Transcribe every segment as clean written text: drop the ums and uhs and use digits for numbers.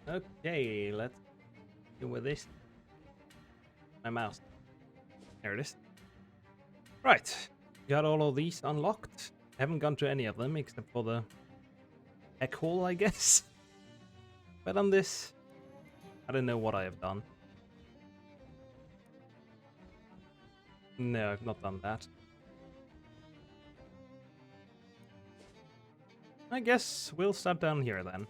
Okay, let's deal with this. My mouse. There it is. Right. Got all of these unlocked. Haven't gone to any of them except for the heck hole, I guess. But on this, I don't know what I have done. No, I've not done that. I guess we'll start down here then.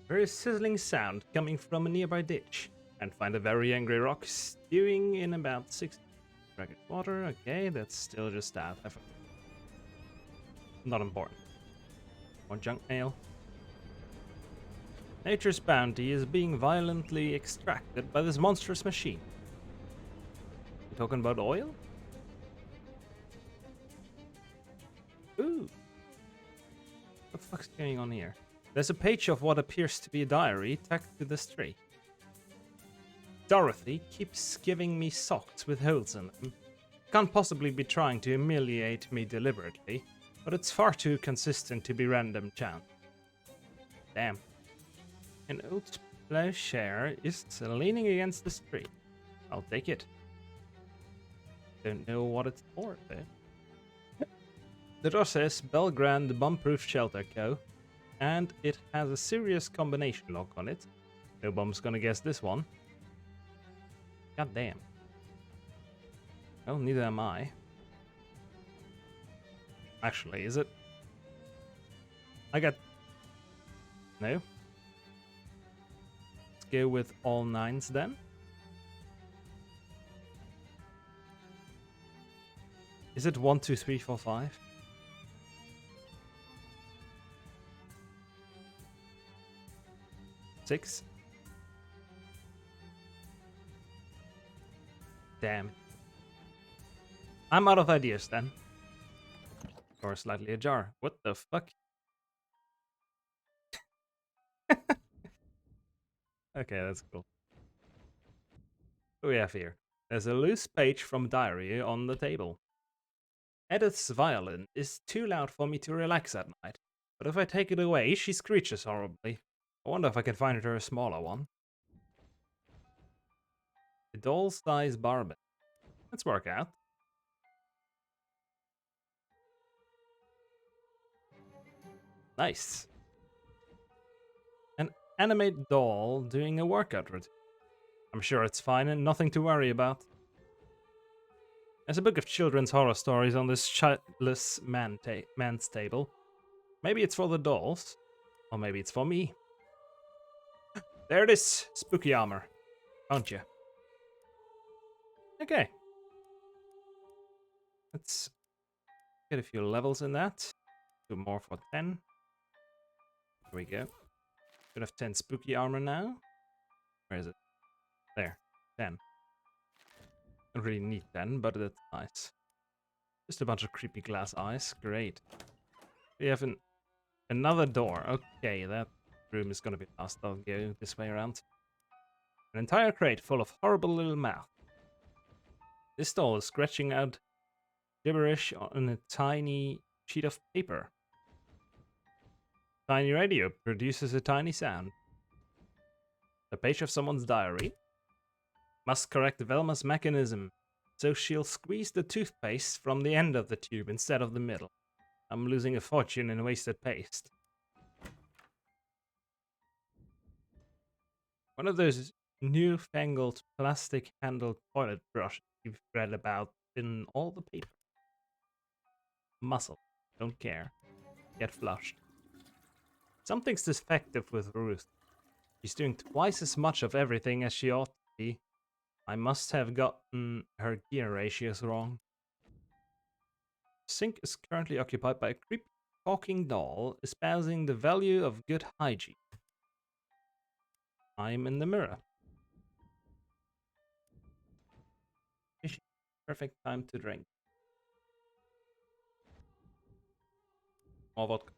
Very sizzling sound coming from a nearby ditch. And find a very angry rock stewing in about 6 bracket water. Okay, that's still just that. Not important. More junk mail. Nature's bounty is being violently extracted by this monstrous machine. You talking about oil? Ooh. What the fuck's going on here? There's a page of what appears to be a diary tacked to this tree. Dorothy keeps giving me socks with holes in them. Can't possibly be trying to humiliate me deliberately, but it's far too consistent to be random chance. Damn. An old plowshare is leaning against the tree. I'll take it. Don't know what it's for, though. The door says Belgrand Bomb-Proof Shelter Co. And it has a serious combination lock on it. No bomb's gonna guess this one. God damn. Well, neither am I. Actually, is it? I got... No. Let's go with all 9s then. Is it 1, 2, 3, 4, 5? Six. Damn. I'm out of ideas then. Or slightly ajar. What the fuck? Okay, that's cool. What do we have here? There's a loose page from diary on the table. Edith's violin is too loud for me to relax at night, but if I take it away, she screeches horribly. I wonder if I can find her a smaller one. A doll-size barbell. Let's work out. Nice. An animate doll doing a workout routine. I'm sure it's fine and nothing to worry about. There's a book of children's horror stories on this childless man's table. Maybe it's for the dolls, or maybe it's for me. There it is, spooky armor. Aren't you? Okay. Let's get a few levels in that. Do more for 10. There we go. Should have 10 spooky armor now. Where is it? There. 10. Don't really need 10, but that's nice. Just a bunch of creepy glass eyes. Great. We have another door. Okay, that room is gonna be fast. I'll go this way around. An entire crate full of horrible little mouth. This doll is scratching out gibberish on a tiny sheet of paper. Tiny radio produces a tiny sound. A page of someone's diary. Must correct Velma's mechanism, so she'll squeeze the toothpaste from the end of the tube instead of the middle. I'm losing a fortune in wasted paste. One of those newfangled plastic-handled toilet brushes you've read about in all the paper. Muscle. Don't care. Get flushed. Something's defective with Ruth. She's doing twice as much of everything as she ought to be. I must have gotten her gear ratios wrong. The sink is currently occupied by a creepy talking doll espousing the value of good hygiene. I'm in the mirror. Perfect time to drink. More vodka.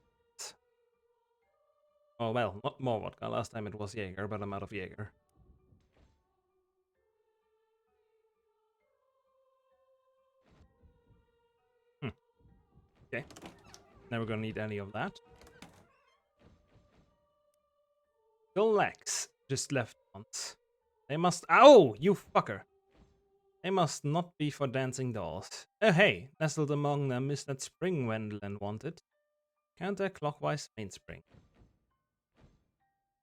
Oh well, not more vodka. Last time it was Jaeger, but I'm out of Jaeger. Okay. Never gonna need any of that. Still legs, just left once. They must. Oh, you fucker! They must not be for dancing dolls. Oh hey, nestled among them is that spring Wendland wanted. Counterclockwise mainspring.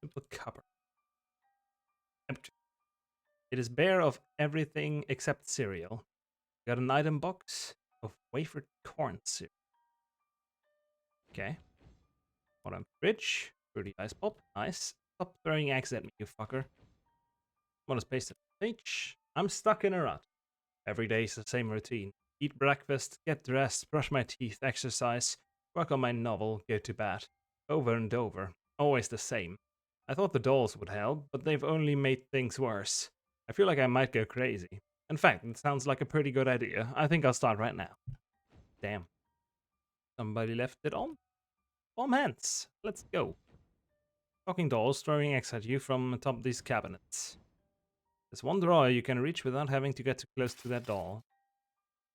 Simple cupboard. Empty. It is bare of everything except cereal. Got an item box of wafered corn syrup. Okay. Bottom fridge. Fruity ice pop. Nice. Stop throwing eggs at me, you fucker. What is pasted on the page? I'm stuck in a rut. Every day is the same routine. Eat breakfast, get dressed, brush my teeth, exercise, work on my novel, go to bed. Over and over. Always the same. I thought the dolls would help, but they've only made things worse. I feel like I might go crazy. In fact, it sounds like a pretty good idea. I think I'll start right now. Damn. Somebody left it on? Bomb hands. Let's go. Talking dolls throwing eggs at you from atop these cabinets. There's one drawer you can reach without having to get too close to that doll.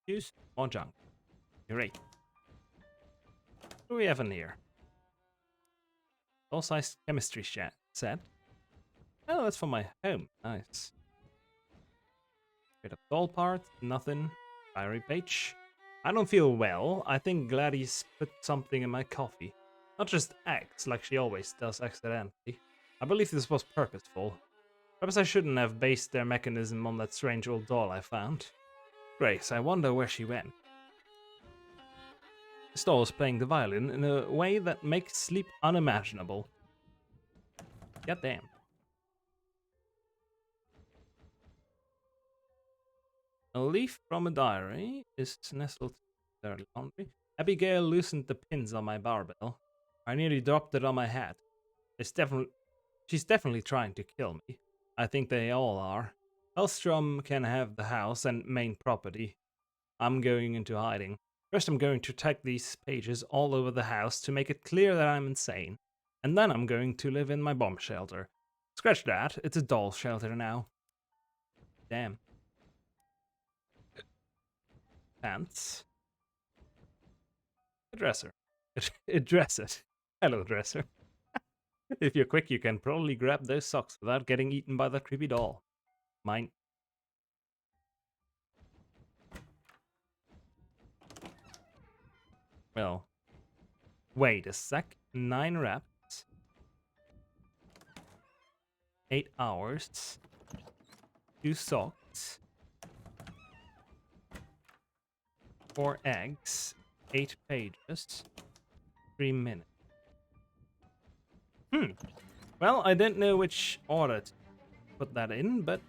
Use more junk. Great. What do we have in here? Doll-sized chemistry set. Oh, that's for my home. Nice. Bit of doll part. Nothing. Diary page. I don't feel well. I think Gladys put something in my coffee. Not just eggs, like she always does accidentally. I believe this was purposeful. Perhaps I shouldn't have based their mechanism on that strange old doll I found. Grace, I wonder where she went. This doll is playing the violin in a way that makes sleep unimaginable. Goddamn. A leaf from a diary is nestled in their laundry. Abigail loosened the pins on my barbell. I nearly dropped it on my head. She's definitely trying to kill me. I think they all are. Hellstrom can have the house and main property. I'm going into hiding. First I'm going to tack these pages all over the house to make it clear that I'm insane. And then I'm going to live in my bomb shelter. Scratch that, it's a doll shelter now. Damn. Pants. A dresser. A dresser. Hello, dresser. If you're quick, you can probably grab those socks without getting eaten by that creepy doll. Mine. Well, wait a sec. 9 reps. 8 hours. 2 socks. 4 eggs. 8 pages. 3 minutes. Well, I didn't know which order to put that in, but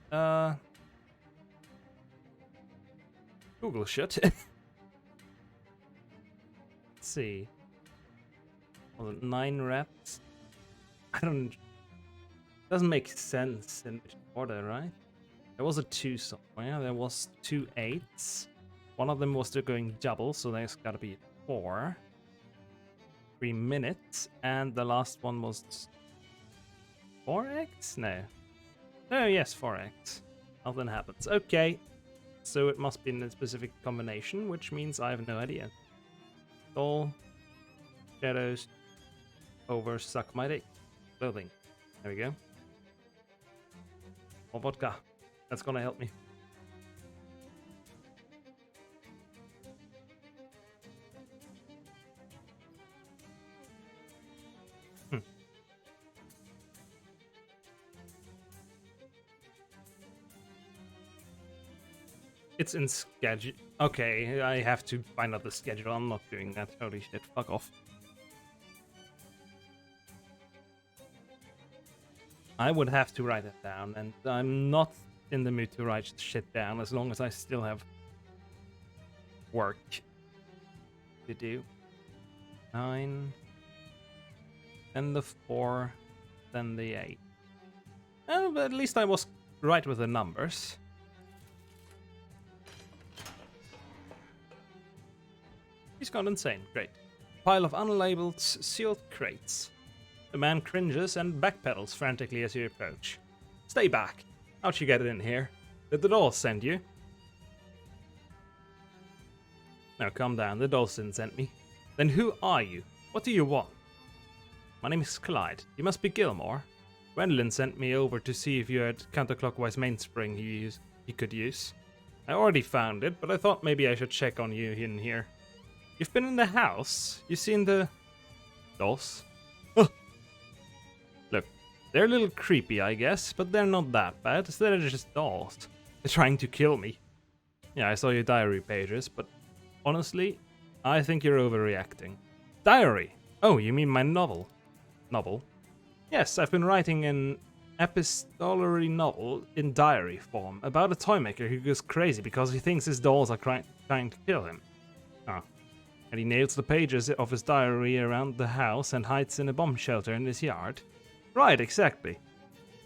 Google should. Let's see. Was it 9 reps? I don't. Doesn't make sense in which order, right? There was a 2 somewhere. There was 2 8s. One of them was still going double, so there's gotta be 4. 3 minutes, and the last one was 4x? No. Oh, yes, 4x. Nothing happens. Okay. So it must be in a specific combination, which means I have no idea. Doll, shadows, over, suck my dick. Loathing. There we go. More vodka. That's gonna help me. It's in schedule. Okay, I have to find out the schedule. I'm not doing that. Holy shit, fuck off. I would have to write it down, and I'm not in the mood to write shit down as long as I still have work to do. 9, then the 4, then the 8. Oh, but at least I was right with the numbers. He's gone insane. Great. Pile of unlabeled sealed crates. The man cringes and backpedals frantically as you approach. Stay back. How'd you get in here? Did the dolls send you? Now calm down. The dolls didn't send me. Then who are you? What do you want? My name is Clyde. You must be Gilmore. Gwendolyn sent me over to see if you had counterclockwise mainspring you could use. I already found it, but I thought maybe I should check on you in here. You've been in the house? You seen the dolls? Oh. Look, they're a little creepy, I guess, but they're not that bad. They're just dolls. They're trying to kill me. Yeah, I saw your diary pages, but honestly, I think you're overreacting. Diary? Oh, you mean my novel? Novel? Yes, I've been writing an epistolary novel in diary form about a toy maker who goes crazy because he thinks his dolls are trying to kill him. Oh. And he nails the pages of his diary around the house and hides in a bomb shelter in his yard. Right, exactly.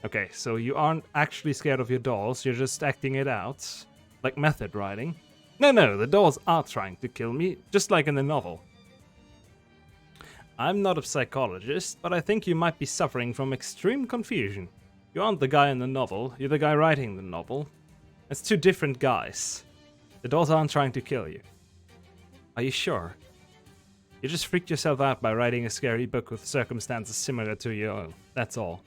Okay, so you aren't actually scared of your dolls, you're just acting it out. Like method writing. No, the dolls are trying to kill me, just like in the novel. I'm not a psychologist, but I think you might be suffering from extreme confusion. You aren't the guy in the novel, you're the guy writing the novel. It's two different guys. The dolls aren't trying to kill you. Are you sure? You just freaked yourself out by writing a scary book with circumstances similar to your own, that's all.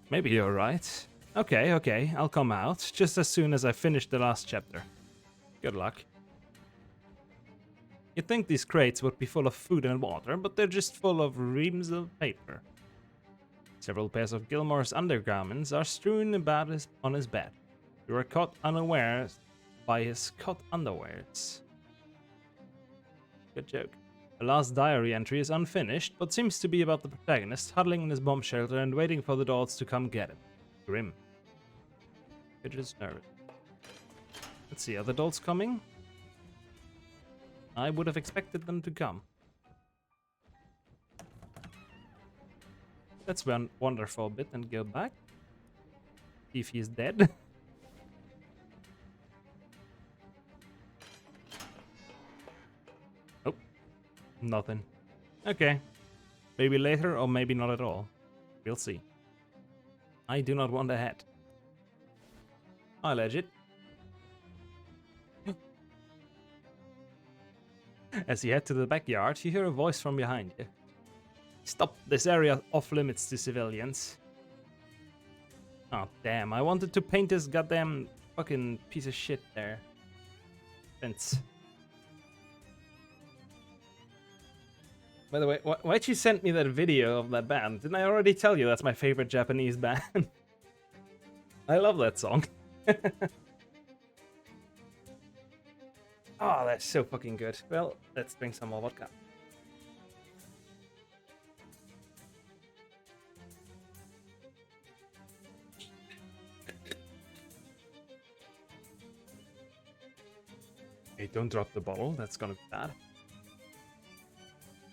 Maybe you're right. Okay, I'll come out, just as soon as I finish the last chapter. Good luck. You'd think these crates would be full of food and water, but they're just full of reams of paper. Several pairs of Gilmore's undergarments are strewn about on his bed. You were caught unawares by his cot underwears. Good joke. The last diary entry is unfinished, but seems to be about the protagonist huddling in his bomb shelter and waiting for the dolls to come get him. Grim. You're just nervous. Let's see, are the dolls coming? I would have expected them to come. Let's wander for a bit and go back. See if he's dead. Oh, nothing. Okay. Maybe later or maybe not at all. We'll see. I do not want a hat. I'll edge it. As you head to the backyard, you hear a voice from behind you. Stop, this area off limits to civilians. Oh damn, I wanted to paint this goddamn fucking piece of shit there. Fence. By the way, why'd you send me that video of that band? Didn't I already tell you that's my favorite Japanese band? I love that song. Oh, that's so fucking good. Well, let's drink some more vodka. Hey, don't drop the bottle. That's gonna be bad.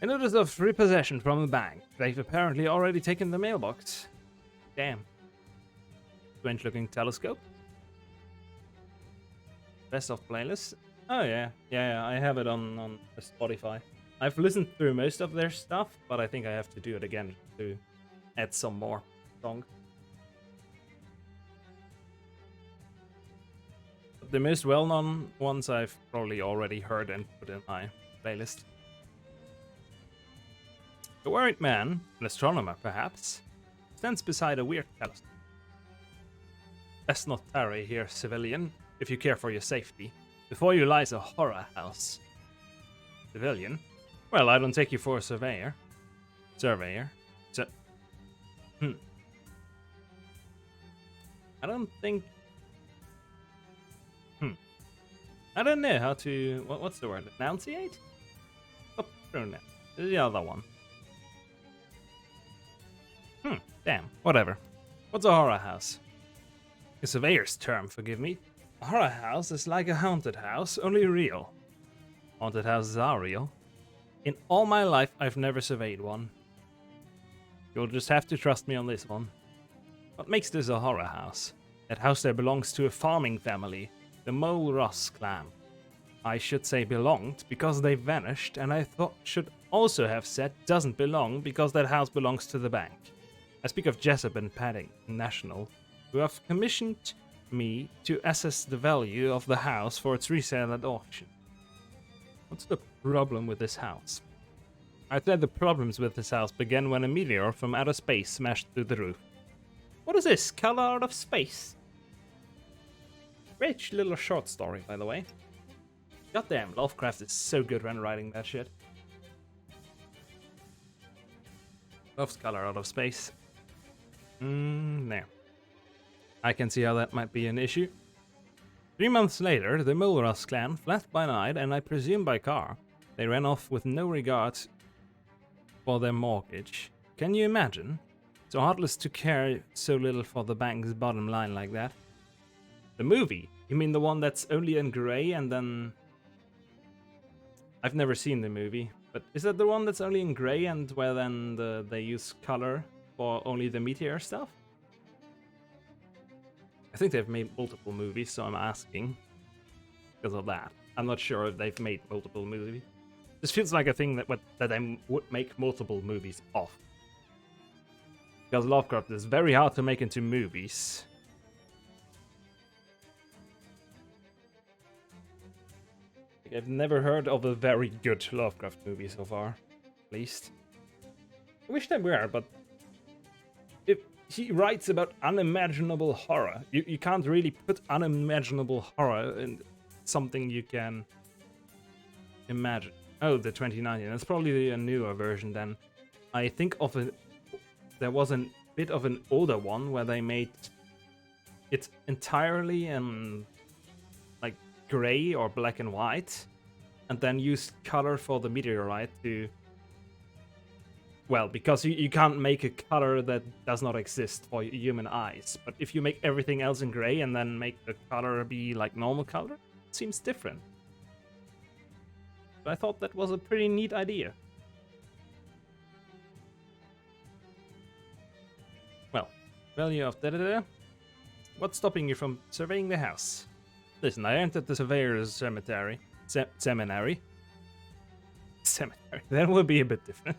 A notice of repossession from the bank. They've apparently already taken the mailbox. Damn. Strange looking telescope. Best of playlist. Oh yeah, I have it on Spotify. I've listened through most of their stuff, but I think I have to do it again to add some more songs. The most well-known ones I've probably already heard and put in my playlist. A worried man, an astronomer perhaps, stands beside a weird telescope. Best not tarry here, civilian, if you care for your safety. Before you lies a horror house. Civilian? Well, I don't take you for a surveyor. Surveyor? I don't think... I don't know how to... What's the word? Enunciate? Oh, pronoun. The other one. Damn. Whatever. What's a horror house? A surveyor's term, forgive me. A horror house is like a haunted house, only real. Haunted houses are real. In all my life, I've never surveyed one. You'll just have to trust me on this one. What makes this a horror house? That house there belongs to a farming family, the Mole Ross clan. I should say belonged, because they vanished, and I should also have said doesn't belong, because that house belongs to the bank. I speak of Jessup and Paddington National, who have commissioned me to assess the value of the house for its resale at auction. What's the problem with this house? I'd say the problems with this house began when a meteor from outer space smashed through the roof. What is this? Color Out of Space. Rich little short story, by the way. Goddamn, Lovecraft is so good when writing that shit. Loves Color Out of Space. No. I can see how that might be an issue. 3 months later, the Mulross clan fled by night and I presume by car. They ran off with no regard for their mortgage. Can you imagine? So heartless to care so little for the bank's bottom line like that. The movie? You mean the one that's only in grey and then... I've never seen the movie, but is that the one that's only in grey and where then they use color for only the meteor stuff? I think they've made multiple movies, so I'm asking because of that. I'm not sure if they've made multiple movies. This feels like a thing that they would make multiple movies of. Because Lovecraft is very hard to make into movies. I've never heard of a very good Lovecraft movie so far, at least. I wish there were, but if he writes about unimaginable horror, you can't really put unimaginable horror in something you can imagine. Oh, the 2019. That's probably a newer version then. I think of it. There was a bit of an older one where they made it entirely in like gray or black and white, and then used color for the meteorite to. Well, because you can't make a color that does not exist for human eyes. But if you make everything else in gray and then make the color be like normal color, it seems different. But I thought that was a pretty neat idea. Well, value of da-da-da. What's stopping you from surveying the house? Listen, I entered the surveyor's cemetery. Seminary. Cemetery. That would be a bit different.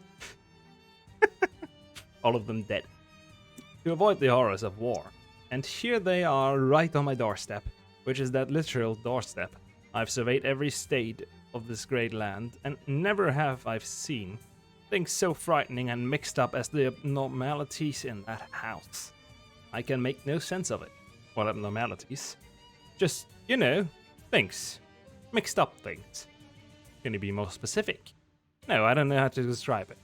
All of them dead. To avoid the horrors of war. And here they are right on my doorstep, which is that literal doorstep. I've surveyed every state of this great land, and never have I seen things so frightening and mixed up as the abnormalities in that house. I can make no sense of it. What abnormalities? Just, you know, things. Mixed up things. Can you be more specific? No, I don't know how to describe it.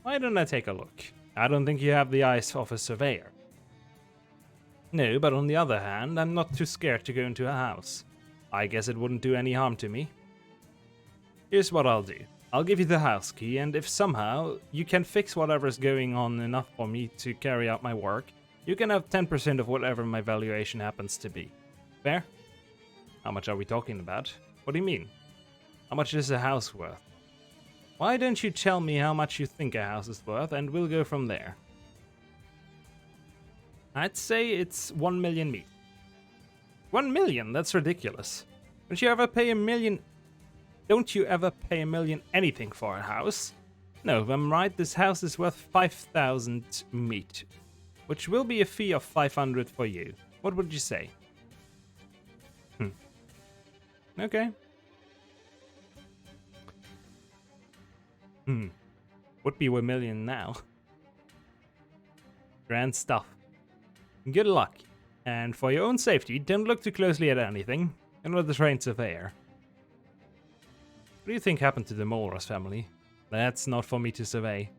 Why don't I take a look? I don't think you have the eyes of a surveyor. No, but on the other hand, I'm not too scared to go into a house. I guess it wouldn't do any harm to me. Here's what I'll do. I'll give you the house key, and if somehow you can fix whatever's going on enough for me to carry out my work, you can have 10% of whatever my valuation happens to be. Fair? How much are we talking about? What do you mean? How much is a house worth? Why don't you tell me how much you think a house is worth, and we'll go from there. I'd say it's 1 million meat. 1 million? That's ridiculous. Don't you ever pay $1 million? Don't you ever pay $1 million anything for a house? No, if I'm right, this house is worth 5,000 meat, which will be a fee of 500 for you. What would you say? Okay. Would be $1 million now. Grand stuff. Good luck. And for your own safety, don't look too closely at anything. You're not the trained surveyor. What do you think happened to the Mulross family? That's not for me to survey.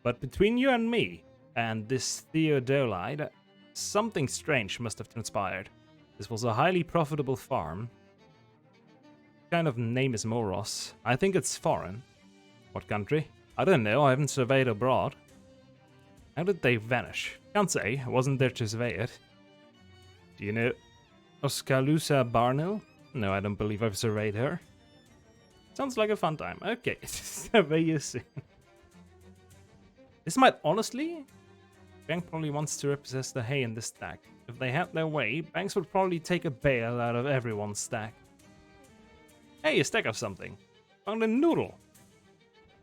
But between you and me, and this Theodolite, something strange must have transpired. This was a highly profitable farm. What kind of name is Mulross? I think it's foreign. What country? I don't know, I haven't surveyed abroad. How did they vanish? Can't say, I wasn't there to survey it. Do you know Oscalusa Barnell? No, I don't believe I've surveyed her. Sounds like a fun time. Okay, survey you soon. This might honestly... Bank probably wants to repossess the hay in this stack. If they had their way, banks would probably take a bale out of everyone's stack. Hey, a stack of something. Found a noodle.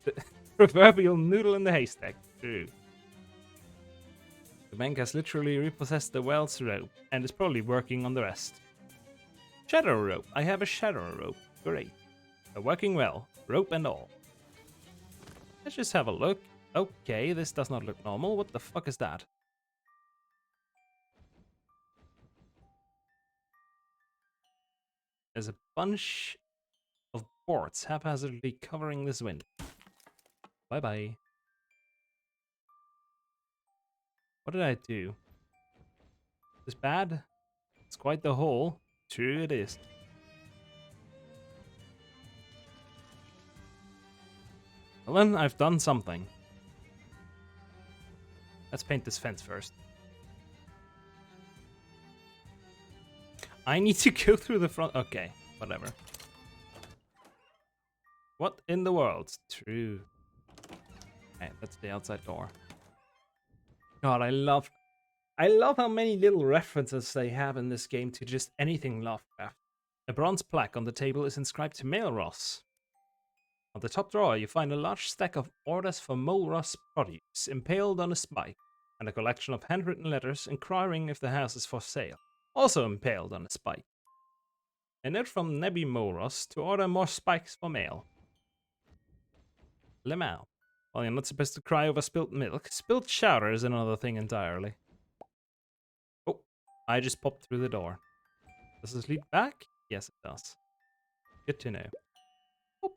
The proverbial noodle in the haystack. True. The bank has literally repossessed the Wells rope and is probably working on the rest. Shadow rope. I have a shadow rope. Great. They're working well. Rope and all. Let's just have a look. Okay, this does not look normal. What the fuck is that? There's a bunch of boards haphazardly covering this window. Bye-bye. What did I do? Is this bad? It's quite the hole. True it is. Well then, I've done something. Let's paint this fence first. I need to go through the front. Okay, whatever. What in the world? True. Okay, that's the outside door. God, I love how many little references they have in this game to just anything Lovecraft. A bronze plaque on the table is inscribed to Male Ross. On the top drawer, you find a large stack of orders for Mole Ross produce impaled on a spike, and a collection of handwritten letters inquiring if the house is for sale, also impaled on a spike. A note from Nebby Mole Ross to order more spikes for mail. Lemao. Well, you're not supposed to cry over spilt milk. Spilt chowder is another thing entirely. Oh, I just popped through the door. Does this lead back? Yes, it does. Good to know. Oop.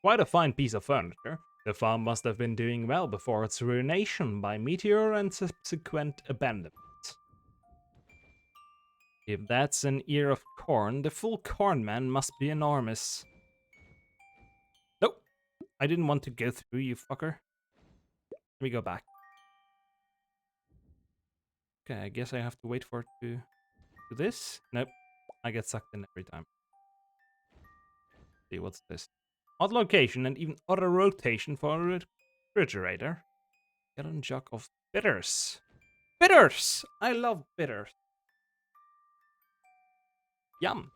Quite a fine piece of furniture. The farm must have been doing well before its ruination by meteor and subsequent abandonment. If that's an ear of corn, the full corn man must be enormous. Nope. I didn't want to go through, you fucker. Let me go back. Okay, I guess I have to wait for it to do this. Nope. I get sucked in every time. See, what's this? Odd location and even odder rotation for a refrigerator. Gallon jug of bitters. Bitters! I love bitters. Yum.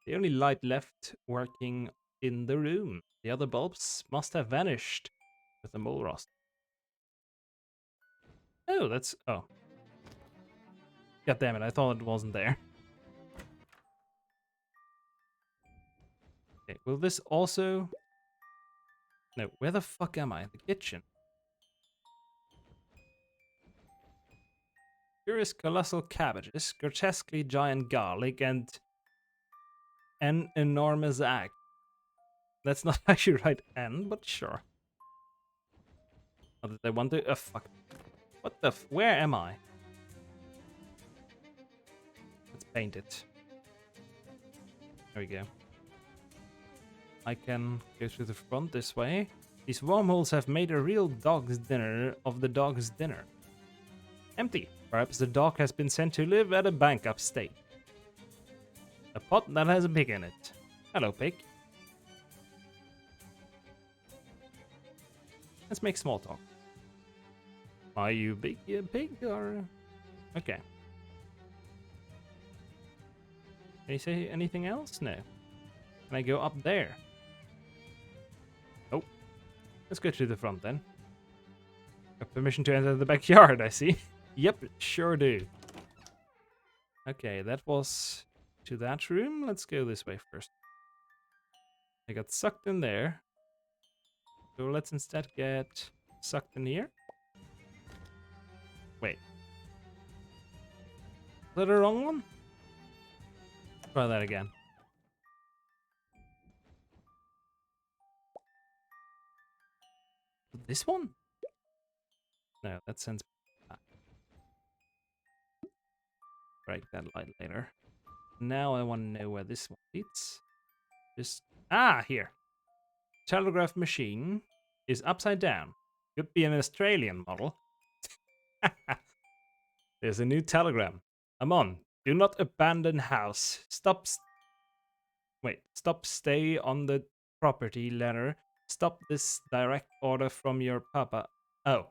The only light left working in the room. The other bulbs must have vanished with the mole rust. Oh, that's... Oh. God damn it, I thought it wasn't there. Okay, will this also... No, where the fuck am I? The kitchen. Curious colossal cabbages, grotesquely giant garlic, and an enormous egg. That's not actually right N, but sure. Oh, did I want to... Oh, fuck. What the where am I? Let's paint it. There we go. I can go through the front this way. These wormholes have made a real dog's dinner of the dog's dinner. Empty. Perhaps the dog has been sent to live at a bank upstate. A pot that has a pig in it. Hello, pig. Let's make small talk. Are you big, pig, or... Okay. Can you say anything else? No. Can I go up there? Oh. Let's go to the front then. Got permission to enter the backyard, I see. Yep, sure do. Okay, that was to that room. Let's go this way first. I got sucked in there. So let's instead get sucked in here. Wait. Is that the wrong one? Try that again. This one? No, that sends back. Break that light later. Now I want to know where this one leads. Just... Ah, here. Telegraph machine is upside down. Could be an Australian model. There's a new telegram. I'm on. Do not abandon house. Stop stay on the property letter. Stop this direct order from your papa. Oh.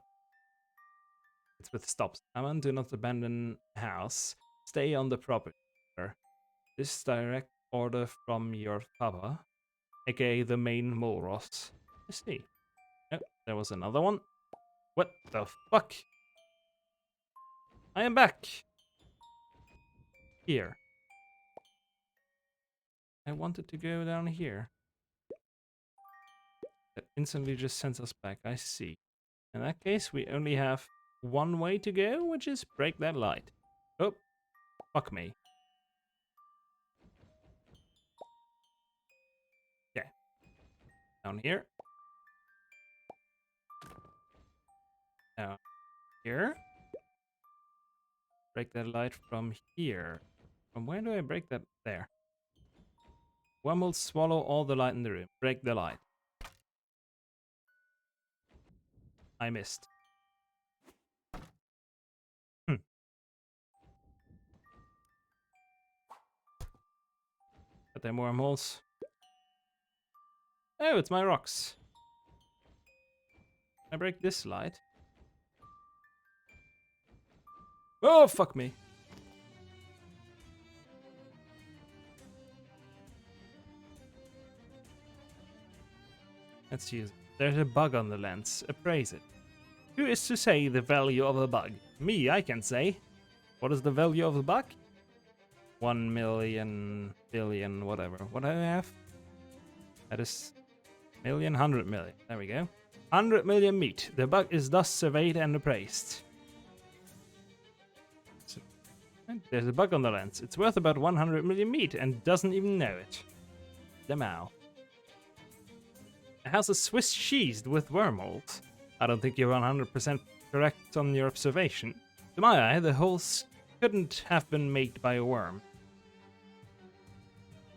It's with stops. I'm on. Do not abandon house. Stay on the property letter. This direct order from your papa. AKA the main mole Ross. Let's see. Oh, there was another one. What the fuck? I am back. Here. I wanted to go down here. That instantly just sends us back. I see. In that case, we only have one way to go, which is break that light. Oh, fuck me. Okay. Down here. Down here. Break that light from here. From where do I break that? There. One will swallow all the light in the room. Break the light. I missed. Got them wormholes. Oh, it's my rocks. I break this light. Oh, fuck me. Let's use it. There's a bug on the lens. Appraise it. Who is to say the value of a bug? Me, I can say. What is the value of a bug? 1 million, billion, whatever. What do I have? That is million, 100 million. There we go. 100 million meat. The bug is thus surveyed and appraised. So, there's a bug on the lens. It's worth about 100 million meat and doesn't even know it. Demau. The house is Swiss cheesed with wormholes. I don't think you're 100% correct on your observation. To my eye, the holes couldn't have been made by a worm.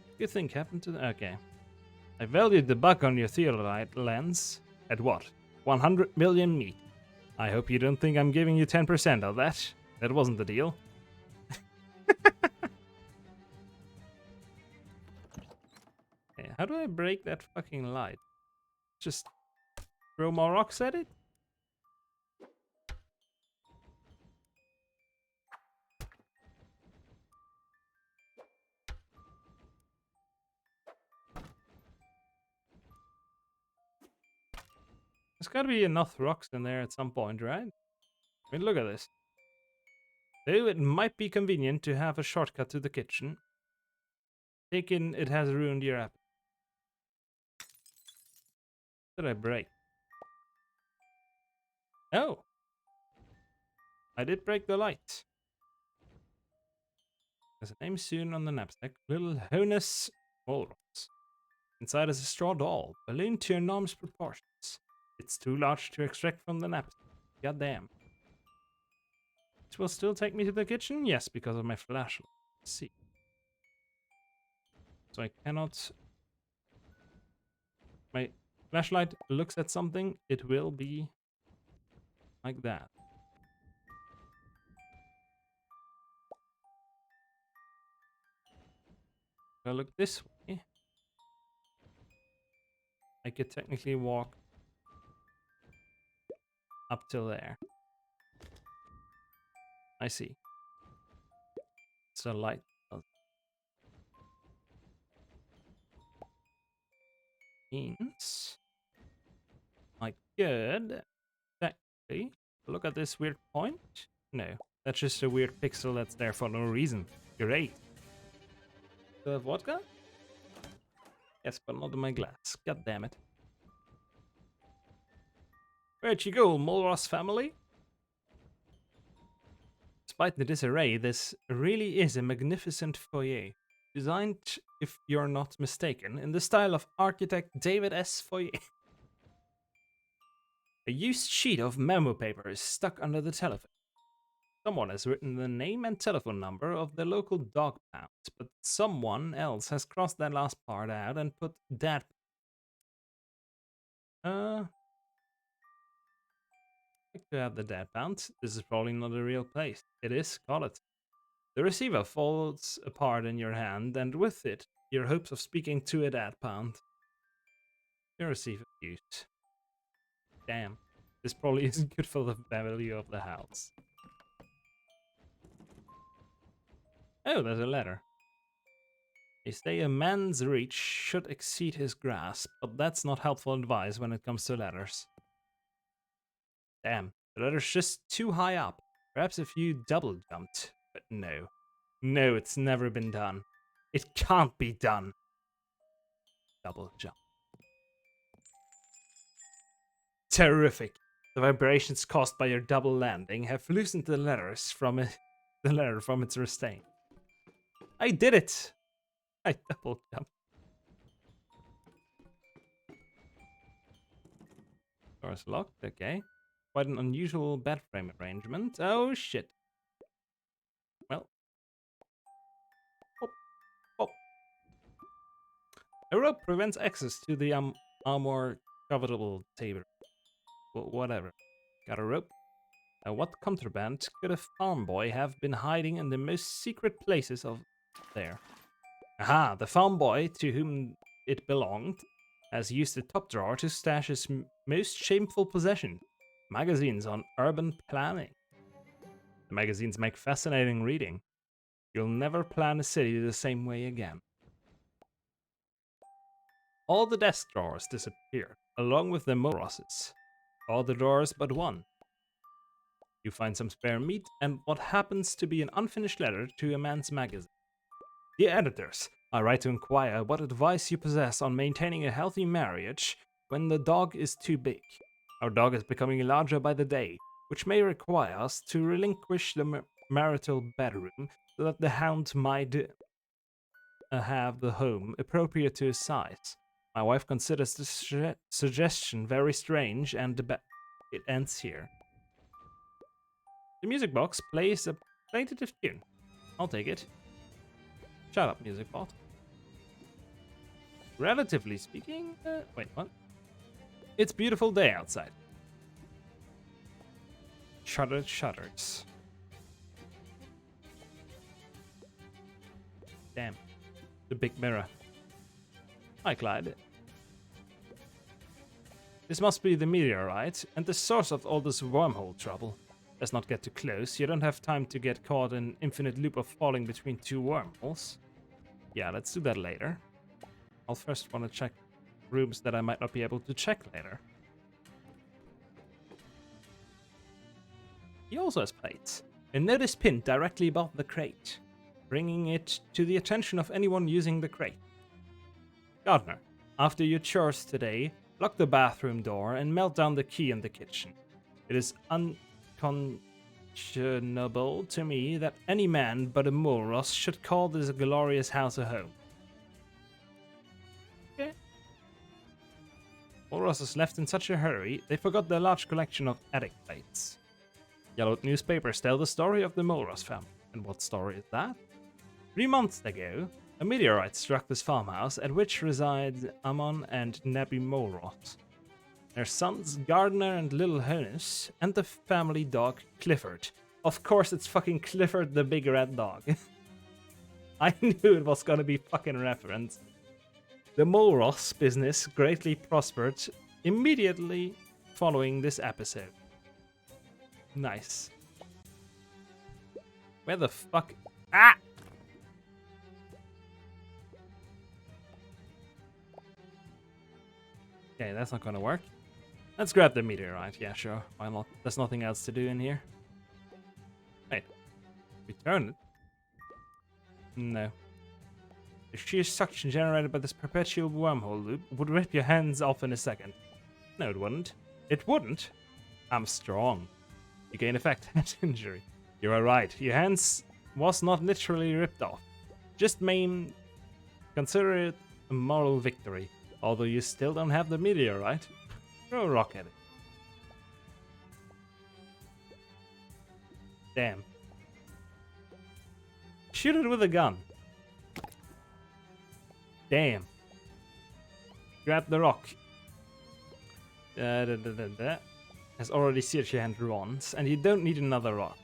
What do you think happened to the... Okay. I valued the bug on your theodolite lens at what? 100 million meat. I hope you don't think I'm giving you 10% of that. That wasn't the deal. Okay, how do I break that fucking light? Just throw more rocks at it? There's gotta be enough rocks in there at some point, right? I mean, look at this. Though it might be convenient to have a shortcut to the kitchen, taken it has ruined your appetite. What did I break? Oh! I did break the light. There's a name soon on the knapsack. Little Honus Walrus. Inside is a straw doll, ballooned to enormous proportions. It's too large to extract from the knapsack. Goddamn. It will still take me to the kitchen? Yes, because of my flashlight. Let's see. So I cannot... My flashlight looks at something, it will be like that. If I look this way, I could technically walk up till there. I see. So light. Means I could technically look at this weird point. No, that's just a weird pixel that's there for no reason. Great. Do I have vodka? Yes, but not in my glass. God damn it. Where'd you go, Mulross family? Despite the disarray, this really is a magnificent foyer. Designed, if you're not mistaken, in the style of architect David S. Foyer. A used sheet of memo paper is stuck under the telephone. Someone has written the name and telephone number of the local dog pound, but someone else has crossed that last part out and put that. Like to have the dead pound. This is probably not a real place. It is, got it. The receiver falls apart in your hand, and with it, your hopes of speaking to a dead pound. Your receiver used. Damn. This probably isn't good for the value of the house. Oh, there's a letter. They say a man's reach should exceed his grasp, but that's not helpful advice when it comes to letters. Damn, the letter's just too high up. Perhaps if you double jumped, but no. No, it's never been done. It can't be done. Double jump. Terrific. The vibrations caused by your double landing have loosened the letters from it, the letter from its restraint. I did it! I double jumped. Door's locked, okay. Quite an unusual bed frame arrangement. Oh shit. Well. Hop, hop. A rope prevents access to the more covetable table. Whatever. Got a rope? What contraband could a farm boy have been hiding in the most secret places of there? Aha, the farm boy to whom it belonged has used the top drawer to stash his most shameful possession, magazines on urban planning. The magazines make fascinating reading. You'll never plan a city the same way again. All the desk drawers disappear, along with the moroses. All the drawers but one. You find some spare meat and what happens to be an unfinished letter to a man's magazine. Dear editors, I write to inquire what advice you possess on maintaining a healthy marriage when the dog is too big. Our dog is becoming larger by the day, which may require us to relinquish the marital bedroom so that the hound might have the home appropriate to his size. My wife considers this suggestion very strange, and it ends here. The music box plays a plaintive tune. I'll take it. Shut up, music bot. Relatively speaking, wait, what? It's a beautiful day outside. Shuttered shutters. Damn. The big mirror. Hi, Clyde. This must be the meteorite and the source of all this wormhole trouble. Let's not get too close. You don't have time to get caught in an infinite loop of falling between two wormholes. Yeah, let's do that later. I'll first want to check rooms that I might not be able to check later. He also has plates. A notice pinned directly above the crate, bringing it to the attention of anyone using the crate. Gardener, after your chores today, lock the bathroom door and melt down the key in the kitchen. It is unconscionable to me that any man but a Moros should call this glorious house a home. Okay. Moroses left in such a hurry, they forgot their large collection of attic plates. Yellowed newspapers tell the story of the Moros family. And what story is that? 3 months ago, a meteorite struck this farmhouse at which reside Amon and Nebi Moros. Their sons, Gardner and Little Honus, and the family dog, Clifford. Of course it's fucking Clifford the big red dog. I knew it was gonna be fucking reference. The Moros business greatly prospered immediately following this episode. Nice. Where the fuck? Ah! Okay, that's not gonna work. Let's grab the meteorite. Yeah, sure. Why not? There's nothing else to do in here. Wait. Return it? No. The sheer suction generated by this perpetual wormhole loop would rip your hands off in a second. No, it wouldn't. It wouldn't? I'm strong. You gain effect head injury. You are right. Your hands was not literally ripped off. Just consider it a moral victory. Although you still don't have the meteorite. Throw a rock at it. Damn. Shoot it with a gun. Damn. Grab the rock. Has already seared your hand once, and you don't need another rock.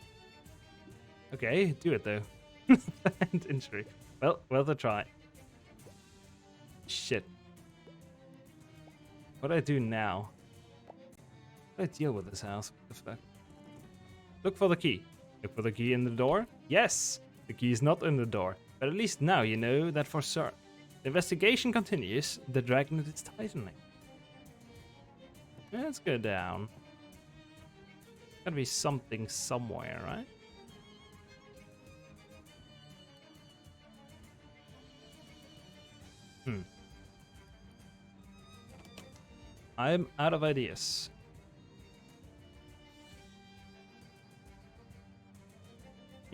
Okay, do it though. Hand injury. Well, worth a try. Shit. What do I do now? How do I deal with this house? What the fuck? Look for the key. Look for the key in the door? Yes! The key is not in the door, but at least now you know that for certain. The investigation continues. The dragnet is tightening. Let's go down. Gotta be something somewhere, right? I'm out of ideas.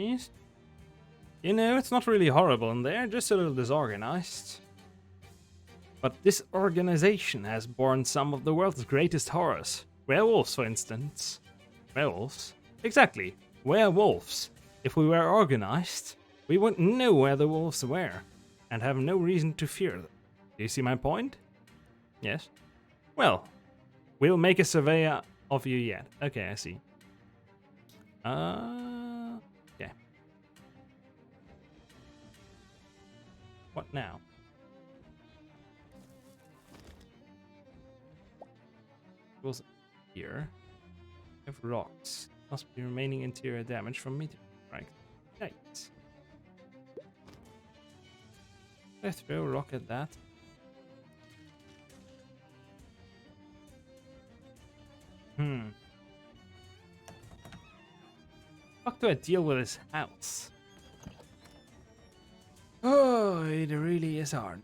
Yes. You know, it's not really horrible in there, just a little disorganized. But this organization has borne some of the world's greatest horrors. Werewolves, for instance. Werewolves? Exactly, werewolves. If we were organized, we wouldn't know where the wolves were, and have no reason to fear them. Do you see my point? Yes. Well, we'll make a survey of you yet. Okay, I see. Okay. What now? Goes here. Have rocks. Must be remaining interior damage from meteor strike. Yikes. I throw a rock at that. Fuck do I deal with this house? Oh, it really is hard.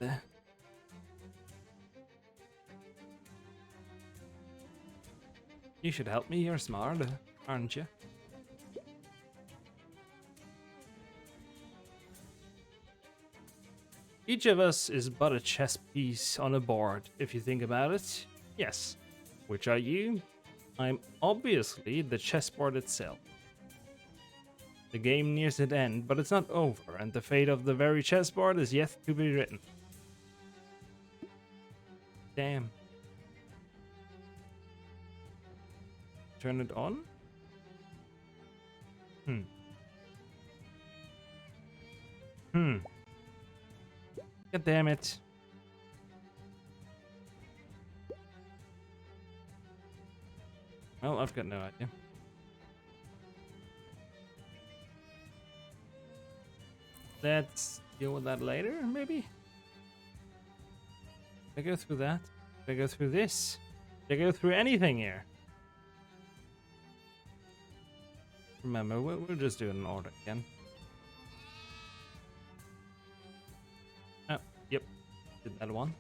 You should help me, you're smart, aren't you? Each of us is but a chess piece on a board, if you think about it. Yes. Which are you? I'm obviously the chessboard itself. The game nears its end, but it's not over, and the fate of the very chessboard is yet to be written. Damn. Turn it on? God damn it. Well, I've got no idea. Let's deal with that later, maybe? Did I go through that? Did I go through this? Did I go through anything here? Remember, we'll just do it in order again. Oh, yep. Did that one.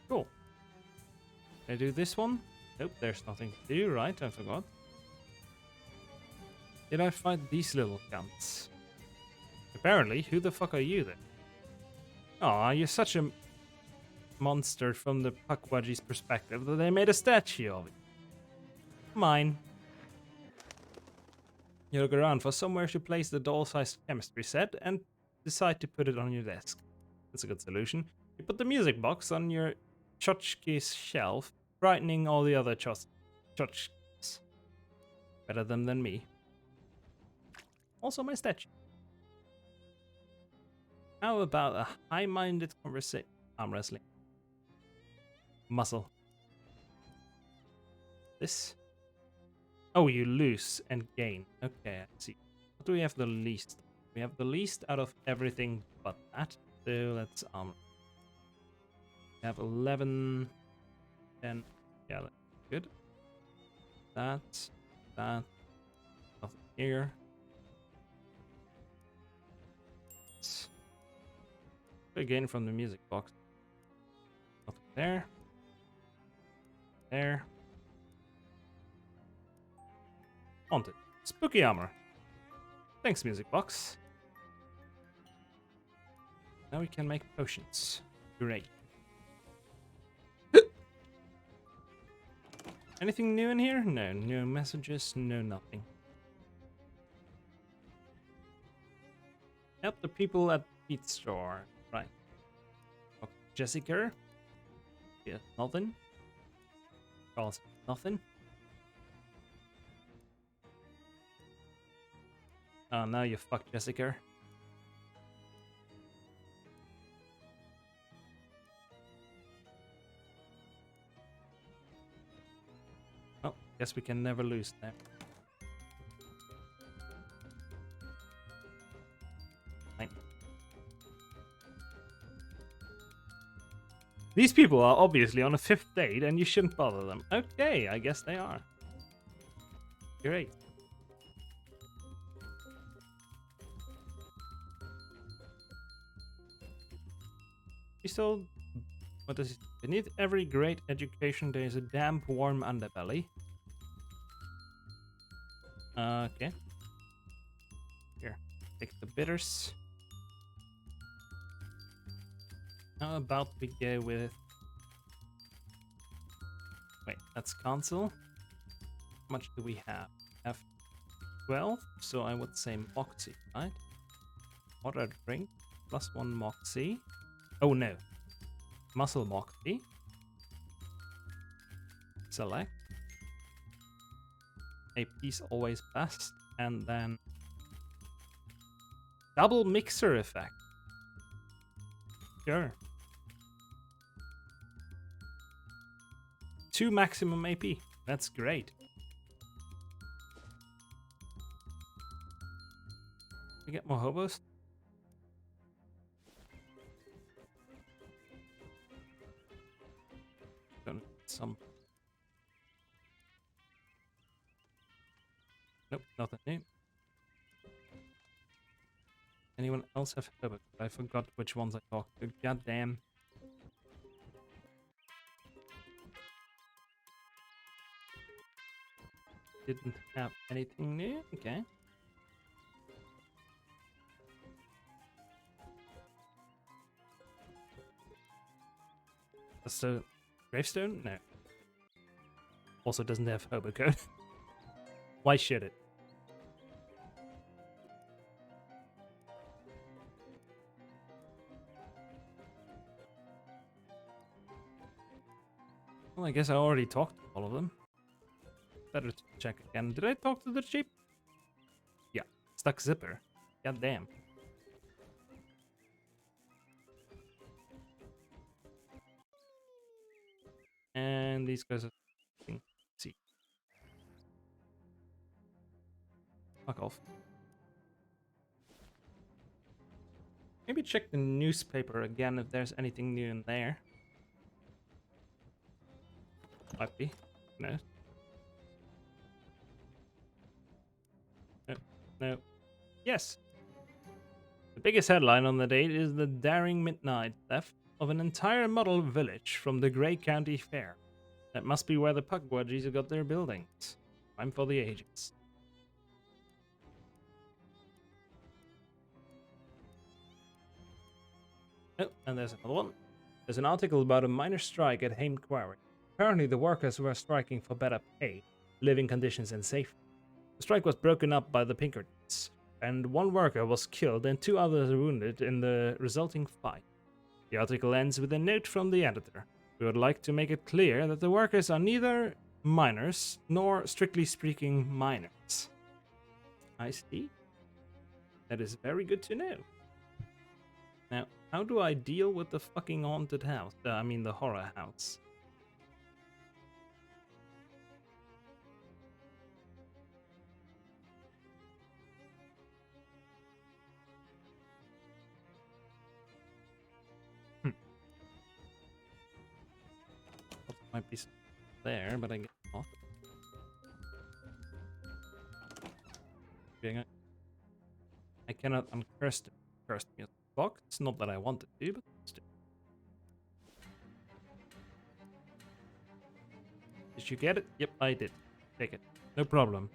Cool. Did I do this one? Nope, there's nothing to do, right? I forgot. Did I fight these little cunts? Apparently, who the fuck are you then? Aw, you're such a monster from the Puckwudgie's perspective that they made a statue of you. Mine. You look around for somewhere to place the doll-sized chemistry set and decide to put it on your desk. That's a good solution. You put the music box on your tchotchke's shelf, frightening all the other tchotchkes. Better them than me. Also my statue. How about a high-minded conversation? Arm wrestling. Muscle. This. Oh, you lose and gain. Okay, I see. What do we have the least? We have the least out of everything but that. So let's we have 11, 10. Yeah, that's good. That, nothing here. Again from the music box. Nothing there. There. Haunted. Spooky armor. Thanks, music box. Now we can make potions. Great. Anything new in here? No. No messages, no nothing. Help the people at the feed store. Right. Okay. Jessica. Yeah, nothing. Calls nothing. Oh, now you fucked Jessica. Oh, guess we can never lose now. Fine. These people are obviously on a 5th date and you shouldn't bother them. Okay, I guess they are. Great. So, what is it? Beneath every great education, there is a damp, warm underbelly. Okay. Here, take the bitters. How about we go with... Wait, that's console. How much do we have? We have 12, so I would say Moxie, right? Water drink, +1 Moxie. Oh no. Muscle Moxie. Select. AP's always best. And then... Double mixer effect. Sure. 2 maximum AP. That's great. We get more hobos? Don't some. Nope, nothing new. Anyone else have hobos? I forgot which ones I talked to. God damn. Didn't have anything new? Okay. That's the gravestone? No. Also doesn't have hobo code. Why should it? Well, I guess I already talked to all of them. Better to check again. Did I talk to the sheep? Yeah. Stuck zipper. God damn. And these guys are... See. Fuck off. Maybe check the newspaper again if there's anything new in there. Might be. No. No. No. Yes. The biggest headline on the date is the daring midnight theft of an entire model village from the Grey County Fair. That must be where the Puckwudgies got their buildings. Time for the ages. Oh, and there's another one. There's an article about a minor strike at Haim Quarry. Apparently the workers were striking for better pay, living conditions and safety. The strike was broken up by the Pinkertons, and one worker was killed and 2 others wounded in the resulting fight. The article ends with a note from the editor. We would like to make it clear that the workers are neither minors nor, strictly speaking, minors. I see. That is very good to know. Now, how do I deal with the fucking haunted house? I mean the horror house. Might be there, but I get off. I cannot uncurse the cursed music box. It's not that I wanted to, but still. Did you get it? Yep, I did. Take it. No problem.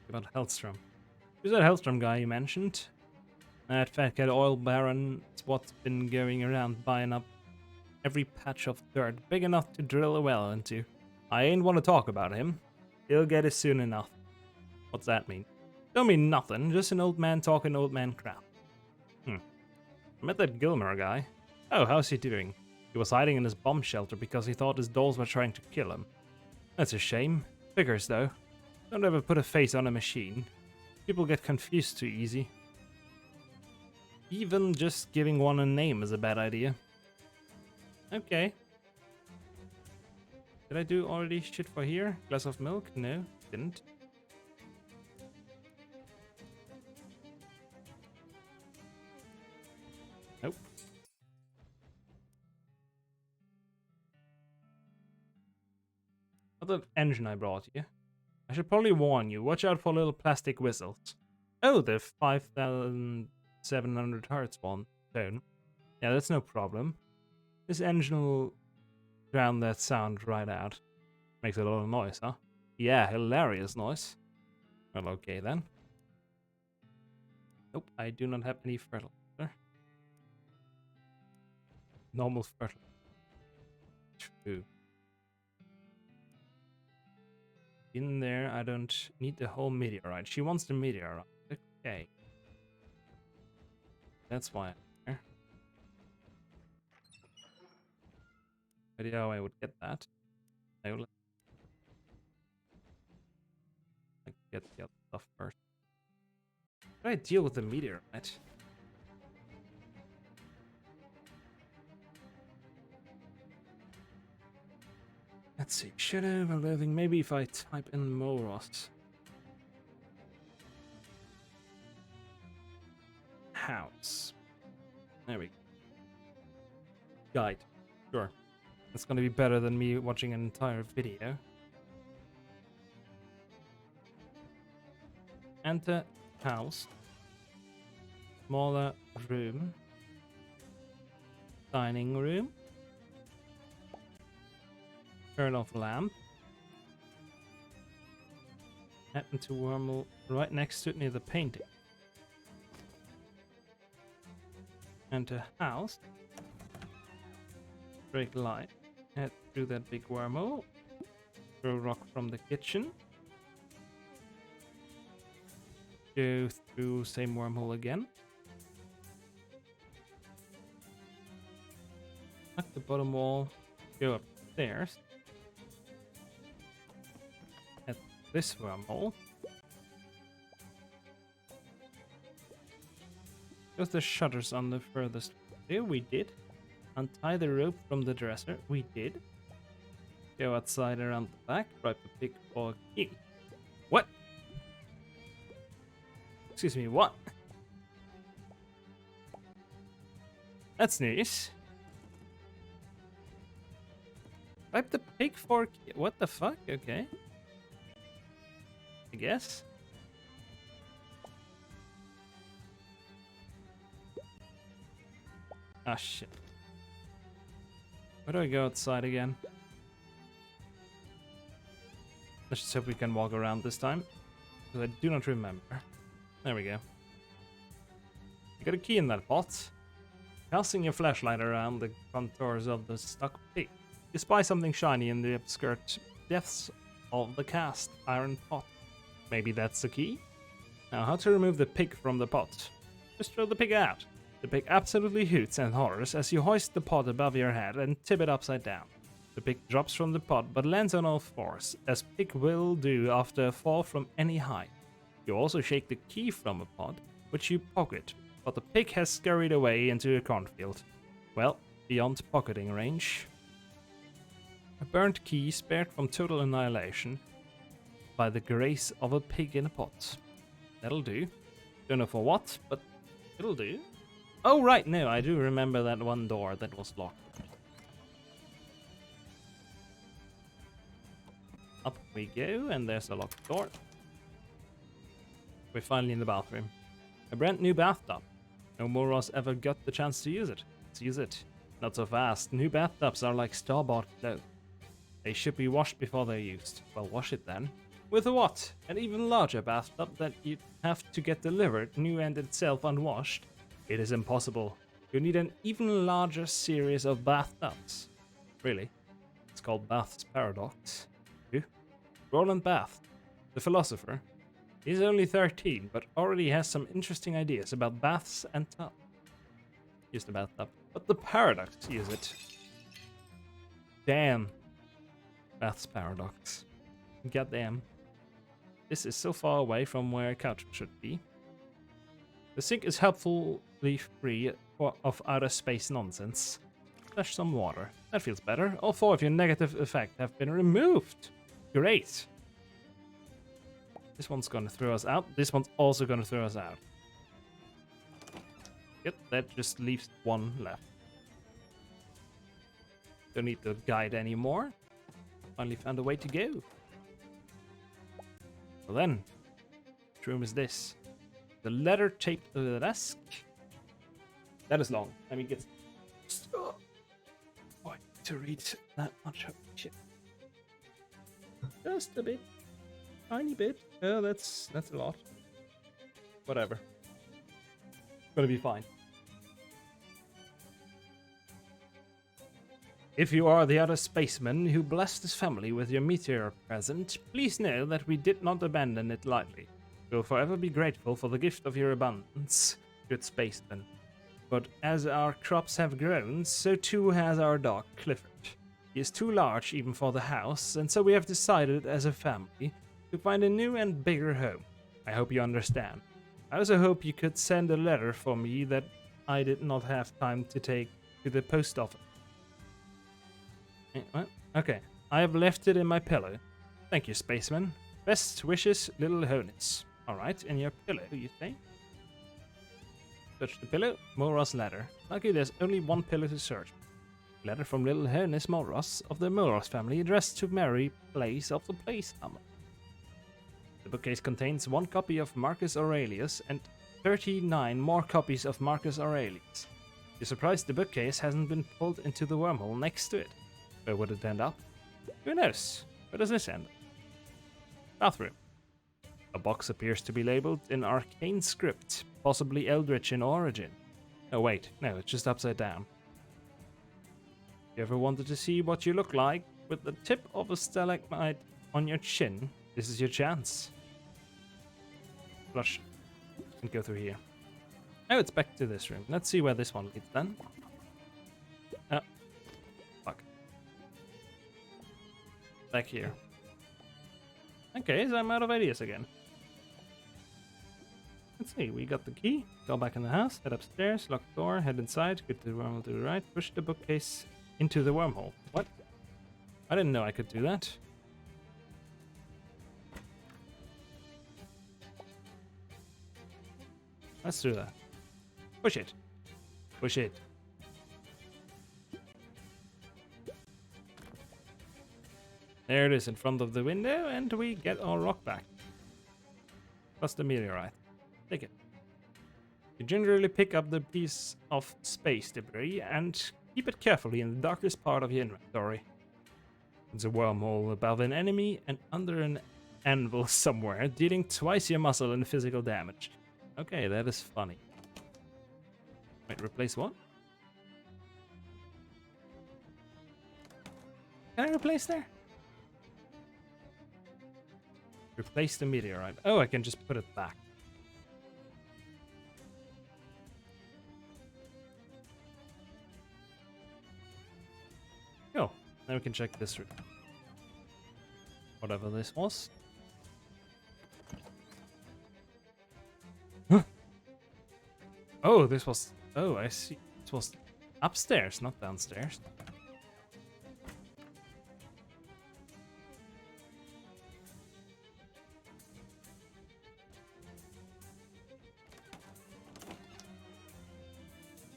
About Hellstrom. Who's that Hellstrom guy you mentioned? That fat cat oil baron is what's been going around buying up every patch of dirt big enough to drill a well into. I ain't want to talk about him. He'll get it soon enough. What's that mean? Don't mean nothing, just an old man talking old man crap. I met that Gilmer guy. Oh, how's he doing? He was hiding in his bomb shelter because he thought his dolls were trying to kill him. That's a shame. Figures, though. Don't ever put a face on a machine. People get confused too easy. Even just giving one a name is a bad idea. Okay. Did I do already shit for here? Glass of milk? No, didn't. Nope. Other engine I brought you. I should probably warn you, watch out for little plastic whistles. Oh, the 5,700 hertz one. Tone. Yeah, that's no problem. This engine will drown that sound right out. Makes a lot of noise, huh? Yeah, hilarious noise. Well, okay then. Nope, I do not have any fertilizer. Normal fertilizer. True. In there, I don't need the whole meteorite. She wants the meteorite. Okay. That's why I'm here. Video, I would get that. I will get the other stuff first. How do I deal with the meteorite? Let's see. Shadow of Loathing. Maybe if I type in Moros. House. There we go. Guide. Sure. That's gonna be better than me watching an entire video. Enter house. Smaller room. Dining room. Turn off lamp. Happen to wormhole right next to it near the painting. Enter house. Break light. Head through that big wormhole. Throw rock from the kitchen. Go through same wormhole again. Knock the bottom wall. Go upstairs. At this wormhole. Close the shutters on the furthest window. We did. Untie the rope from the dresser. We did. Go outside around the back. Grab the pick for key. What? Excuse me, what? That's nice. Wipe the pig fork. What the fuck? Okay. I guess. Ah, shit. Where do I go outside again? Let's just hope we can walk around this time. Because I do not remember. There we go. You got a key in that pot. Casting your flashlight around the contours of the stuck pig. You spy something shiny in the obscure depths of the cast iron pot. Maybe that's the key? Now, how to remove the pig from the pot? Just throw the pig out. The pig absolutely hoots and hollers as you hoist the pot above your head and tip it upside down. The pig drops from the pot but lands on all fours, as pig will do after a fall from any height. You also shake the key from a pot, which you pocket, but the pig has scurried away into a cornfield. Well, beyond pocketing range. A burnt key spared from total annihilation by the grace of a pig in a pot. That'll do. Don't know for what, but it'll do. Oh, right, no, I do remember that one door that was locked. Up we go, and there's a locked door. We're finally in the bathroom. A brand new bathtub. No Moros ever got the chance to use it. Let's use it. Not so fast. New bathtubs are like store-bought clothes. They should be washed before they're used. Well, wash it then. With what? An even larger bathtub that you'd have to get delivered, new and itself unwashed? It is impossible. You need an even larger series of bathtubs. Really? It's called Bath's Paradox. Who? Roland Bath, the philosopher. He's only 13, but already has some interesting ideas about baths and tubs. Use the bathtub. But the paradox, use it. Damn. Bath's Paradox. Goddamn. This is so far away from where a couch should be. The sink is helpfully free of outer space nonsense. Splash some water. That feels better. All 4 of your negative effects have been removed. Great. This one's gonna throw us out. This one's also gonna throw us out. Yep, that just leaves 1 left. Don't need the guide anymore. Finally found a way to go. Well then, which room is this? The letter taped to the desk. That is long. Let me get. Oh, I need to read that much. Shit. Just a bit. tiny bit. Oh, that's a lot. Whatever. Gonna be fine. If you are the other spaceman who blessed his family with your meteor present, please know that we did not abandon it lightly. We will forever be grateful for the gift of your abundance, good spaceman. But as our crops have grown, so too has our dog, Clifford. He is too large even for the house, and so we have decided as a family to find a new and bigger home. I hope you understand. I also hope you could send a letter for me that I did not have time to take to the post office. What? Okay, I have left it in my pillow. Thank you, spaceman. Best wishes, Little Honus. Alright, in your pillow, you say? Search the pillow, Moros letter. Lucky there's only one pillow to search. Letter from Little Honus Moros of the Moros family addressed to Mary, place of the place hammer. The bookcase contains 1 copy of Marcus Aurelius and 39 more copies of Marcus Aurelius. You're surprised the bookcase hasn't been pulled into the wormhole next to it. Where would it end up? Who knows? Where does this end? Bathroom. A box appears to be labeled in arcane script, possibly Eldritch in origin. Oh wait, no, it's just upside down. You ever wanted to see what you look like with the tip of a stalagmite on your chin? This is your chance. Flush. And go through here. Oh, it's back to this room. Let's see where this one leads then. Oh. Fuck. Back here. Okay, so I'm out of ideas again. Let's see, we got the key. Go back in the house, head upstairs, lock the door, head inside, go to the wormhole to the right, push the bookcase into the wormhole. What? I didn't know I could do that. Let's do that. Push it. Push it. There it is in front of the window, and we get our rock back. Plus the meteorite. Take it. You gingerly pick up the piece of space debris and keep it carefully in the darkest part of your inventory. It's a wormhole above an enemy and under an anvil somewhere, dealing twice your muscle and physical damage. Okay, that is funny. Wait, replace what? Can I replace there? Replace the meteorite. Oh, I can just put it back. Cool. Now we can check this room. Whatever this was. Huh. Oh, this was... Oh, I see. This was upstairs, not downstairs.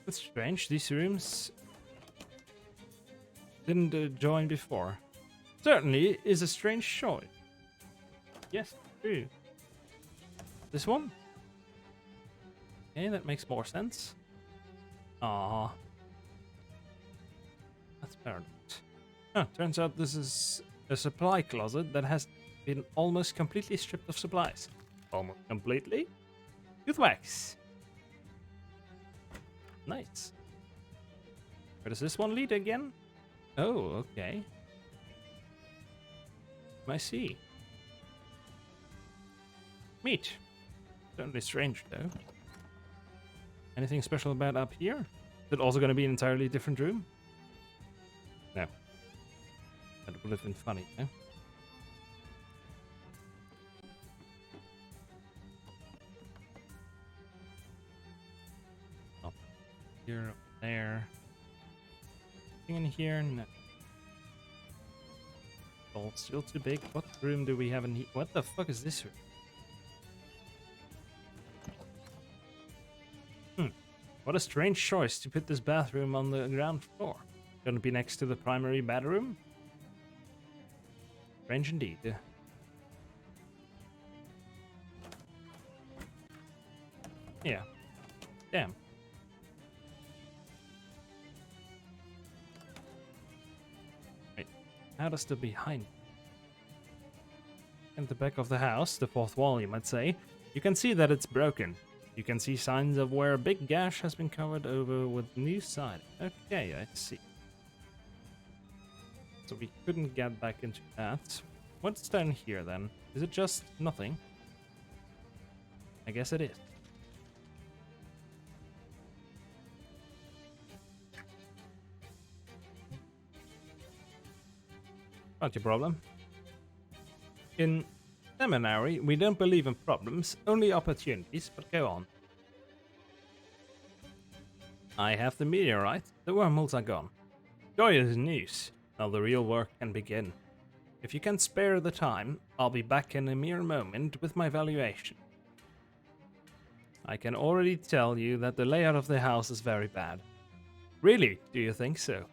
That's strange. These rooms didn't join before. Certainly is a strange choice. Yes, true. This one? Okay, that makes more sense. Ah, that's paradox. Huh, turns out this is a supply closet that has been almost completely stripped of supplies. Almost completely? Tooth wax. Nice. Where does this one lead again? Oh, okay. I see. Meat. Certainly strange, though. Anything special about up here? Is it also going to be an entirely different room? No. That would have been funny, eh? Up here, up there. Anything in here? No. Oh, still too big. What room do we have in here? What the fuck is this room? What a strange choice to put this bathroom on the ground floor. Gonna be next to the primary bedroom? Strange indeed. Yeah. Damn. Wait. How does the behind? in the back of the house, the fourth wall you might say, you can see that it's broken. You can see signs of where a big gash has been covered over with new siding. Okay, I see. So we couldn't get back into that. What's down here then? Is it just nothing? I guess it is. Not your problem. In seminary, we don't believe in problems, only opportunities, but go on. I have the meteorite, the wormholes are gone. Joyous news, now the real work can begin. If you can spare the time, I'll be back in a mere moment with my valuation. I can already tell you that the layout of the house is very bad. Really, do you think so?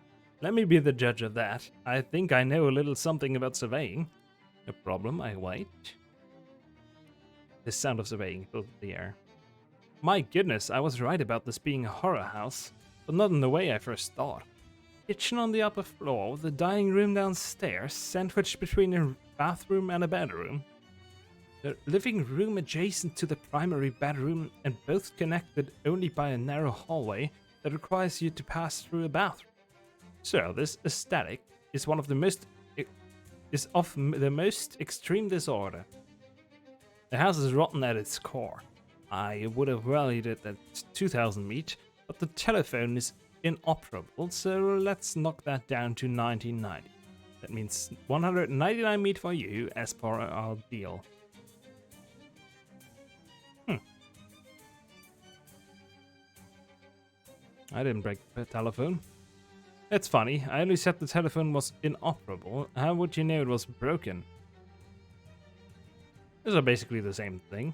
Let me be the judge of that. I think I know a little something about surveying. No problem, I wait. The sound of surveying filled the air. My goodness, I was right about this being a horror house, but not in the way I first thought. Kitchen on the upper floor, the dining room downstairs, sandwiched between a bathroom and a bedroom. The living room adjacent to the primary bedroom and both connected only by a narrow hallway that requires you to pass through a bathroom. So this aesthetic is one of the most extreme disorder. The house is rotten at its core. I would have valued it at 2,000 meat, but the telephone is inoperable, so let's knock that down to 1990. That means 199 meat for you as per our deal. I didn't break the telephone. It's funny, I only said the telephone was inoperable. How would you know it was broken? Those are basically the same thing.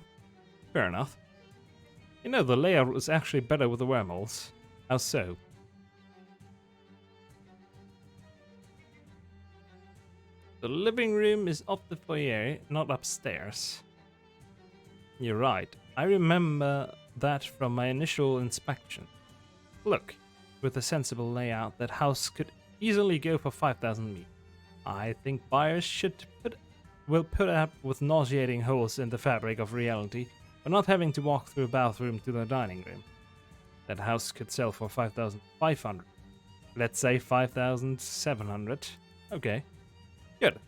Fair enough. You know, the layout was actually better with the wormholes. How so? The living room is up the foyer, not upstairs. You're right. I remember that from my initial inspection. Look, with a sensible layout, that house could easily go for 5,000 meat. I think buyers will put up with nauseating holes in the fabric of reality, but not having to walk through a bathroom to the dining room. That house could sell for 5,500. Let's say 5,700. Okay. Good.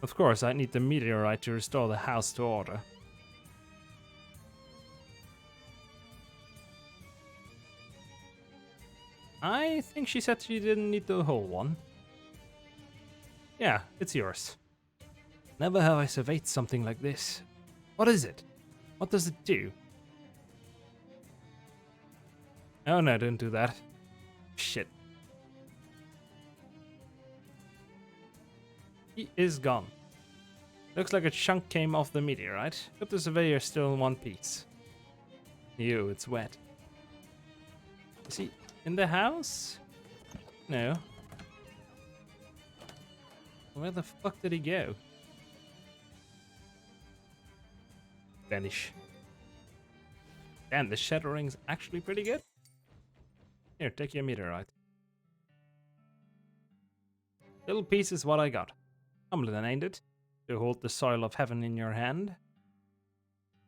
Of course, I need the meteorite to restore the house to order. I think she said she didn't need the whole one. Yeah, it's yours. Never have I surveyed something like this. What is it? What does it do? Oh no, don't do that. Shit. He is gone. Looks like a chunk came off the meteorite, but the surveyor's still in one piece. Ew, it's wet. Is he in the house? No. Where the fuck did he go? Vanish. Damn, the shattering's actually pretty good. Here, take your meteorite. Little piece is what I got. Humbling, ain't it? To hold the soil of heaven in your hand.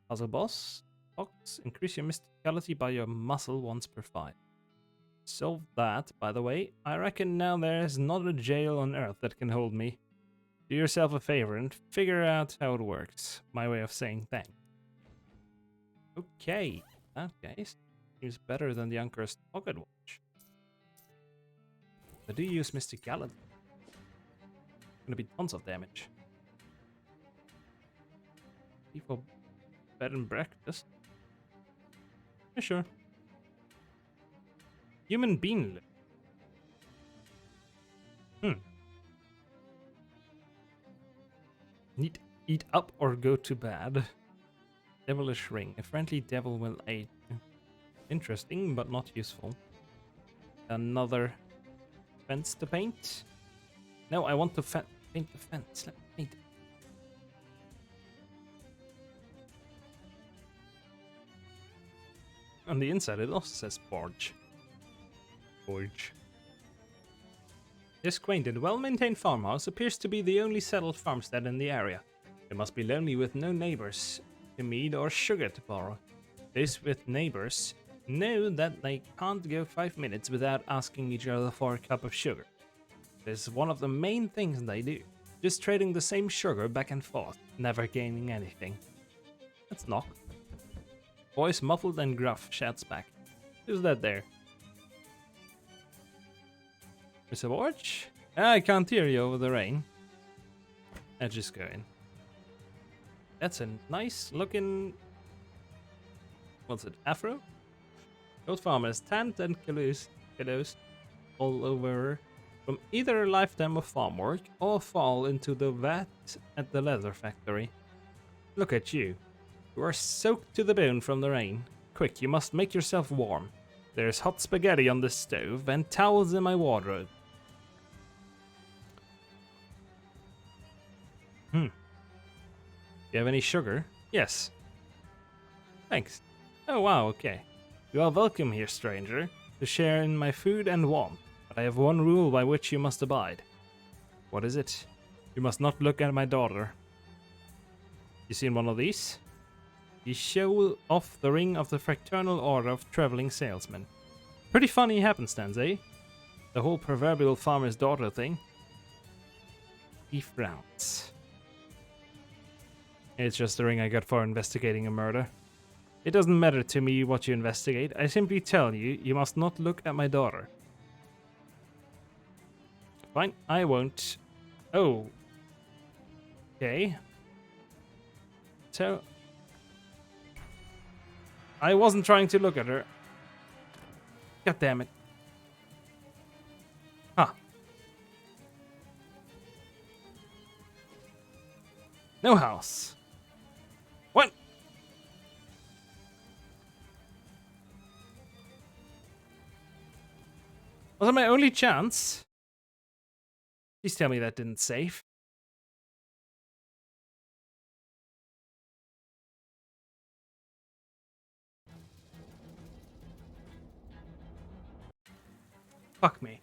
Puzzle boss. Box. Increase your mysticality by your muscle once per 5. Solve that, by the way. I reckon now there's not a jail on earth that can hold me. Do yourself a favor and figure out how it works. My way of saying thanks. Okay, that case seems better than the Uncursed Pocket Watch. I do use mysticality. Gonna be tons of damage. For bed and breakfast. Yeah, sure. Human bean. Need eat up or go to bed. Devilish ring. A friendly devil will aid you. Interesting, but not useful. Another fence to paint. No, I want to paint the fence. Let me paint it. On the inside, it also says Forge. Forge. This quaint and well-maintained farmhouse appears to be the only settled farmstead in the area. They must be lonely with no neighbors to mead or sugar to borrow. Those with neighbors know that they can't go 5 minutes without asking each other for a cup of sugar. This is one of the main things they do. Just trading the same sugar back and forth, never gaining anything. Let's knock. Voice muffled and gruff shouts back. Who's that there? Mr. Borch? I can't hear you over the rain. Let's just go in. That's a nice looking... What's it? Afro? Goat farmers tanned and kilos all over from either a lifetime of farm work or fall into the vat at the leather factory. Look at you. You are soaked to the bone from the rain. Quick, you must make yourself warm. There's hot spaghetti on the stove and towels in my wardrobe. You have any sugar? Yes. Thanks. Oh wow, okay. You are welcome here, stranger, to share in my food and warmth. But I have one rule by which you must abide. What is it? You must not look at my daughter. You seen one of these? You show off the ring of the Fraternal Order of Traveling Salesmen. Pretty funny happenstance, eh? The whole proverbial farmer's daughter thing. He frowns. It's just the ring I got for investigating a murder. It doesn't matter to me what you investigate. I simply tell you, you must not look at my daughter. Fine, I won't. Oh. Okay. So... I wasn't trying to look at her. God damn it. Huh. No house. What? Was that my only chance? Please tell me that didn't save. Fuck me.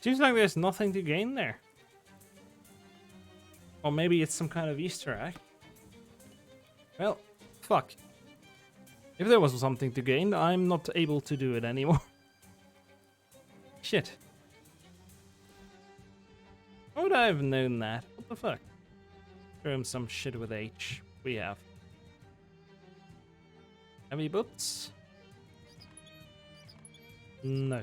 Seems like there's nothing to gain there. Or maybe it's some kind of Easter egg. Well, fuck. If there was something to gain, I'm not able to do it anymore. Shit. How would I have known that? What the fuck? Throw him some shit with H. We have. Heavy boots? No.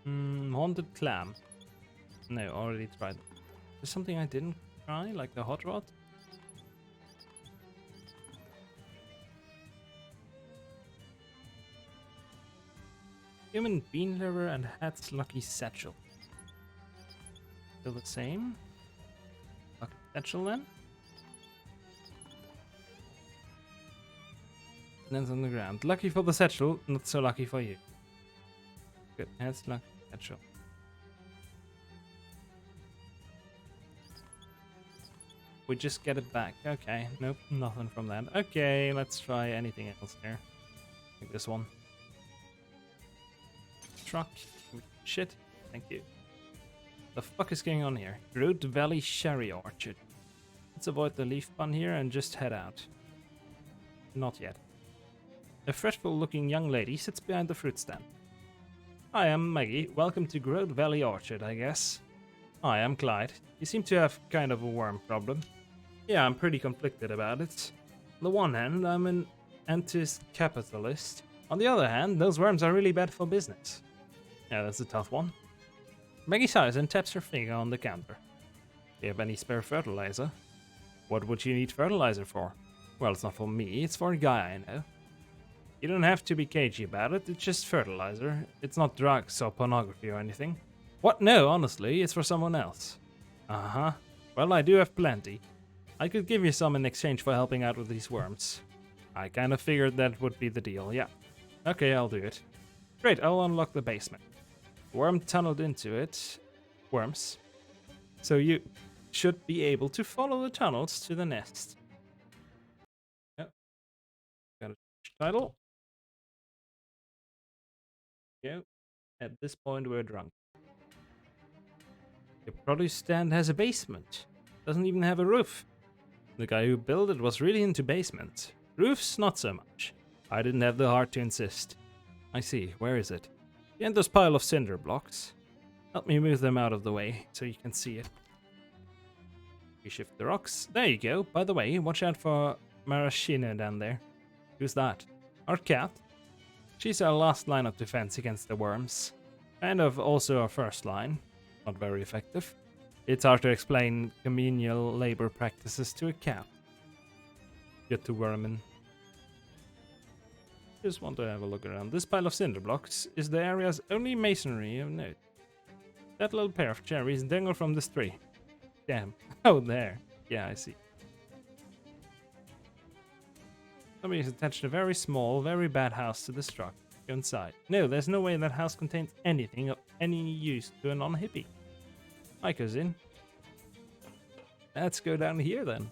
Haunted clam. No, already tried. There's something I didn't try, like the hot rod. Human bean liver and hat's lucky satchel. Still the same. Lucky satchel then. Lands on the ground. Lucky for the satchel, not so lucky for you. Good, hat's lucky satchel. We just get it back. Okay, nope, nothing from that. Okay, let's try anything else here. Like this one. Truck. Shit. Thank you. The fuck is going on here? Road Valley Sherry Orchard. Let's avoid the leaf pun here and just head out. Not yet. A fretful looking young lady sits behind the fruit stand. Hi, I'm Maggie. Welcome to Grode Valley Orchard, I guess. Hi, I'm Clyde. You seem to have kind of a worm problem. Yeah, I'm pretty conflicted about it. On the one hand, I'm an anti-capitalist. On the other hand, those worms are really bad for business. Yeah, that's a tough one. Maggie sighs and taps her finger on the counter. Do you have any spare fertilizer? What would you need fertilizer for? Well, it's not for me, it's for a guy I know. You don't have to be cagey about it, it's just fertilizer. It's not drugs or pornography or anything. What? No, honestly, it's for someone else. Uh-huh. Well, I do have plenty. I could give you some in exchange for helping out with these worms. I kind of figured that would be the deal, yeah. Okay, I'll do it. Great, I'll unlock the basement. Worm tunneled into it. Worms. So you should be able to follow the tunnels to the nest. Yep. Got a title. Yeah. At this point, we're drunk. The produce stand has a basement. Doesn't even have a roof. The guy who built it was really into basements. Roofs, not so much. I didn't have the heart to insist. I see. Where is it? Behind this pile of cinder blocks. Help me move them out of the way so you can see it. We shift the rocks. There you go. By the way, watch out for Maraschino down there. Who's that? Our cat. She's our last line of defense against the worms. Kind of also our first line. Not very effective. It's hard to explain communal labor practices to a cat. Get to wormin. Just want to have a look around. This pile of cinder blocks is the area's only masonry of note. That little pair of cherries dangle from this tree. Damn. Oh, there. Yeah, I see. Somebody's attached a very small, very bad house to the structure. Go inside. No, there's no way that house contains anything of any use to a non-hippie. Hi, cousin. Let's go down here then.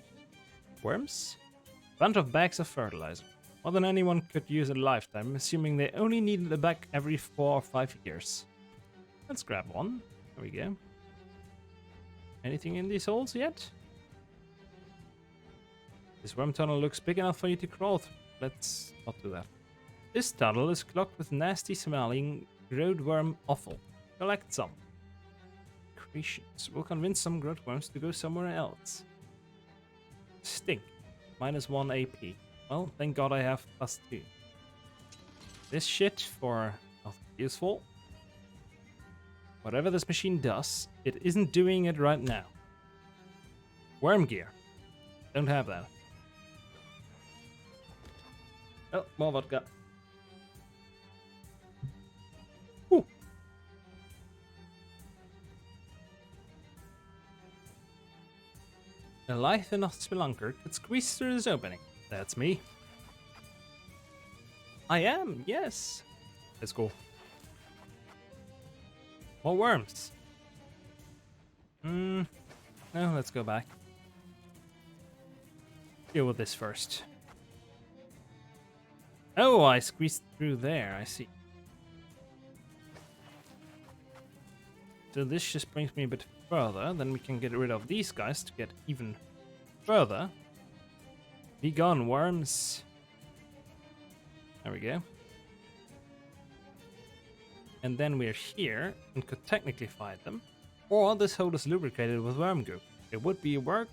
Worms? Bunch of bags of fertilizer. More than anyone could use in a lifetime, assuming they only needed a bag every 4 or 5 years. Let's grab one. There we go. Anything in these holes yet? This worm tunnel looks big enough for you to crawl through. Let's not do that. This tunnel is clogged with nasty smelling roadworm offal. Collect some. Creations will convince some roadworms to go somewhere else. Stink. -1 AP. Well, thank God I have +2. This shit for nothing useful. Whatever this machine does, it isn't doing it right now. Worm gear. Don't have that. Oh, more vodka. Ooh. A lithe enough spelunker could squeeze through this opening. That's me. I am, yes. Let's go. More worms. No, let's go back. Deal with this first. Oh, I squeezed through there, I see. So this just brings me a bit further, then we can get rid of these guys to get even further. Be gone, worms. There we go. And then we're here and could technically fight them. Or this hole is lubricated with worm goo. It would be a work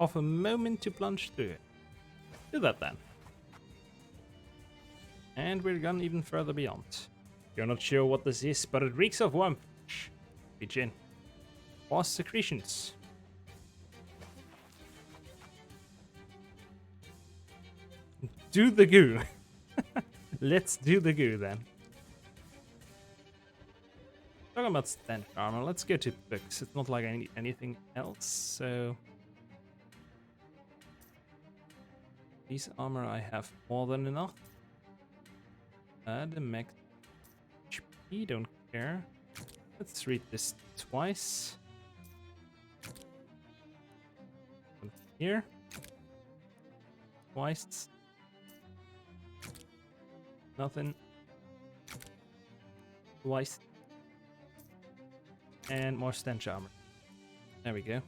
of a moment to plunge through it. Do that then. And we're gone even further beyond. You're not sure what this is, but it reeks of wormfish. Reach in. Boss secretions. Do the goo. Let's do the goo then. Talking about stench armor, let's go to books. It's not like I need anything else, so... These armor I have more than enough. The max HP, don't care. Let's read this twice. Here. Twice. Nothing. Twice. And more stench armor. There we go.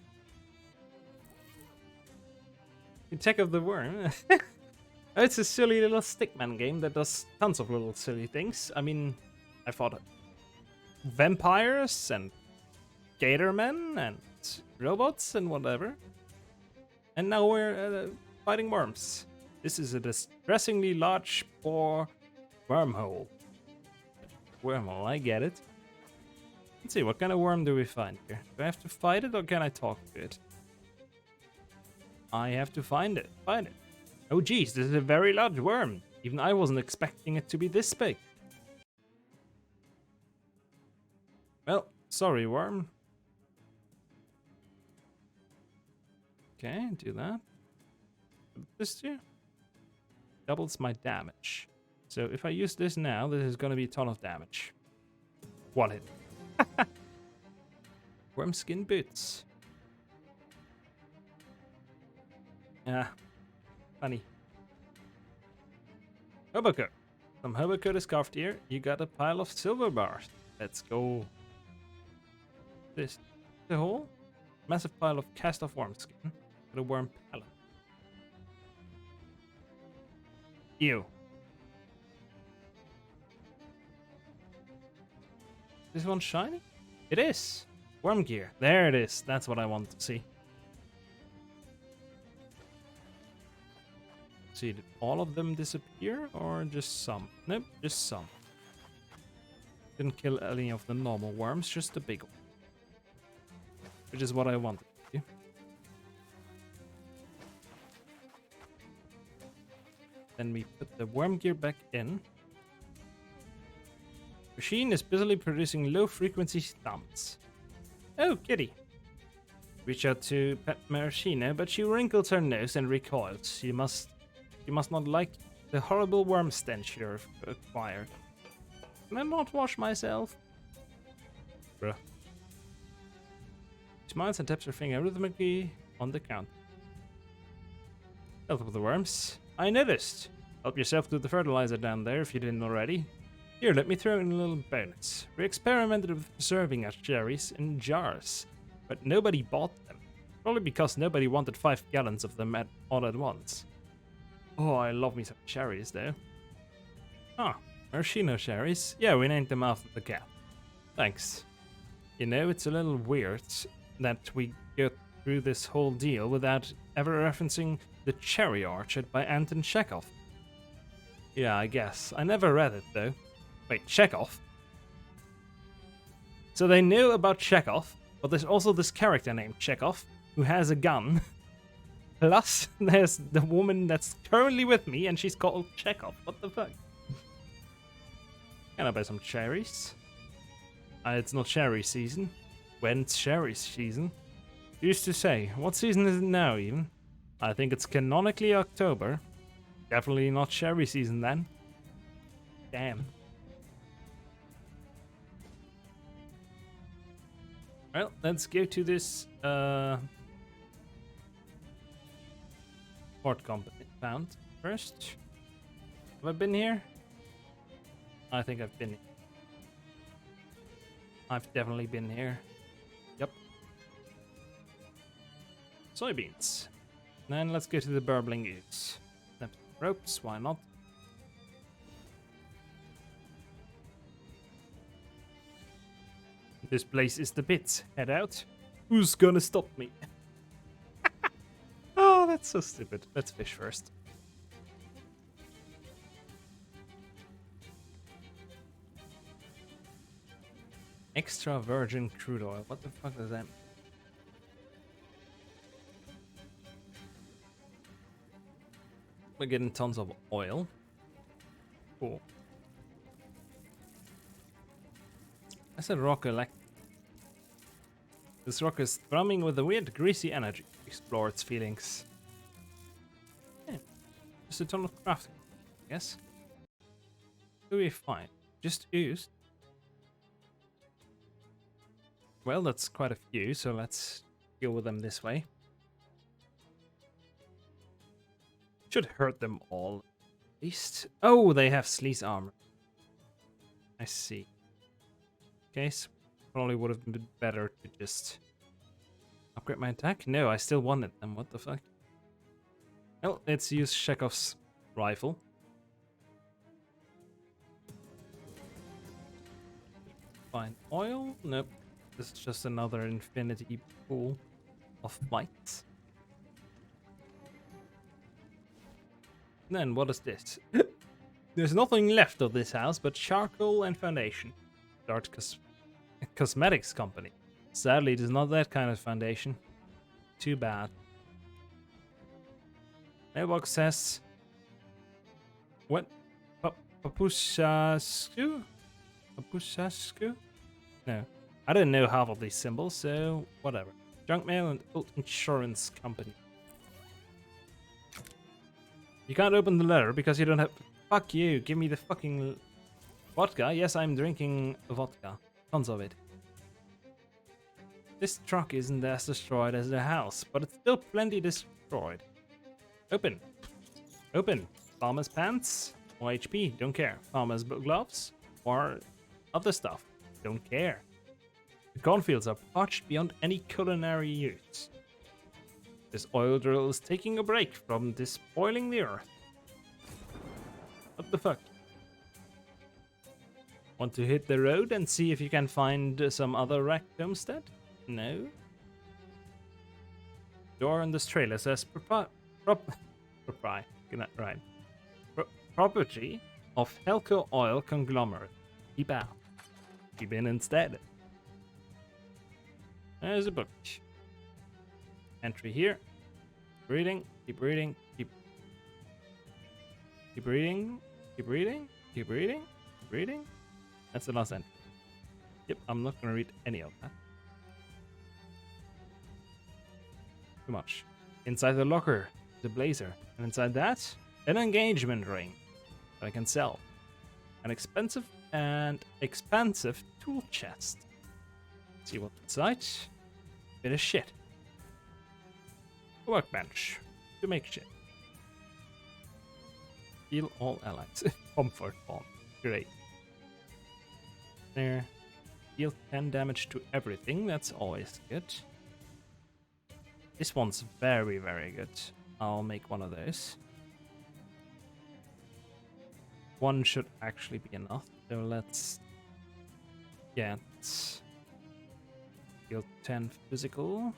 Attack of the Worm. It's a silly little stickman game that does tons of little silly things. I mean, I fought vampires and Gatormen and robots and whatever. And now we're fighting worms. This is a distressingly large bore wormhole. Wormhole, I get it. Let's see, what kind of worm do we find here? Do I have to fight it or can I talk to it? I have to find it. Find it. Oh geez, this is a very large worm. Even I wasn't expecting it to be this big. Well, sorry, worm. Okay, do that. This too. Doubles my damage. So if I use this now, this is going to be a ton of damage. One hit. Worm skin boots. Ah, funny. Hoboco. Some Hoboco is carved here. You got a pile of silver bars. Let's go. This. The hole? Massive pile of cast off worm skin. With a worm pallet. Ew. This one shiny? It is. Worm gear. There it is. That's what I want to see. See, did all of them disappear or just some? Nope, just some. Didn't kill any of the normal worms, just the big one. Which is what I wanted to do. Then we put the worm gear back in. Machine is busily producing low-frequency stamps. Oh, kitty. Reach out to pet Maraschino, but she wrinkles her nose and recoils. You must not like the horrible worm stench you've acquired. Can I not wash myself? Bruh. She smiles and taps her finger rhythmically on the counter. Help with the worms. I noticed. Help yourself to the fertilizer down there if you didn't already. Here, let me throw in a little bonus. We experimented with preserving our cherries in jars, but nobody bought them. Probably because nobody wanted 5 gallons of them all at once. Oh, I love me some cherries, though. Ah, maraschino cherries. Yeah, we named them after the cat. Thanks. You know, it's a little weird that we go through this whole deal without ever referencing The Cherry Orchard by Anton Chekhov. Yeah, I guess. I never read it, though. Wait, Chekhov? So they knew about Chekhov, but there's also this character named Chekhov who has a gun. Plus, there's the woman that's currently with me and she's called Chekhov. What the fuck? Can I buy some cherries? It's not cherry season. When's cherry season? Used to say, what season is it now even? I think it's canonically October. Definitely not cherry season then. Damn. Well, let's go to this port compound first. Have I been here? I think I've been here. I've definitely been here. Yep. Soybeans. Then let's go to the burbling goose. Ropes, why not? This place is the pit. Head out. Who's gonna stop me? Oh, that's so stupid. Let's fish first. Extra virgin crude oil. What the fuck does that mean? We're getting tons of oil. Cool. I said rock electric. This rock is thrumming with a weird greasy energy. Explore its feelings. Yeah. Just a ton of crafting, I guess. What do we find? Just ooze. Well, that's quite a few, so let's deal with them this way. Should hurt them all, at least. Oh, they have sleaze armor. I see. Okay, so probably would have been better to just upgrade my attack. No, I still wanted them. What the fuck? Well, let's use Chekhov's rifle. Find oil? Nope. This is just another infinity pool of lights. Then what is this? There's nothing left of this house but charcoal and foundation. Start cosmetics company. Sadly, it is not that kind of foundation. Too bad. Mailbox says... What? Papushasku? Papushasku? No. I don't know half of these symbols, so whatever. Junk mail and old insurance company. You can't open the letter because you don't have... Fuck you, give me the fucking... Vodka? Yes, I'm drinking vodka. Tons of it. This truck isn't as destroyed as the house, but it's still plenty destroyed. Open. Open. Farmer's pants? Or HP? Don't care. Farmer's gloves? Or other stuff? Don't care. The cornfields are parched beyond any culinary use. This oil drill is taking a break from despoiling the earth. What the fuck? Want to hit the road and see if you can find some other wrecked homestead? No. Door on this trailer says property of Helco Oil Conglomerate. Keep out. Keep in instead. There's a book. Entry here. Reading. Keep reading. Keep reading. Keep reading. Keep reading. Keep reading. That's the last entry. Yep, I'm not gonna read any of that. Too much. Inside the locker, the blazer. And inside that, an engagement ring that I can sell. An expensive and expansive tool chest. Let's see what's inside. Bit of shit. A workbench to make shit. Heal all allies. Comfort bomb. Great. There. Deal 10 damage to everything. That's always good. This one's very, very good. I'll make one of those. One should actually be enough. So let's get deal 10 physical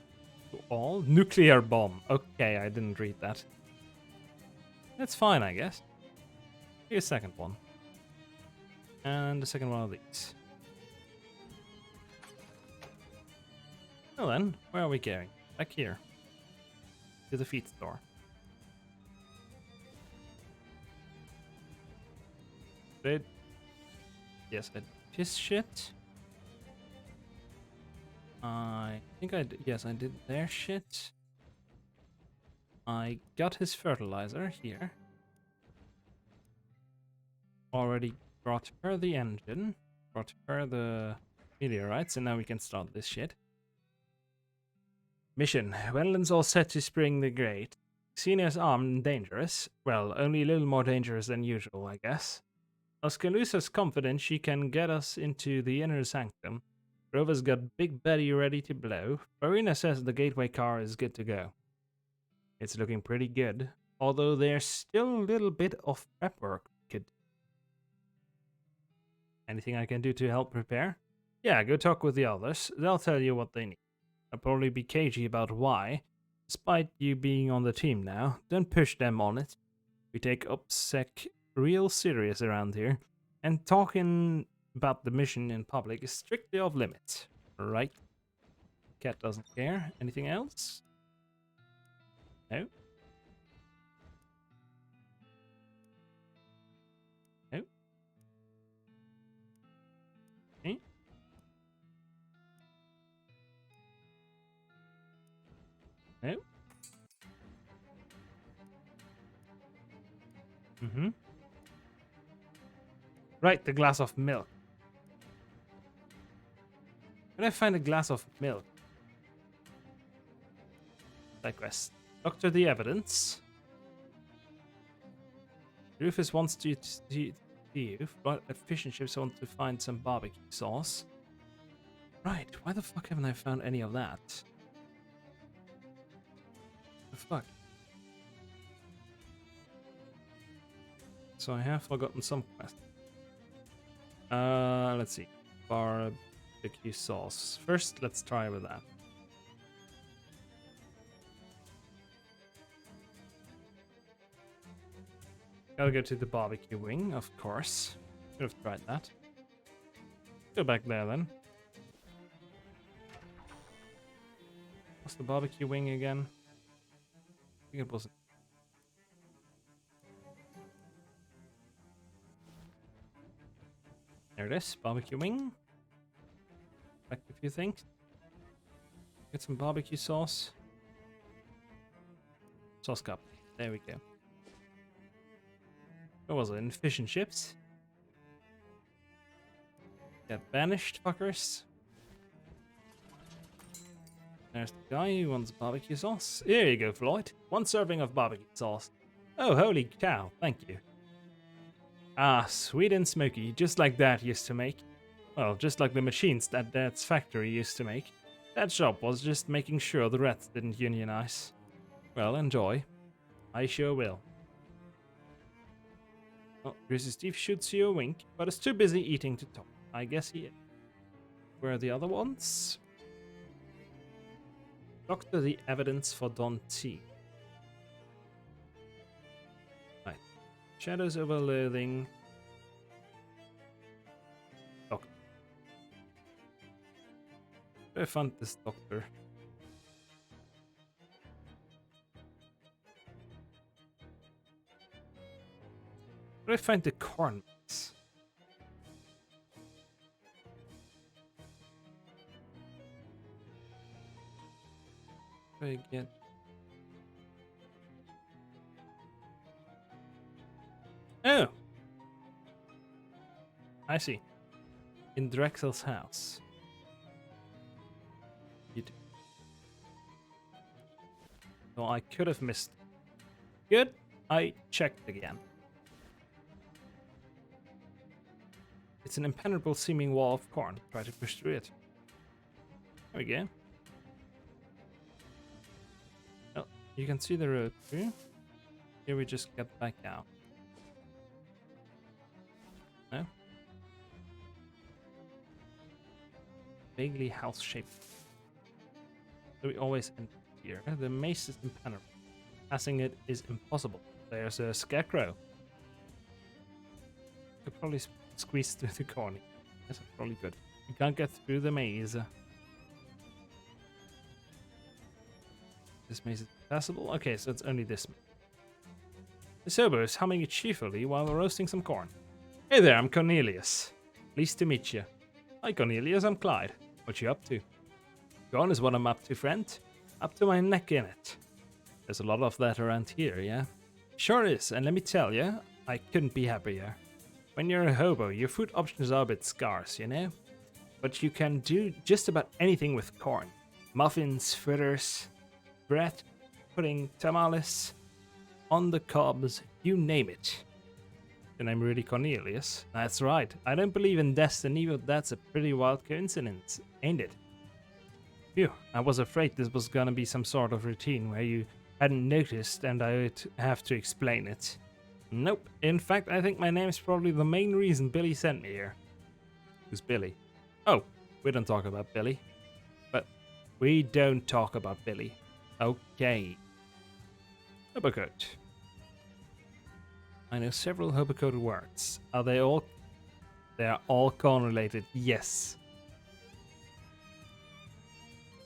to all. Nuclear bomb. Okay, I didn't read that. That's fine, I guess. Here's a second one. And the second one of these. Well then, where are we going? Back here. To the feed store. Did... Yes, I did his shit. I think I did. Yes, I did their shit. I got his fertilizer here. Already brought her the engine. Brought her the meteorites, and now we can start this shit. Mission. Wendland's all set to spring the Great. Xenia's armed and dangerous. Well, only a little more dangerous than usual, I guess. Oscalusa's confident she can get us into the inner sanctum. Rover's got Big Betty ready to blow. Farina says the gateway car is good to go. It's looking pretty good, although there's still a little bit of prep work. Anything I can do to help prepare? Yeah, go talk with the others. They'll tell you what they need. I'll probably be cagey about why. Despite you being on the team now, don't push them on it. We take OPSEC real serious around here, and talking about the mission in public is strictly off limits. Right? Cat doesn't care. Anything else? No? No? Okay. No? Mm-hmm. Right, the glass of milk. Can I find a glass of milk? Digress. Doctor the evidence. Rufus wants to see you, but fish and chips want to find some barbecue sauce. Right, why the fuck haven't I found any of that? The fuck? So I have forgotten some quest. Let's see. barbecue sauce. First, let's try with that. Gotta go to the barbecue wing, of course. Could have tried that. Go back there then. What's the barbecue wing again? I think it wasn't. There it is, barbecue wing. Back a few things. Get some barbecue sauce. Sauce cup. There we go. What was it? In fish and chips? Get banished, fuckers. There's the guy who wants barbecue sauce. Here you go, Floyd. 1 serving of barbecue sauce. Oh, holy cow. Thank you. Ah, sweet and smoky, just like Dad used to make. Well, just like the machines that Dad's factory used to make. That shop was just making sure the rats didn't unionize. Well, enjoy. I sure will. Oh, Greasy Steve shoots you a wink, but is too busy eating to talk. I guess he is. Where are the other ones? Doctor the evidence for Don T. Right. Shadows over Loathing. Doctor. Where I found this doctor? Where do I find the corn mix? Where do I get? Oh! I see. In Drexel's house. You do. So I could have missed. Good. I checked again. It's an impenetrable seeming wall of corn. Try to push through it. There we go. Well, you can see the road through. Here we just get back out. No? Vaguely house-shaped. So we always end here. The maze is impenetrable. Passing it is impossible. There's a scarecrow. Could probably squeeze through the corner. That's probably good. You can't get through the maze. This maze is passable? Okay, so it's only this. The sober is humming cheerfully while roasting some corn. Hey there, I'm Cornelius. Pleased to meet you. Hi Cornelius, I'm Clyde. What you up to? Corn is what I'm up to, friend. Up to my neck in it. There's a lot of that around here, yeah? Sure is, and let me tell you, I couldn't be happier. When you're a hobo, your food options are a bit scarce, you know? But you can do just about anything with corn. Muffins, fritters, bread, pudding, tamales, on the cobs, you name it. And I'm really Cornelius. That's right. I don't believe in destiny, but that's a pretty wild coincidence, ain't it? Phew, I was afraid this was gonna be some sort of routine where you hadn't noticed and I would have to explain it. Nope. In fact, I think my name's probably the main reason Billy sent me here. Who's Billy? Oh, we don't talk about Billy. But we don't talk about Billy. Okay. Hobocoat. I know several Hobocoat words. Are they all? They are all corn-related, yes.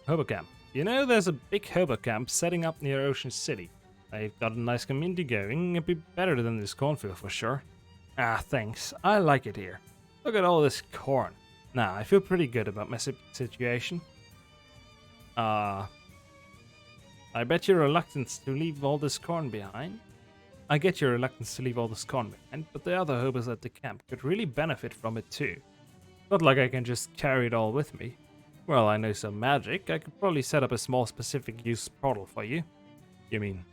Hobocamp. You know, there's a big Hobocamp setting up near Ocean City. I've got a nice community going. It'd be better than this cornfield for sure. Ah, thanks. I like it here. Look at all this corn. Nah, I feel pretty good about my situation. I bet your reluctance to leave all this corn behind. I get your reluctance to leave all this corn behind, but the other hobos at the camp could really benefit from it too. Not like I can just carry it all with me. Well, I know some magic. I could probably set up a small specific use portal for you. You mean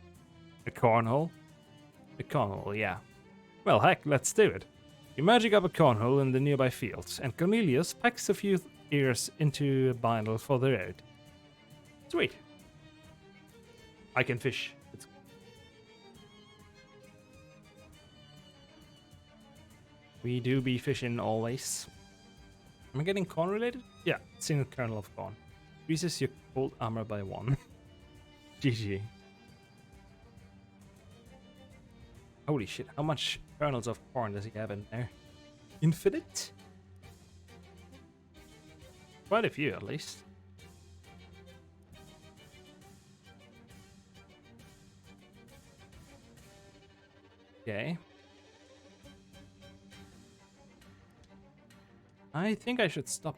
a cornhole? A cornhole, yeah. Well, heck, let's do it. You magic up a cornhole in the nearby fields, and Cornelius packs a few ears into a bundle for the road. Sweet. I can fish. We do be fishing always. Am I getting corn related? Yeah, single kernel of corn. Increases your cold armor by 1. GG. Holy shit, how much kernels of corn does he have in there? Infinite? Quite a few, at least. Okay. I think I should stop.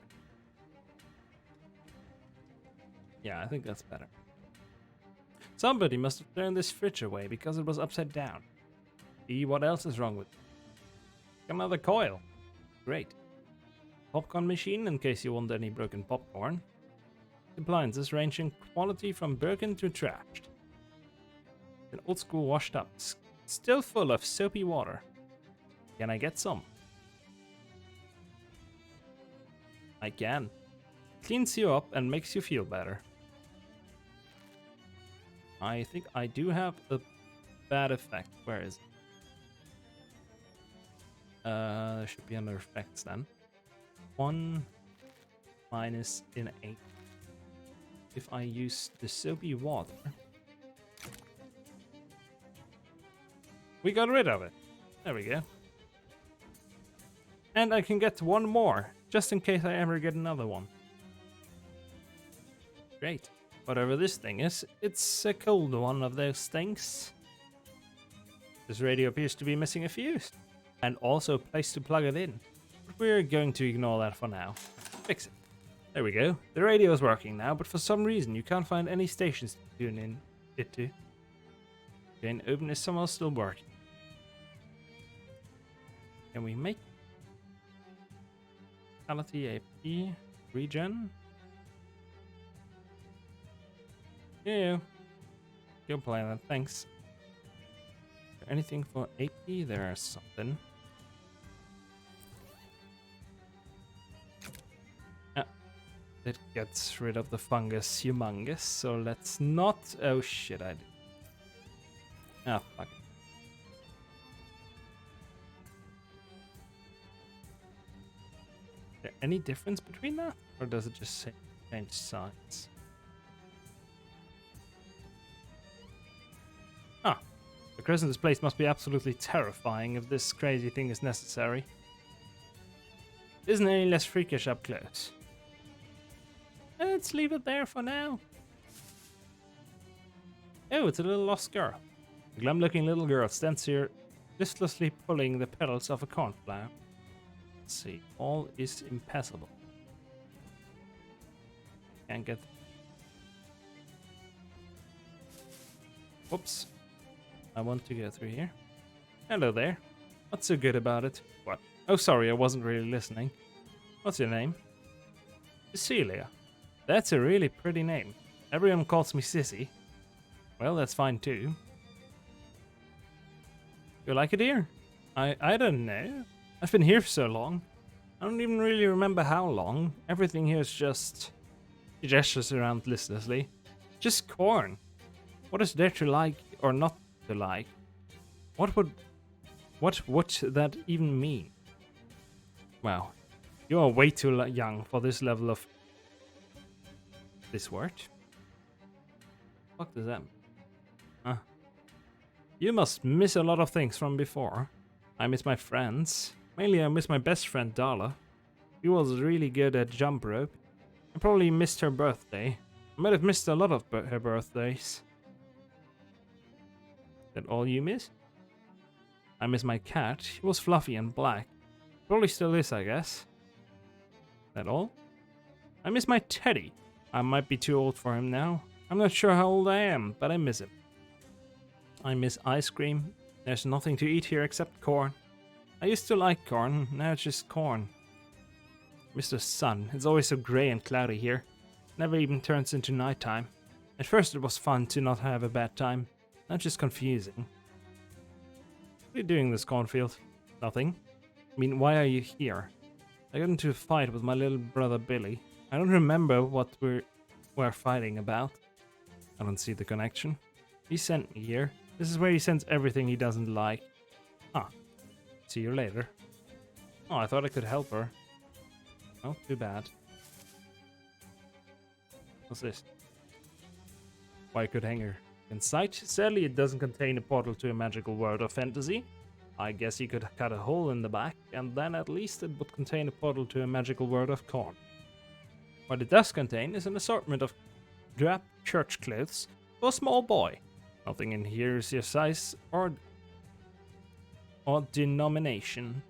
Yeah, I think that's better. Somebody must have turned this fridge away because it was upside down. See what else is wrong with it. Another coil. Great. Popcorn machine in case you want any broken popcorn. Appliances ranging quality from broken to trashed. An old school washed up. Still full of soapy water. Can I get some? I can. Cleans you up and makes you feel better. I think I do have a bad effect. Where is it? There should be under effects then. 1 minus in 8. If I use the soapy water, we got rid of it. There we go. And I can get one more, just in case I ever get another one. Great. Whatever this thing is, it's a cold one of those things. This radio appears to be missing a fuse. And also a place to plug it in. But we're going to ignore that for now. Fix it. There we go. The radio is working now, but for some reason you can't find any stations to tune in it to. Then open is somehow still working. Can we make quality AP regen? Yeah. Go play that, thanks. Is there anything for AP? There's something. It gets rid of the fungus humongous, so let's not... Oh shit, I did. Ah, fuck it. Is there any difference between that? Or does it just say change sides? Ah. The curse in this place must be absolutely terrifying if this crazy thing is necessary. Isn't any less freakish up close. Let's leave it there for now. Oh, it's a little lost girl. A glum-looking little girl stands here, listlessly pulling the petals of a cornflower. Let's see. All is impassable. Can't get... Whoops. I want to go through here. Hello there. What's so good about it? What? Oh, sorry, I wasn't really listening. What's your name? Cecilia. That's a really pretty name. Everyone calls me Sissy. Well, that's fine too. You like it here? I don't know. I've been here for so long. I don't even really remember how long. Everything here is just... He gestures around listlessly. Just corn. What is there to like or not to like? What would that even mean? Wow. You are way too young for this level of... This word? What does that mean? Huh? You must miss a lot of things from before. I miss my friends. Mainly I miss my best friend Darla. She was really good at jump rope. I probably missed her birthday. I might have missed a lot of her birthdays. Is that all you miss? I miss my cat. He was fluffy and black. Probably still is, I guess. That all? I miss my teddy. I might be too old for him now. I'm not sure how old I am, but I miss him. I miss ice cream. There's nothing to eat here except corn. I used to like corn, now it's just corn. Miss the sun. It's always so grey and cloudy here. Never even turns into nighttime. At first it was fun to not have a bad time. Now it's just confusing. What are you doing in this cornfield? Nothing. I mean, why are you here? I got into a fight with my little brother Billy. I don't remember what we're fighting about. I don't see the connection. He sent me here. This is where he sends everything he doesn't like. Ah. See you later. Oh, I thought I could help her. Oh, too bad. What's this? Why could hanger inside? Sadly, it doesn't contain a portal to a magical world of fantasy. I guess you could cut a hole in the back, and then at least it would contain a portal to a magical world of corn. What it does contain is an assortment of drab church clothes for a small boy. Nothing in here is your size or denomination.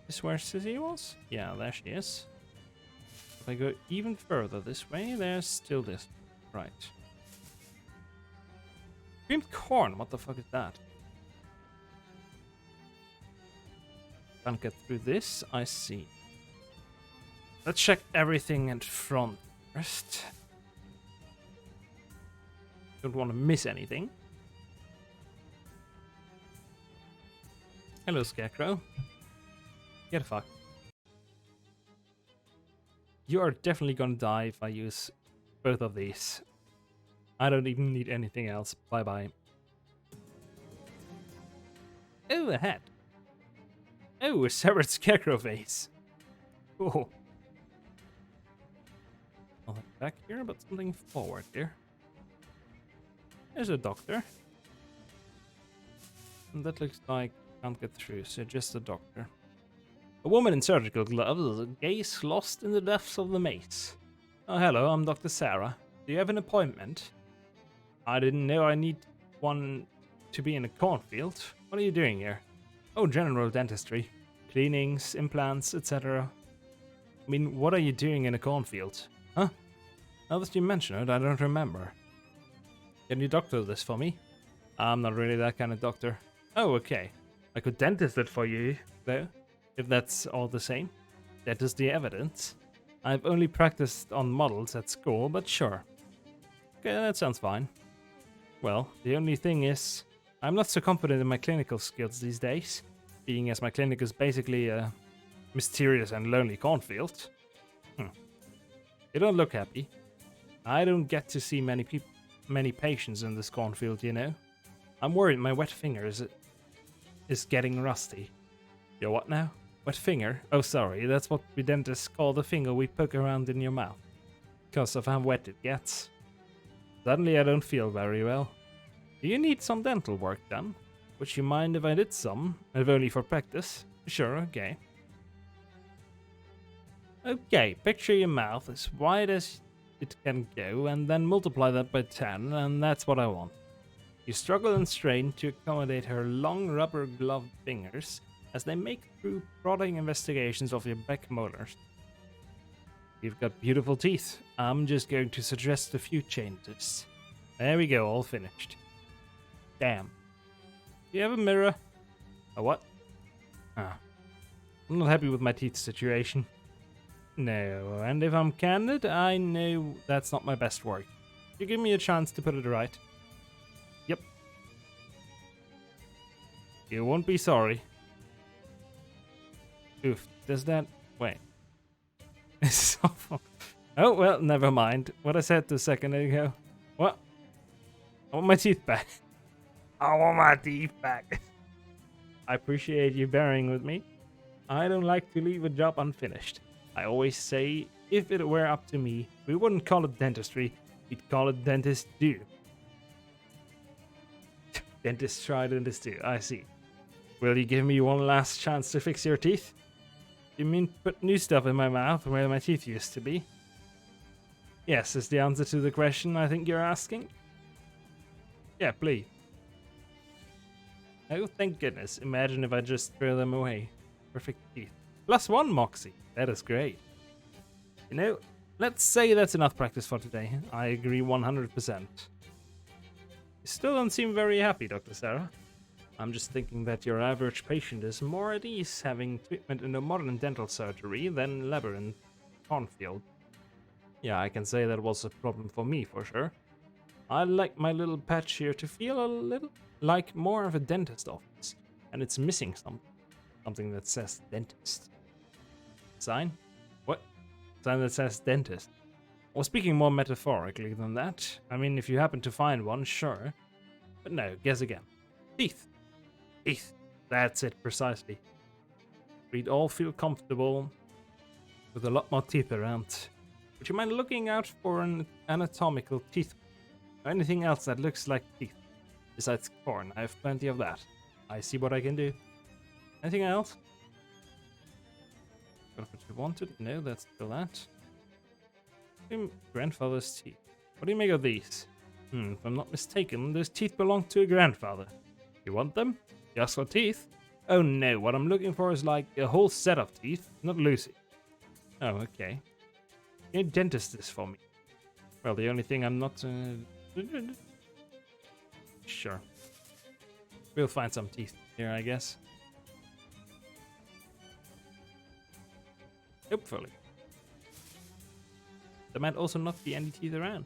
Is where Sissy was? Yeah, there she is. If I go even further this way, there's still this. Right. Creamed corn, what the fuck is that? Can't get through this, I see. Let's check everything in front first. Don't want to miss anything. Hello, Scarecrow. Get a fuck. You are definitely gonna die if I use both of these. I don't even need anything else. Bye bye. Oh, a hat. Oh, a severed Scarecrow face. Oh. Nothing back here, but something forward here. There's a doctor. And that looks like can't get through, so just a doctor. A woman in surgical gloves, a gaze lost in the depths of the maze. Oh, hello, I'm Dr. Sarah. Do you have an appointment? I didn't know I need one to be in a cornfield. What are you doing here? Oh, general dentistry. Cleanings, implants, etc. I mean, what are you doing in a cornfield? Huh? Now that you mention it, I don't remember. Can you doctor this for me? I'm not really that kind of doctor. Oh, okay. I could dentist it for you, though, if that's all the same. That is the evidence. I've only practiced on models at school, but sure. Okay, that sounds fine. Well, the only thing is, I'm not so confident in my clinical skills these days, being as my clinic is basically a mysterious and lonely cornfield. You don't look happy. I don't get to see many patients in this cornfield, you know. I'm worried my wet finger is getting rusty. Your what now? Wet finger? Oh, sorry, that's what we dentists call the finger we poke around in your mouth. Because of how wet it gets. Suddenly I don't feel very well. Do you need some dental work done? Would you mind if I did some? If only for practice? Sure, okay. Okay, picture your mouth as wide as it can go and then multiply that by 10, and that's what I want. You struggle and strain to accommodate her long rubber-gloved fingers as they make through prodding investigations of your back molars. You've got beautiful teeth. I'm just going to suggest a few changes. There we go, all finished. Damn. Do you have a mirror? A what? Ah. I'm not happy with my teeth situation. No, and if I'm candid, I know that's not my best work. You give me a chance to put it right. Yep. You won't be sorry. Oof, does that... Wait. This is awful. Oh, well, never mind. What I said a second ago. What? I want my teeth back. I want my teeth back. I appreciate you bearing with me. I don't like to leave a job unfinished. I always say, if it were up to me, we wouldn't call it dentistry, we'd call it dentist do. Dentist try, dentist do, I see. Will you give me one last chance to fix your teeth? You mean put new stuff in my mouth where my teeth used to be? Yes, is the answer to the question I think you're asking. Yeah, please. Oh, thank goodness. Imagine if I just throw them away. Perfect teeth. +1 Moxie. That is great. You know, let's say that's enough practice for today. I agree 100%. You still don't seem very happy, Dr. Sarah. I'm just thinking that your average patient is more at ease having treatment in a modern dental surgery than labyrinth cornfield. Yeah, I can say that was a problem for me, for sure. I like my little patch here to feel a little like more of a dentist office, and it's missing something that says dentist. Sign? What? Sign that says dentist. Well, speaking more metaphorically than that, I mean, if you happen to find one, sure. But no, guess again. Teeth. Teeth. That's it, precisely. We'd all feel comfortable with a lot more teeth around. Would you mind looking out for an anatomical teeth? Or anything else that looks like teeth? Besides corn, I have plenty of that. I see what I can do. Anything else? Got what you wanted? No, that's still that. Grandfather's teeth. What do you make of these? If I'm not mistaken, those teeth belong to a grandfather. You want them? Just for teeth? Oh no, what I'm looking for is like a whole set of teeth, not Lucy. Oh, okay. Can you dentist this for me? Well, the only thing I'm not... Sure. We'll find some teeth here, I guess. Hopefully. There might also not be any teeth around.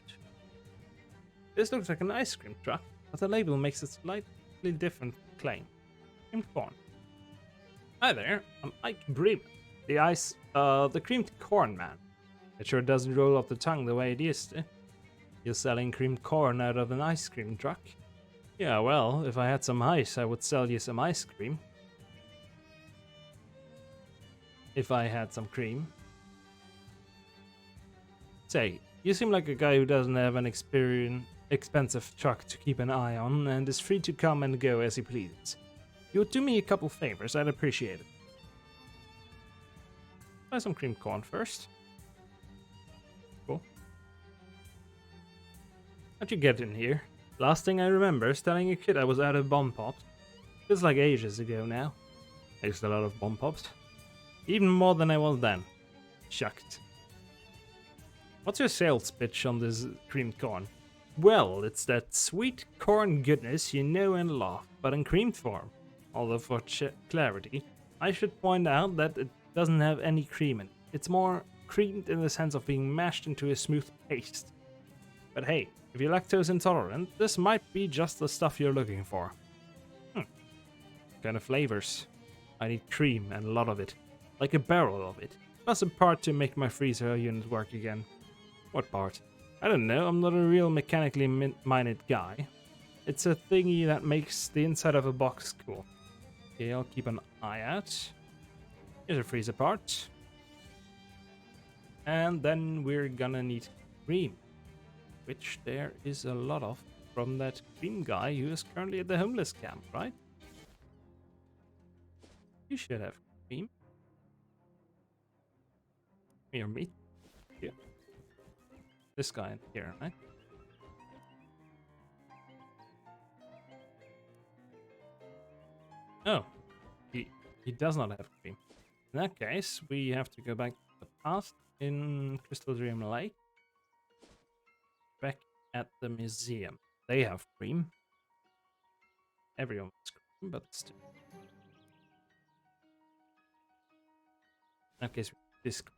This looks like an ice cream truck, but the label makes a slightly different claim. Creamed corn. Hi there, I'm Ike Bremen, the creamed corn man. It sure doesn't roll off the tongue the way it used to. You're selling creamed corn out of an ice cream truck? Yeah, well, if I had some ice, I would sell you some ice cream. If I had some cream. Say, you seem like a guy who doesn't have an expensive truck to keep an eye on and is free to come and go as he pleases. You would do me a couple favors, I'd appreciate it. Buy some creamed corn first. Cool. How'd you get in here? Last thing I remember is telling a kid I was out of bomb pops. Feels like ages ago now. I used a lot of bomb pops. Even more than I was then. Shucked. What's your sales pitch on this creamed corn? Well, it's that sweet corn goodness you know and love, but in creamed form. Although for clarity, I should point out that it doesn't have any cream in it. It's more creamed in the sense of being mashed into a smooth paste. But hey, if you're lactose intolerant, this might be just the stuff you're looking for. What kind of flavors? I need cream and a lot of it. Like a barrel of it. Plus a part to make my freezer unit work again. What part? I don't know, I'm not a real mechanically minded guy. It's a thingy that makes the inside of a box cool. Okay, I'll keep an eye out. Here's a freezer part. And then we're gonna need cream. Which there is a lot of from that cream guy who is currently at the homeless camp, right? You should have cream. Your meat. Here. This guy in here, right? Oh, he does not have cream. In that case, we have to go back to the past in Crystal Dream Lake. Back at the museum. They have cream. Everyone has cream, but still. In that case, this cream.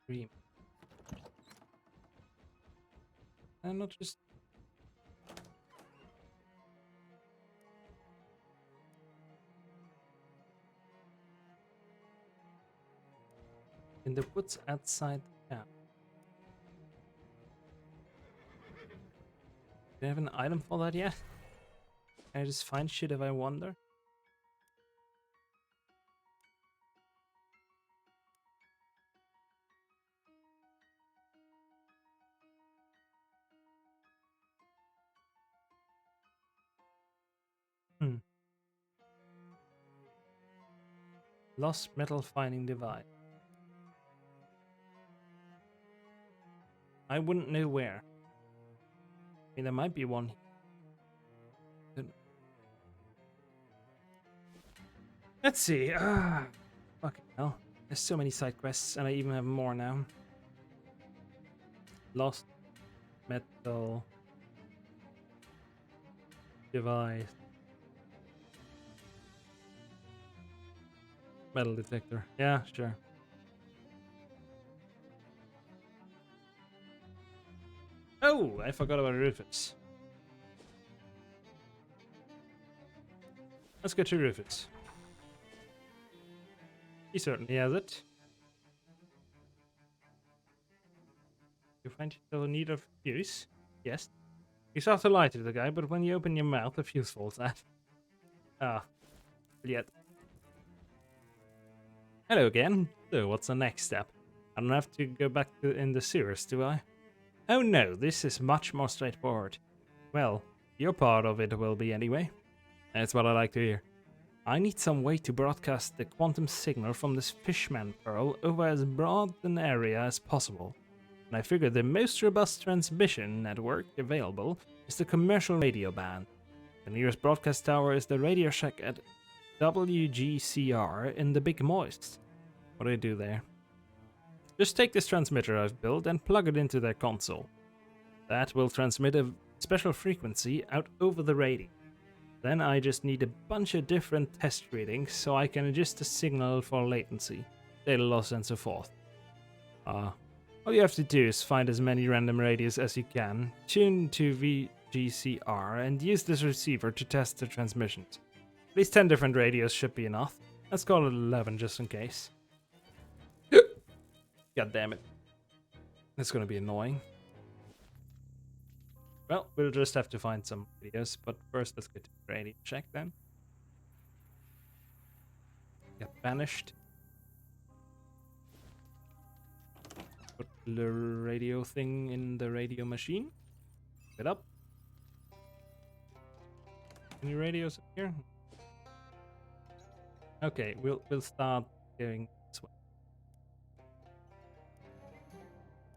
Cream. And not just... in the woods outside the camp. Do I have an item for that yet? Can I just find shit if I wander? Lost metal finding device. I wouldn't know where. I mean, there might be one. Let's see. Fucking hell. There's so many side quests, and I even have more now. Lost metal device. Metal detector. Yeah, sure. Oh, I forgot about Rufus. Let's go to Rufus. He certainly has it. You find yourself in need of fuse? Yes. You start to lie to the guy, but when you open your mouth, the fuse falls out. Ah, yet. Hello again. So, what's the next step? I don't have to go back in the sewers, do I? Oh no, this is much more straightforward. Well, your part of it will be anyway. That's what I like to hear. I need some way to broadcast the quantum signal from this fishman pearl over as broad an area as possible. And I figure the most robust transmission network available is the commercial radio band. The nearest broadcast tower is the Radio Shack at WGCR in the Big Moist. What do I do there? Just take this transmitter I've built and plug it into their console. That will transmit a special frequency out over the radio. Then I just need a bunch of different test readings so I can adjust the signal for latency, data loss and so forth. All you have to do is find as many random radios as you can, tune to VGCR and use this receiver to test the transmissions. At least 10 different radios should be enough. Let's call it 11 just in case. God damn it. That's gonna be annoying. Well, we'll just have to find some radios, but first let's get to the radio check then. Get banished. Put the radio thing in the radio machine. Pick it up. Any radios up here? Okay, we'll start going this way.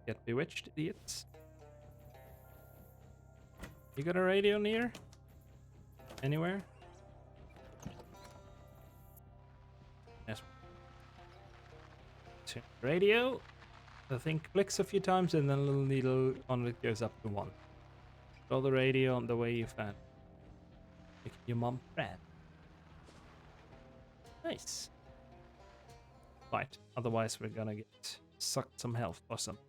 Get bewitched, idiots. You got a radio near? Anywhere? Yes. Turn radio. The thing clicks a few times and then a little needle on it goes up to 1. Throw the radio on the way you found. Make your mom proud. Nice. Right, otherwise we're gonna get sucked some health or something.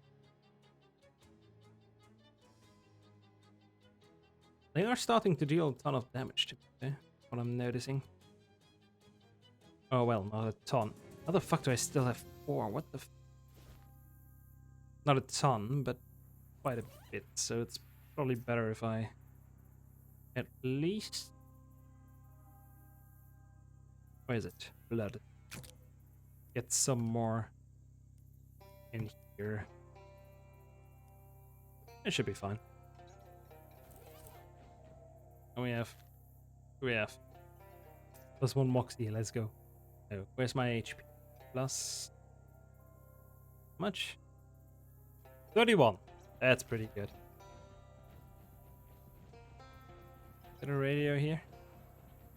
They are starting to deal a ton of damage to me, what I'm noticing. Oh well, not a ton. How the fuck do I still have 4? What the Not a ton, but quite a bit, so it's probably better if I at least... Where is it? Blood. Get some more in here. It should be fine. And we have plus 1 Moxie, let's go. Oh, where's my HP? Plus much? 31. That's pretty good. Is there a radio here?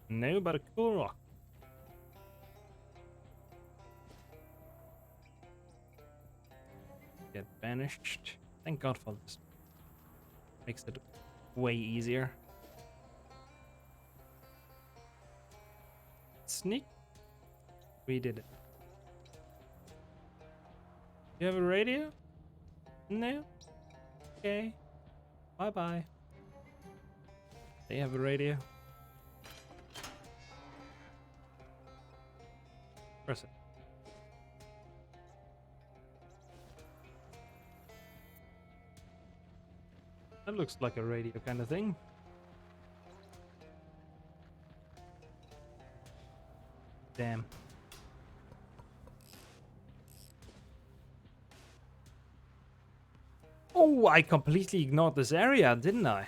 No, but a cool rock. Get banished. Thank God for this. Makes it way easier. Sneak. We did it. You have a radio? No? Okay. Bye-bye. They have a radio. Press it. That looks like a radio kind of thing. Damn. Oh, I completely ignored this area, didn't I?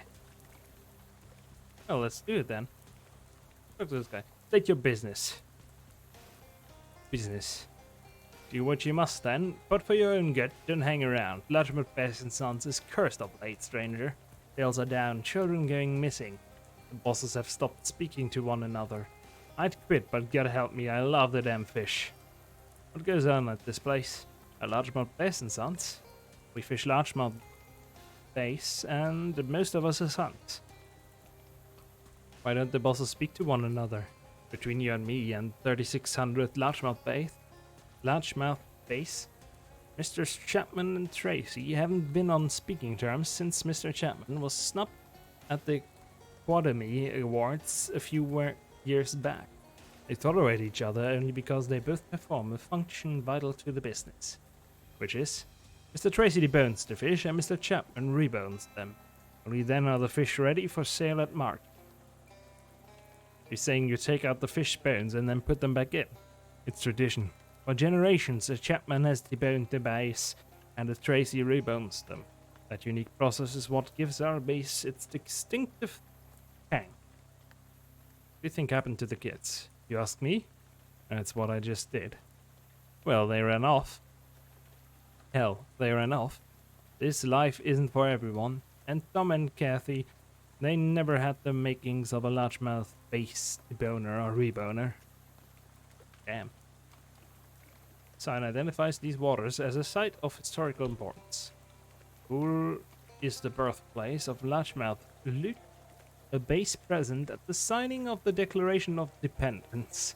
Oh, let's do it then. Look at this guy. State your business. Business. Do what you must then, but for your own good, don't hang around. Largemouth Bears and Sons is cursed of late, stranger. Sales are down, children going missing. The bosses have stopped speaking to one another. I'd quit, but gotta help me, I love the damn fish. What goes on at this place? A largemouth bass and sons? We fish largemouth bass, and most of us are sons. Why don't the bosses speak to one another? Between you and me and 3600 largemouth bass? Mr. Chapman and Tracy haven't been on speaking terms since Mr. Chapman was snubbed at the Quademy Awards a few years back. They tolerate each other only because they both perform a function vital to the business, which is Mr. Tracy debones the fish and Mr. Chapman rebones them. Only then are the fish ready for sale at market. You're saying you take out the fish bones and then put them back in? It's tradition. For generations, the Chapman has deboned the base and the Tracy rebones them. That unique process is what gives our base its distinctive tang. What do you think happened to the kids? You ask me? That's what I just did. Well, they ran off. Hell, they ran off. This life isn't for everyone, and Tom and Kathy, they never had the makings of a largemouth base deboner or reboner. Damn. Sign identifies these waters as a site of historical importance. Ur is the birthplace of largemouth Luke, a base present at the signing of the Declaration of Independence.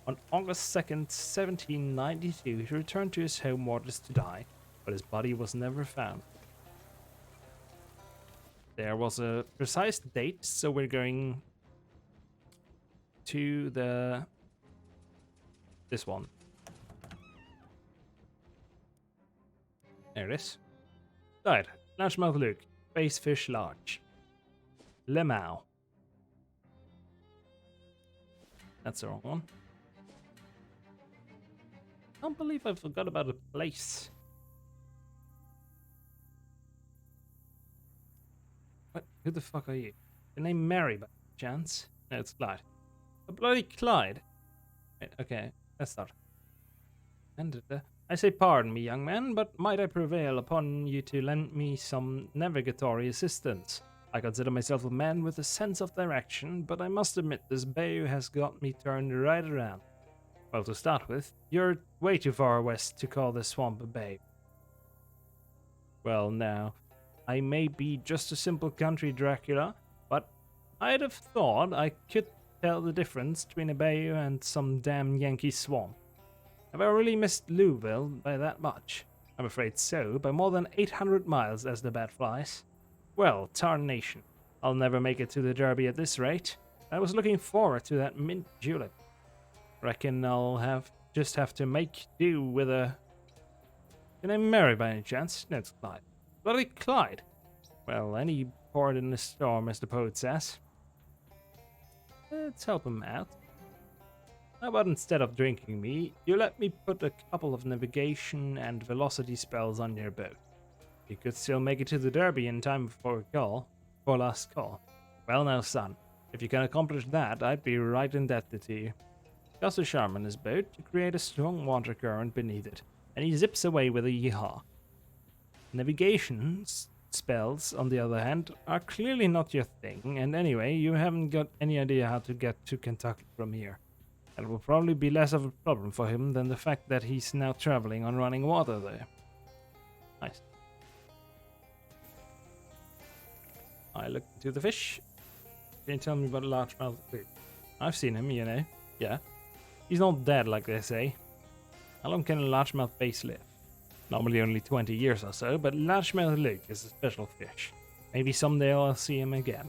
On August 2nd, 1792, he returned to his home waters to die, but his body was never found. There was a precise date, so we're going to this one. There it is. Died. Largemouth Luke. Base fish large. Lemau. That's the wrong one. Can't believe I forgot about a place. What? Who the fuck are you? The name Mary by chance? No, it's Clyde. A bloody Clyde. Wait, okay, let's start. And I say pardon me, young man, but might I prevail upon you to lend me some navigatory assistance? I consider myself a man with a sense of direction, but I must admit this bayou has got me turned right around. Well, to start with, you're way too far west to call this swamp a bayou. Well, now, I may be just a simple country Dracula, but I'd have thought I could tell the difference between a bayou and some damn Yankee swamp. Have I really missed Louisville by that much? I'm afraid so, by more than 800 miles as the bat flies. Well, tarnation, I'll never make it to the Derby at this rate. I was looking forward to that mint julep. Reckon I'll just have to make do with a... Can I marry by any chance? No, it's Clyde. Bloody Clyde! Well, any port in the storm, as the poet says. Let's help him out. How about instead of drinking me, you let me put a couple of navigation and velocity spells on your boat. You could still make it to the Derby in time for last call. Well now, son, if you can accomplish that, I'd be right indebted to you. Cast a charm on his boat to create a strong water current beneath it, and he zips away with a yeehaw. Navigation spells, on the other hand, are clearly not your thing, and anyway, you haven't got any idea how to get to Kentucky from here. That will probably be less of a problem for him than the fact that he's now traveling on running water there. Nice. I look into the fish. Can you tell me about a largemouth fish? I've seen him, you know. Yeah. He's not dead, like they say. How long can a largemouth base live? Normally only 20 years or so, but largemouth Luke is a special fish. Maybe someday I'll see him again.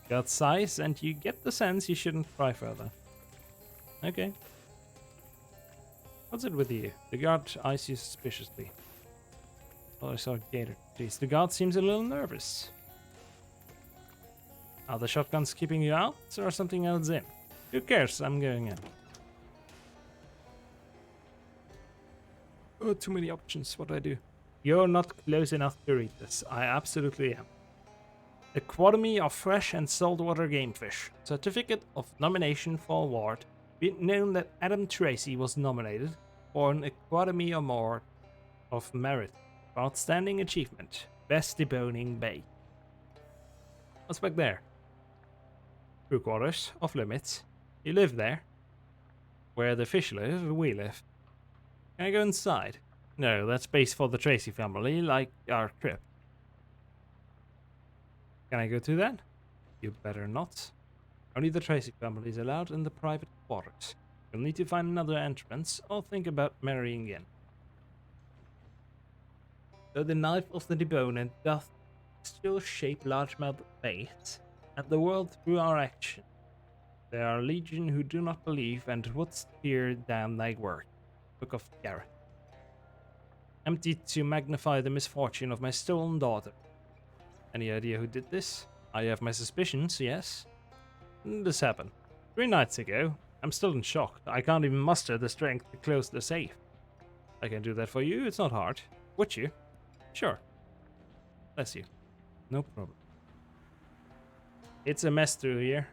Got size, and you get the sense you shouldn't try further. Okay. What's it with you? The guard eyes you suspiciously. Oh, I saw a gator. Jeez, the guard seems a little nervous. Are the shotguns keeping you out, or something else in? Who cares? I'm going in. Oh, too many options. What do I do? You're not close enough to read this. I absolutely am. Academy of Fresh and Saltwater Game Fish. Certificate of Nomination for Award. Be it known that Adam Tracy was nominated for an Academy Award of Merit for Outstanding Achievement. Best Deboning Bay. What's back there? Crew quarters, off limits. You live there. Where the fish live, we live. Can I go inside? No, that's space for the Tracy family, like our trip. Can I go to that? You better not. Only the Tracy family is allowed in the private quarters. You'll need to find another entrance, or think about marrying in. Though the knife of the deboner doth still shape largemouth baits, and the world through our action, there are legion who do not believe and would tear down thy work. Book of Garrett. emptied to magnify the misfortune of my stolen daughter. Any idea who did this? I have my suspicions, yes. This happened 3 nights ago. I'm still in shock. I can't even muster the strength to close the safe. I can do that for you, it's not hard. Would you? Sure. Bless you. No problem. It's a mess through here.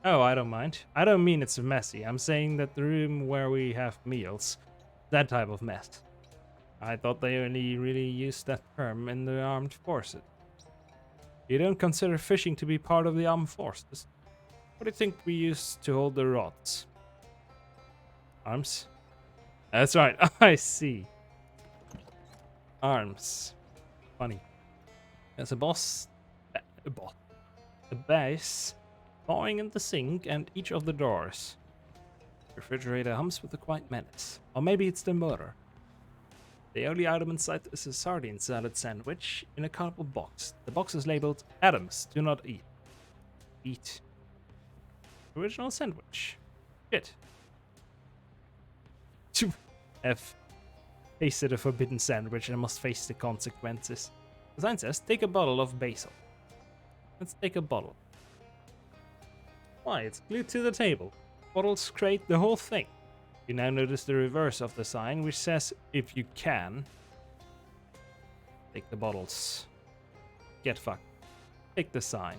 Oh, I don't mind. I don't mean it's messy. I'm saying that the room where we have meals. That type of mess. I thought they only really used that term in the armed forces. You don't consider fishing to be part of the armed forces? What do you think we use to hold the rods? Arms? That's right, I see. Arms. Funny. There's a boss. A base. Thawing in the sink and each of the doors. Refrigerator hums with a quiet menace. Or maybe it's the motor. The only item inside is a sardine salad sandwich in a cardboard box. The box is labeled Adams, do not eat. Eat. Original sandwich. Shit. I've tasted a forbidden sandwich and must face the consequences. The sign says, take a bottle of basil. Let's take a bottle. Why, it's glued to the table. Bottles create the whole thing. You now notice the reverse of the sign, which says, if you can, take the bottles. Get fucked. Take the sign.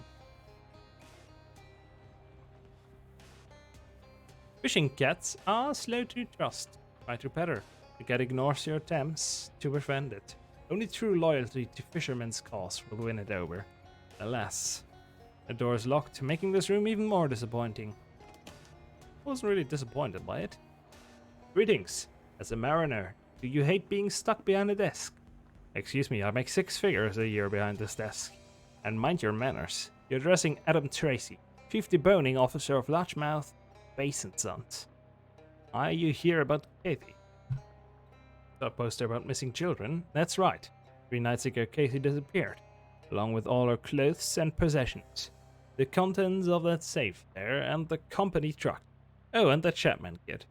Fishing cats are slow to trust. Try to pet her. The cat ignores your attempts to befriend it. Only true loyalty to fishermen's cause will win it over. Alas, the door is locked, making this room even more disappointing. I wasn't really disappointed by it. Greetings. As a mariner, do you hate being stuck behind a desk? Excuse me, I make 6 figures a year behind this desk. And mind your manners. You're addressing Adam Tracy, Chief Deboning Officer of Largemouth Basin Sons. Are you here about Kathy? Saw a poster about missing children? That's right. 3 nights ago, Kathy disappeared, along with all her clothes and possessions. The contents of that safe there, and the company truck. Oh, and that Chapman kid.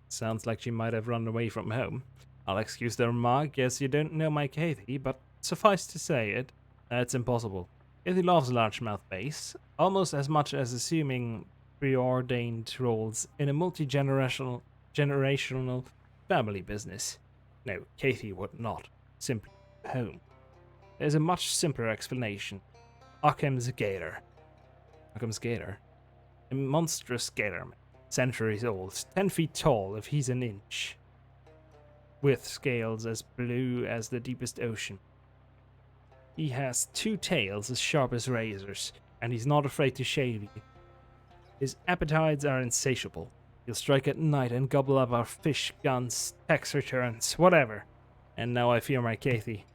Sounds like she might have run away from home. I'll excuse the remark, guess you don't know my Kathy, but suffice to say it's impossible. Kathy loves Largemouth Base, almost as much as assuming preordained roles in a multi-generational family business. No, Kathy would not. Simply home. There's a much simpler explanation. Occam's gator. Occam's gator? A monstrous gator, centuries old, 10 feet tall if he's an inch, with scales as blue as the deepest ocean. He has 2 tails as sharp as razors, and he's not afraid to shave you. His appetites are insatiable. He'll strike at night and gobble up our fish, guns, tax returns, whatever. And now I fear my Kathy.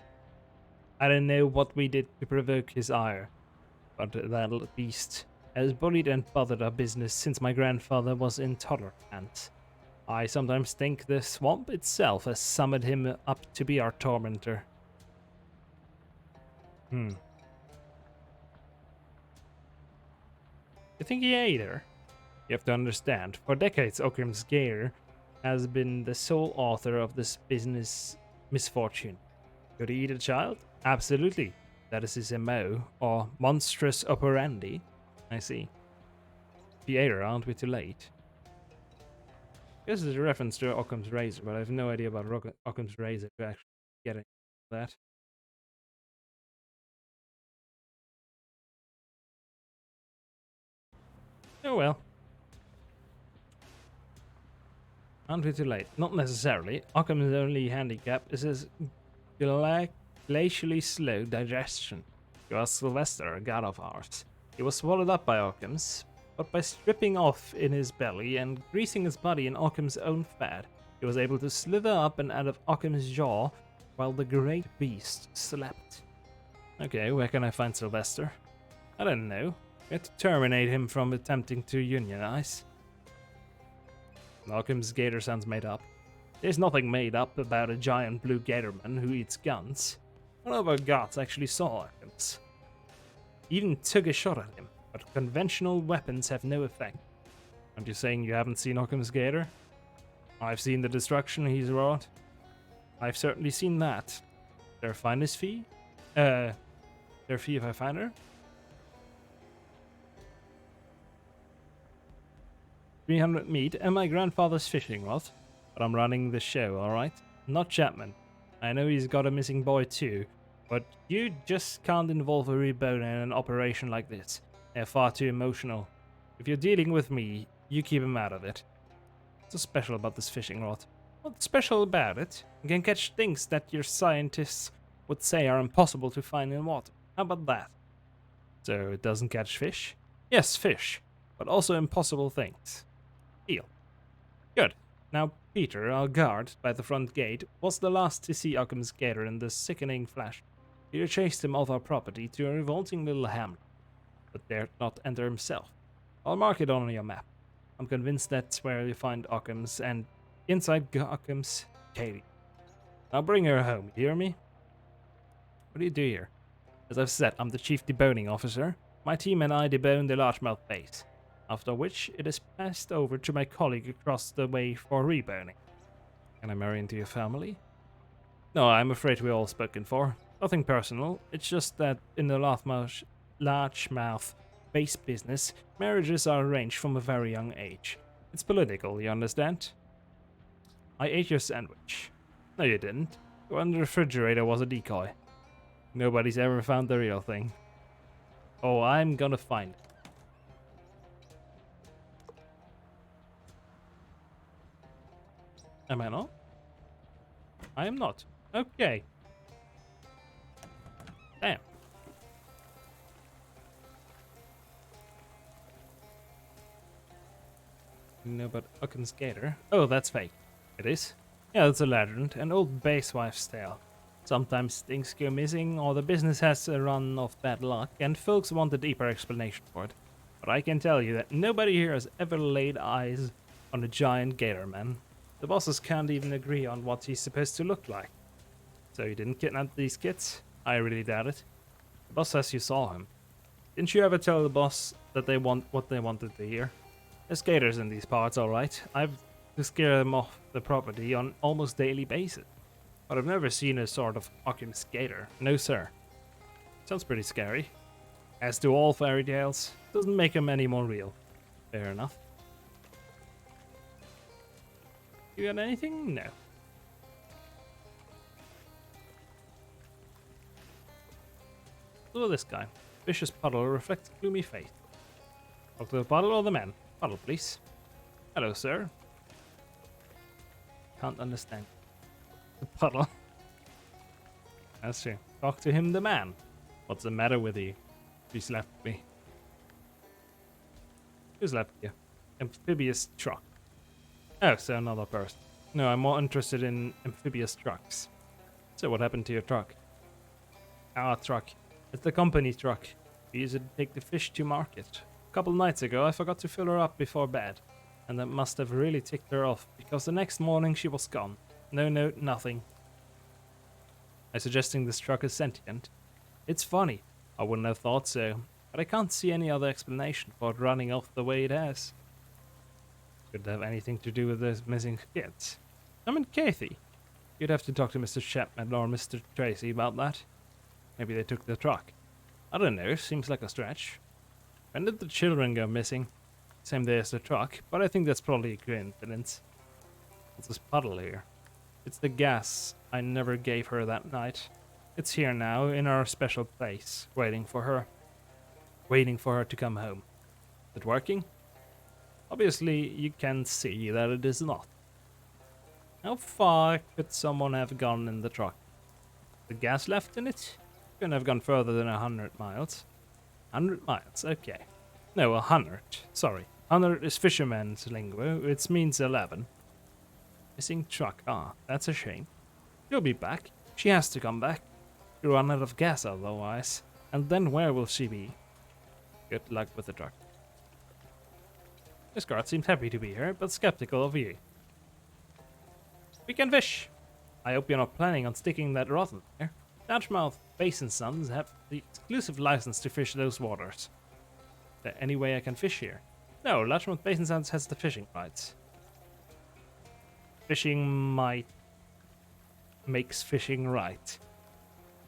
I don't know what we did to provoke his ire, but that beast has bullied and bothered our business since my grandfather was intolerant. I sometimes think the swamp itself has summoned him up to be our tormentor. You think he ate her? You have to understand, for decades Occam's gator has been the sole author of this business misfortune. Could he eat a child? Absolutely. That is his MO, or monstrous operandi. I see. If he ate her, aren't we too late? This is a reference to Occam's razor, but I have no idea about Occam's razor to actually get that. Oh well. Aren't we too late? Not necessarily. Occam's only handicap is his glacially slow digestion. You ask Sylvester, a god of ours. He was swallowed up by Occam's, but by stripping off in his belly and greasing his body in Occam's own fat, he was able to slither up and out of Occam's jaw while the great beast slept. Okay, where can I find Sylvester? I don't know. We had to terminate him from attempting to unionize. Occam's gator sounds made up. There's nothing made up about a giant blue gatorman who eats guns. One of our gods actually saw Occam's. Even took a shot at him, but conventional weapons have no effect. Aren't you saying you haven't seen Occam's gator? I've seen the destruction he's wrought. I've certainly seen that. Their finest fee? Their fee if I find her? 300 meat and my grandfather's fishing rod. But I'm running the show, alright? Not Chapman. I know he's got a missing boy too, but you just can't involve a rebound in an operation like this. They're far too emotional. If you're dealing with me, you keep him out of it. What's so special about this fishing rod? What's special about it? You can catch things that your scientists would say are impossible to find in water. How about that? So it doesn't catch fish? Yes, fish, but also impossible things. Deal. Good. Now, Peter, our guard by the front gate, was the last to see Occam's gator in the sickening flash. Peter chased him off our property to a revolting little hamlet, but dared not enter himself. I'll mark it on your map. I'm convinced that's where you find Occam's, and inside Occam's, Katie. Now bring her home, you hear me? What do you do here? As I've said, I'm the chief deboning officer. My team and I debone the largemouth bass, after which it is passed over to my colleague across the way for reboning. Can I marry into your family? No, I'm afraid we're all spoken for. Nothing personal, it's just that in the largemouth bass business, marriages are arranged from a very young age. It's political, you understand? I ate your sandwich. No, you didn't. The one in the refrigerator was a decoy. Nobody's ever found the real thing. Oh, I'm gonna find it. Am I not? I am not. Okay. Damn. No, but Occam's gator. Oh, that's fake. It is? Yeah, that's a legend. An old basewife's tale. Sometimes things go missing, or the business has a run of bad luck, and folks want a deeper explanation for it. But I can tell you that nobody here has ever laid eyes on a giant gator man. The bosses can't even agree on what he's supposed to look like. So you didn't kidnap these kids? I really doubt it. The boss says you saw him. Didn't you ever tell the boss that they want what they wanted to hear? There's gators in these parts, alright. I've to scare them off the property on almost daily basis. But I've never seen a sort of Occam's gator. No, sir. Sounds pretty scary. As do all fairy tales. Doesn't make them any more real. Fair enough. You got anything? No. Look at this guy. Vicious puddle reflects gloomy face. Talk to the puddle or the man? Puddle, please. Hello, sir. Can't understand. The puddle. That's true. Talk to him, the man. What's the matter with you? He slapped me. Who slapped you? Amphibious truck. Oh, so another person. No, I'm more interested in amphibious trucks. So what happened to your truck? Our truck. It's the company truck. We use it to take the fish to market. A couple nights ago, I forgot to fill her up before bed. And that must have really ticked her off, because the next morning she was gone. No note, nothing. I'm suggesting this truck is sentient. It's funny. I wouldn't have thought so. But I can't see any other explanation for it running off the way it has. Could it have anything to do with those missing kids? I mean, Kathy. You'd have to talk to Mr. Chapman or Mr. Tracy about that. Maybe they took the truck. I don't know, seems like a stretch. When did the children go missing? Same day as the truck, but I think that's probably a coincidence. What's this puddle here? It's the gas I never gave her that night. It's here now, in our special place, waiting for her. Waiting for her to come home. Is it working? Obviously, you can see that it is not. How far could someone have gone in the truck? The gas left in it? Couldn't have gone further than 100 miles. 100 miles, okay. No, 100. Sorry. 100 is fisherman's lingo. It means 11. Missing truck. Ah, that's a shame. She'll be back. She has to come back. She'll run out of gas otherwise. And then where will she be? Good luck with the truck. This guard seems happy to be here, but skeptical of you. We can fish. I hope you're not planning on sticking that rod in there. Largemouth Basin Sons have the exclusive license to fish those waters. Is there any way I can fish here? No, Largemouth Basin Sons has the fishing rights. Fishing might makes fishing right.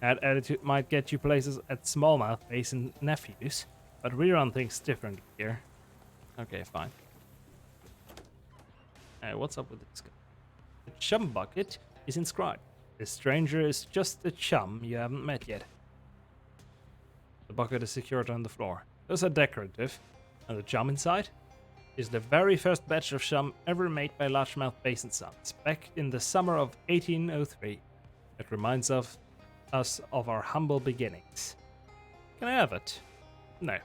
That attitude might get you places at smallmouth basin nephews, but we run things differently here. Okay, fine. Hey, what's up with this guy? The chum bucket is inscribed. This stranger is just a chum you haven't met yet. The bucket is secured on the floor. Those are decorative. And the chum inside is the very first batch of chum ever made by largemouth basin sons back in the summer of 1803. It reminds us of our humble beginnings. Can I have it? No.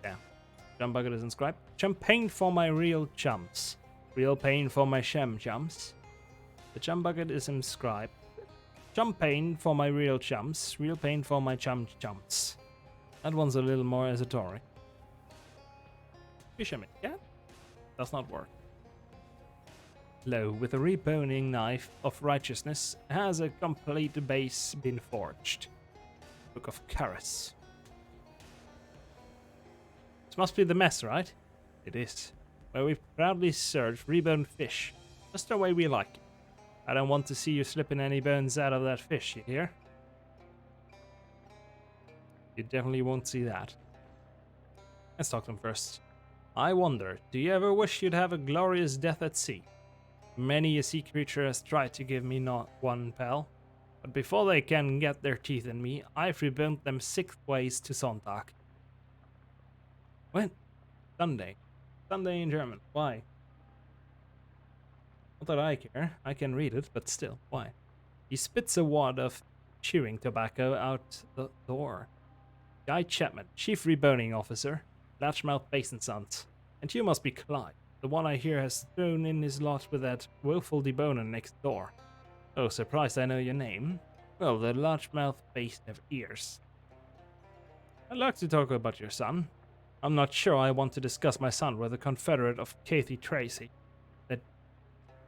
Yeah. Chum bucket is inscribed. Champagne for my real chums. Real pain for my sham chums. The chum bucket is inscribed. Champagne for my real chums. Real pain for my chums. That one's a little more esoteric. Fisherman cat? Does not work. Lo, with a reboning knife of righteousness has a complete base been forged. Book of Charis. This must be the mess, right? It is. Where we proudly serve reboned fish, just the way we like it. I don't want to see you slipping any bones out of that fish, you hear? You definitely won't see that. Let's talk to him first. I wonder, do you ever wish you'd have a glorious death at sea? Many a sea creature has tried to give me not one, pal. But before they can get their teeth in me, I've reboned them 6 ways to Sonntag. When? Sunday. Sunday in German. Why? Not that I care. I can read it, but still, why? He spits a wad of chewing tobacco out the door. Guy Chapman, Chief Reboning Officer, Largemouth Basin Sons. And you must be Clyde, the one I hear has thrown in his lot with that willful deboner next door. Oh, surprised I know your name? Well, the largemouth basin of ears. I'd like to talk about your son. I'm not sure I want to discuss my son with a confederate of Kathy Tracy, that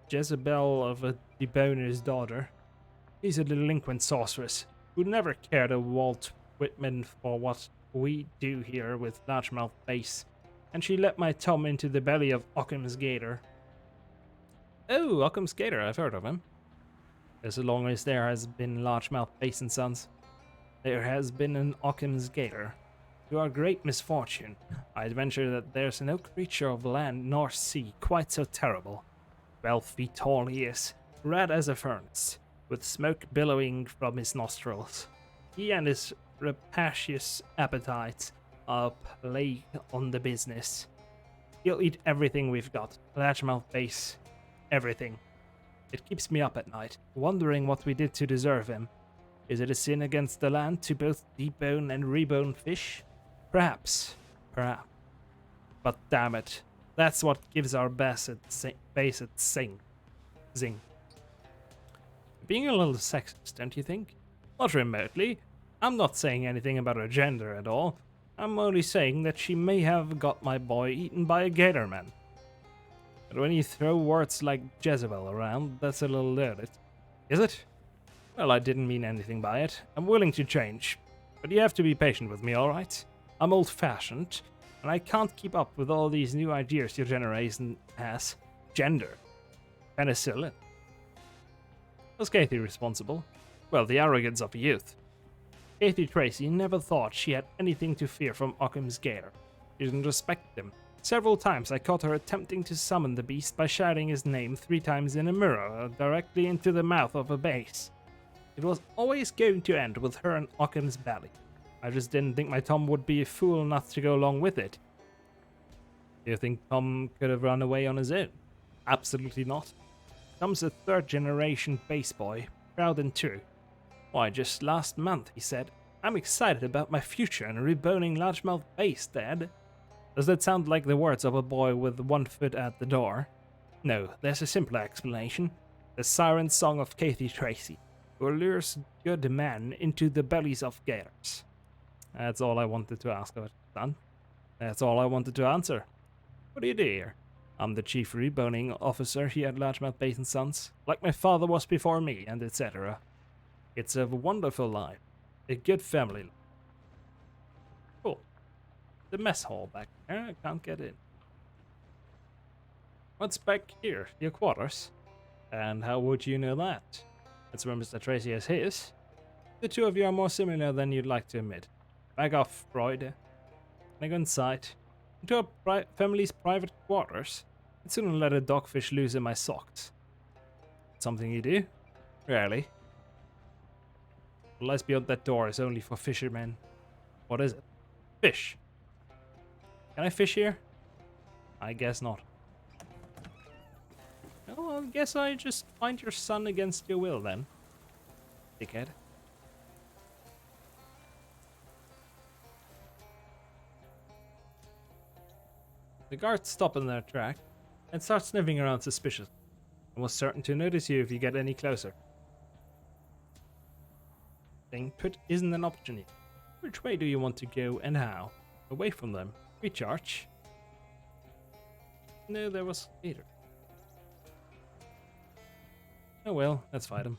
Jezebel of a deboner's daughter. She's a delinquent sorceress who never cared a Walt Whitman for what we do here with largemouth bass, and she let my Tom into the belly of Occam's gator. Oh, Occam's gator, I've heard of him. As long as there has been largemouth basin sons, there has been an Occam's gator. To our great misfortune, I'd venture that there's no creature of land nor sea quite so terrible. 12 feet tall he is, red as a furnace, with smoke billowing from his nostrils. He and his rapacious appetites are a plague on the business. He'll eat everything we've got, largemouth bass, everything. It keeps me up at night, wondering what we did to deserve him. Is it a sin against the land to both debone and rebone fish? Perhaps. But damn it, that's what gives our bass zing. Being a little sexist, don't you think? Not remotely. I'm not saying anything about her gender at all. I'm only saying that she may have got my boy eaten by a gator man. But when you throw words like Jezebel around, that's a little loaded. Is it? Well, I didn't mean anything by it. I'm willing to change. But you have to be patient with me, alright? I'm old-fashioned, and I can't keep up with all these new ideas your generation has. Gender. Penicillin. Was Kathy responsible? Well, the arrogance of youth. Kathy Tracy never thought she had anything to fear from Occam's gator. She didn't respect him. Several times I caught her attempting to summon the beast by shouting his name 3 times in a mirror directly into the mouth of a bass. It was always going to end with her in Occam's belly. I just didn't think my Tom would be a fool enough to go along with it. Do you think Tom could have run away on his own? Absolutely not. Tom's a 3rd generation bass boy, proud and true. Why, just last month he said, I'm excited about my future in reboning largemouth bass, Dad. Does that sound like the words of a boy with 1 foot at the door? No, there's a simpler explanation. The siren song of Kathy Tracy, who lures good men into the bellies of gators. That's all I wanted to ask about, son. That's all I wanted to answer. What do you do here? I'm the chief reboning officer here at Largemouth Basin Sons, like my father was before me, and etc. It's a wonderful life. A good family life. Cool. The mess hall back there, I can't get in. What's back here? Your quarters? And how would you know that? Let's remember that Tracy has his. The two of you are more similar than you'd like to admit. Back off, Freud. Can I go inside? Into our family's private quarters? I'd sooner let a dogfish loose in my socks. Something you do? Rarely. The lights beyond that door is only for fishermen. What is it? Fish. Can I fish here? I guess not. Oh, I guess I just find your son against your will then. Dickhead. The guards stop in their track and start sniffing around suspicious. I was certain to notice you if you get any closer. Staying put isn't an option here. Which way do you want to go and how? Away from them. Recharge. No, there was later. Oh well, let's fight them.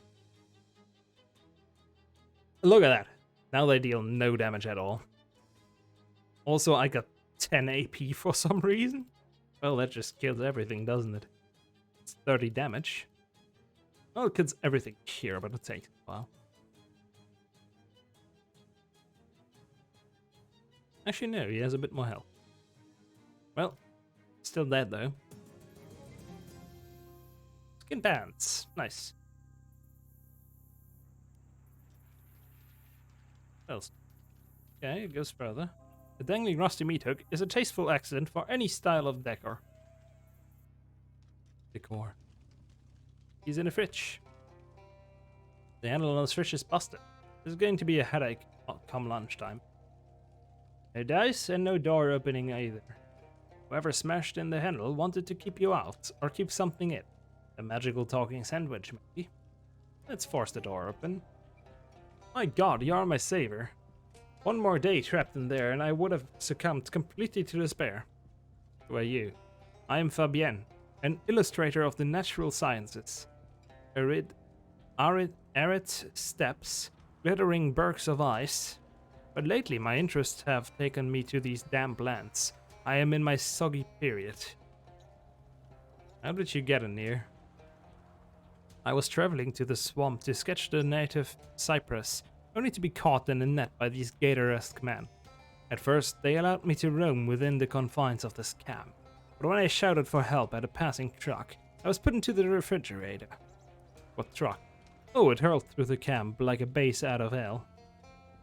Look at that. Now they deal no damage at all. Also, I got 10 AP for some reason. Well, that just kills everything, doesn't it? It's 30 damage. Well, it kills everything here, but it takes a while. Actually, no, he has a bit more health. Well, still dead though. Skin pants. Nice. What else? Okay, it goes further. The dangling rusty meat hook is a tasteful accent for any style of decor. He's in a fridge. The handle on his fridge is busted. There's going to be a headache come lunchtime. No dice and no door opening either. Whoever smashed in the handle wanted to keep you out or keep something in. A magical talking sandwich, maybe. Let's force the door open. My god, you are my savior. One more day trapped in there and I would have succumbed completely to despair. Who are you? I am Fabienne, an illustrator of the natural sciences. Arid steppes, glittering bergs of ice. But lately my interests have taken me to these damp lands. I am in my soggy period. How did you get in here? I was traveling to the swamp to sketch the native cypress, only to be caught in a net by these gator-esque men. At first, they allowed me to roam within the confines of this camp, but when I shouted for help at a passing truck, I was put into the refrigerator. What truck? Oh, it hurled through the camp like a base out of hell.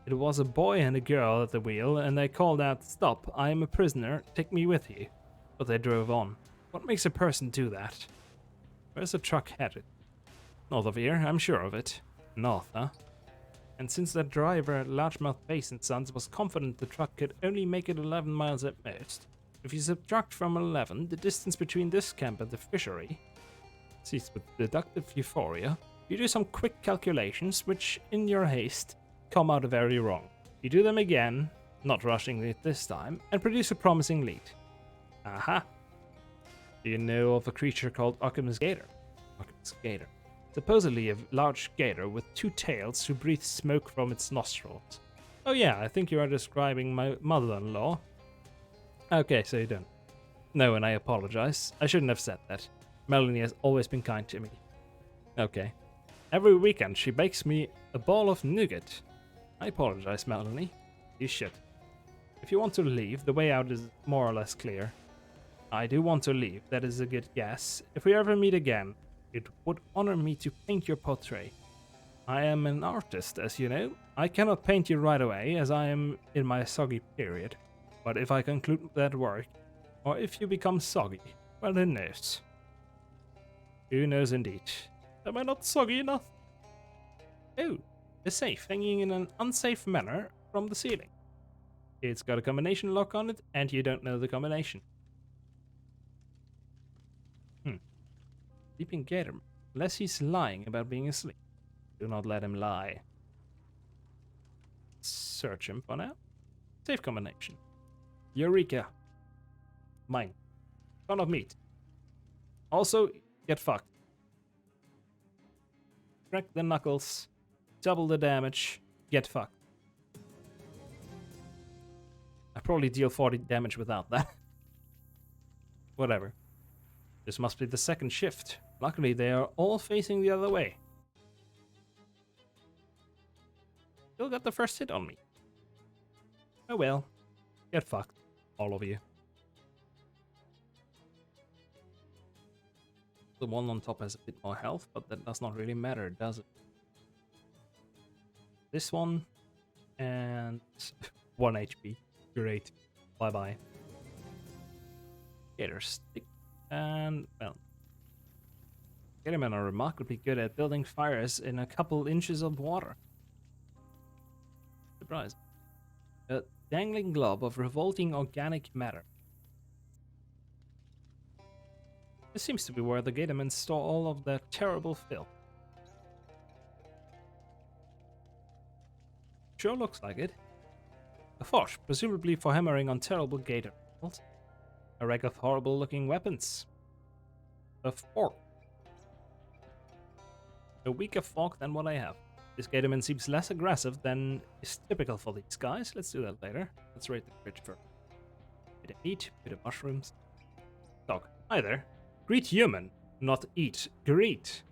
It was a boy and a girl at the wheel, and they called out, "Stop, I am a prisoner, take me with you." But they drove on. What makes a person do that? Where's the truck headed? North of here, I'm sure of it. North, huh? And since that driver at Largemouth Basin Sons was confident the truck could only make it 11 miles at most, if you subtract from 11 the distance between this camp and the fishery, seized with deductive euphoria, you do some quick calculations which, in your haste, come out very wrong. You do them again, not rushing it this time, and produce a promising lead. Aha! Do you know of a creature called Occam's Gator? Occam's Gator. Supposedly a large gator with two tails who breathes smoke from its nostrils. Oh yeah, I think you are describing my mother-in-law. Okay, so you don't. No, and I apologize. I shouldn't have said that. Melanie has always been kind to me. Okay. Every weekend she bakes me a ball of nougat. I apologize, Melanie. You should. If you want to leave, the way out is more or less clear. I do want to leave, that is a good guess. If we ever meet again, it would honor me to paint your portrait. I am an artist, as you know. I cannot paint you right away, as I am in my soggy period. But if I conclude that work, or if you become soggy, well, who knows? Who knows indeed? Am I not soggy enough? Oh, a safe hanging in an unsafe manner from the ceiling. It's got a combination lock on it, and you don't know the combination. Sleeping gator, unless he's lying about being asleep. Do not let him lie. Search him for now. Safe combination. Eureka. Mine. Ton of meat. Also, get fucked. Crack the knuckles. Double the damage. Get fucked. I probably deal 40 damage without that. Whatever. This must be the second shift. Luckily, they are all facing the other way. still got the first hit on me. Oh well. Get fucked. All of you. The one on top has a bit more health, but that does not really matter, does it? This one, and 1 HP. Great. Bye-bye. Gator stick. And, well, Gatormen are remarkably good at building fires in a couple inches of water. Surprise. A dangling glob of revolting organic matter. This seems to be where the Gatormen store all of their terrible filth. Sure looks like it. A forge, presumably for hammering on terrible gator animals. A rack of horrible-looking weapons. A fork. A weaker fork than what I have. This Gatorman seems less aggressive than is typical for these guys. Let's do that later. Let's raid the fridge first. Bit of meat, bit of mushrooms. Dog. Hi there. Greet human, not eat. Greet.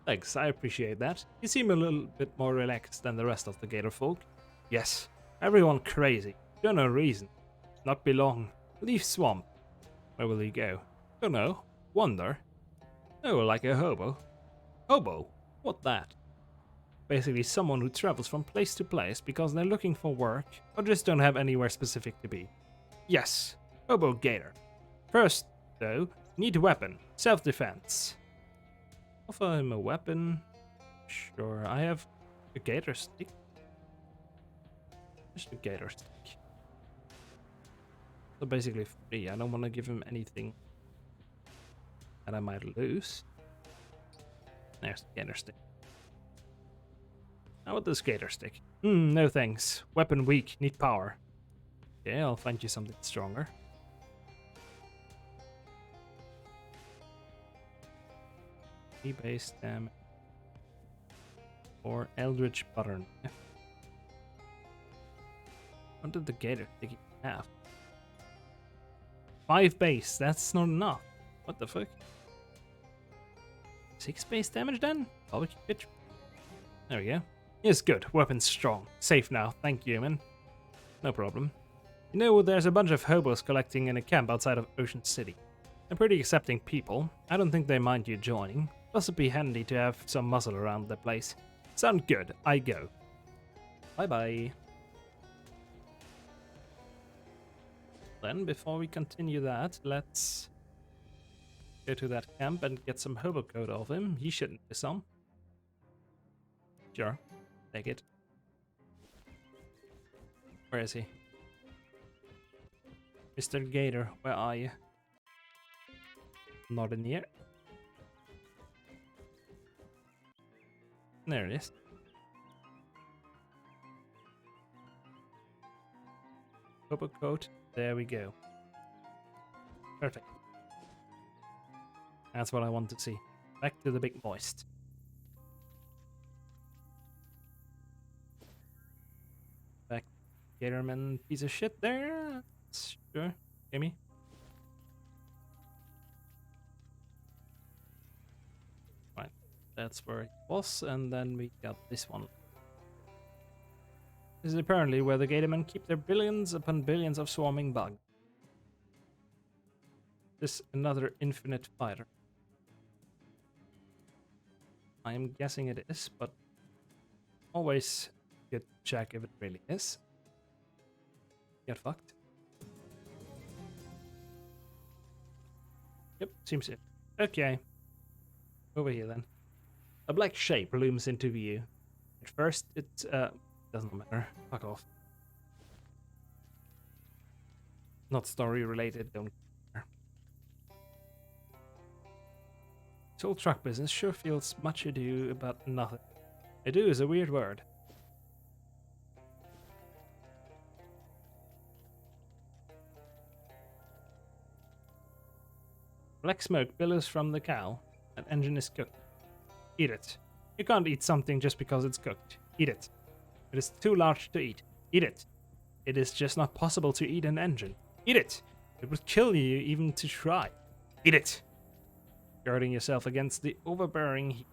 Thanks, I appreciate that. You seem a little bit more relaxed than the rest of the gator folk. Yes, everyone crazy. For no reason. Not belong. Leave swamp. Where will he go? Don't know. Wonder. Oh, like a hobo. Hobo? What that? Basically someone who travels from place to place because they're looking for work or just don't have anywhere specific to be. Yes, hobo gator. First, though, need a weapon. Self-defense. Offer him a weapon. Sure, I have a gator stick. Just a gator stick. So basically free. I don't want to give him anything that I might lose. There's the gator stick. How about the skater stick? No thanks. Weapon weak, need power. Okay, I'll find you something stronger. Base damage. Or Eldritch Butter Knife. What did the gator stick have? 5 base, that's not enough. What the fuck? 6 base damage then? Barbecue bitch. There we go. Yes, good. Weapon's strong. Safe now. Thank you, man. No problem. You know, there's a bunch of hobos collecting in a camp outside of Ocean City. They're pretty accepting people. I don't think they mind you joining. Plus it'd be handy to have some muscle around the place. Sound good. I go. Bye-bye. Then, before we continue that, let's go to that camp and get some hobo code off him. He shouldn't be some. Sure. Take it. Where is he? Mr. Gator, where are you? Not in here. There it is. Hobo coat. There we go. Perfect. That's what I want to see. Back to the big moist. Back Gatorman piece of shit there. Sure. Gimme. Right. That's where it was, and then we got this one. This is apparently where the Gatormen keep their billions upon billions of swarming bugs. This another infinite fighter. I am guessing it is, but always good to check if it really is. Get fucked. Yep, seems it. Okay. Over here then. A black shape looms into view. At first it doesn't matter. Fuck off. Not story related, don't care. This whole truck business sure feels much ado about nothing. Ado is a weird word. Black smoke billows from the cow. An engine is cooked. Eat it. You can't eat something just because it's cooked. Eat it. It is too large to eat. Eat it. It is just not possible to eat an engine. Eat it. It would kill you even to try. Eat it. Guarding yourself against the overbearing heat.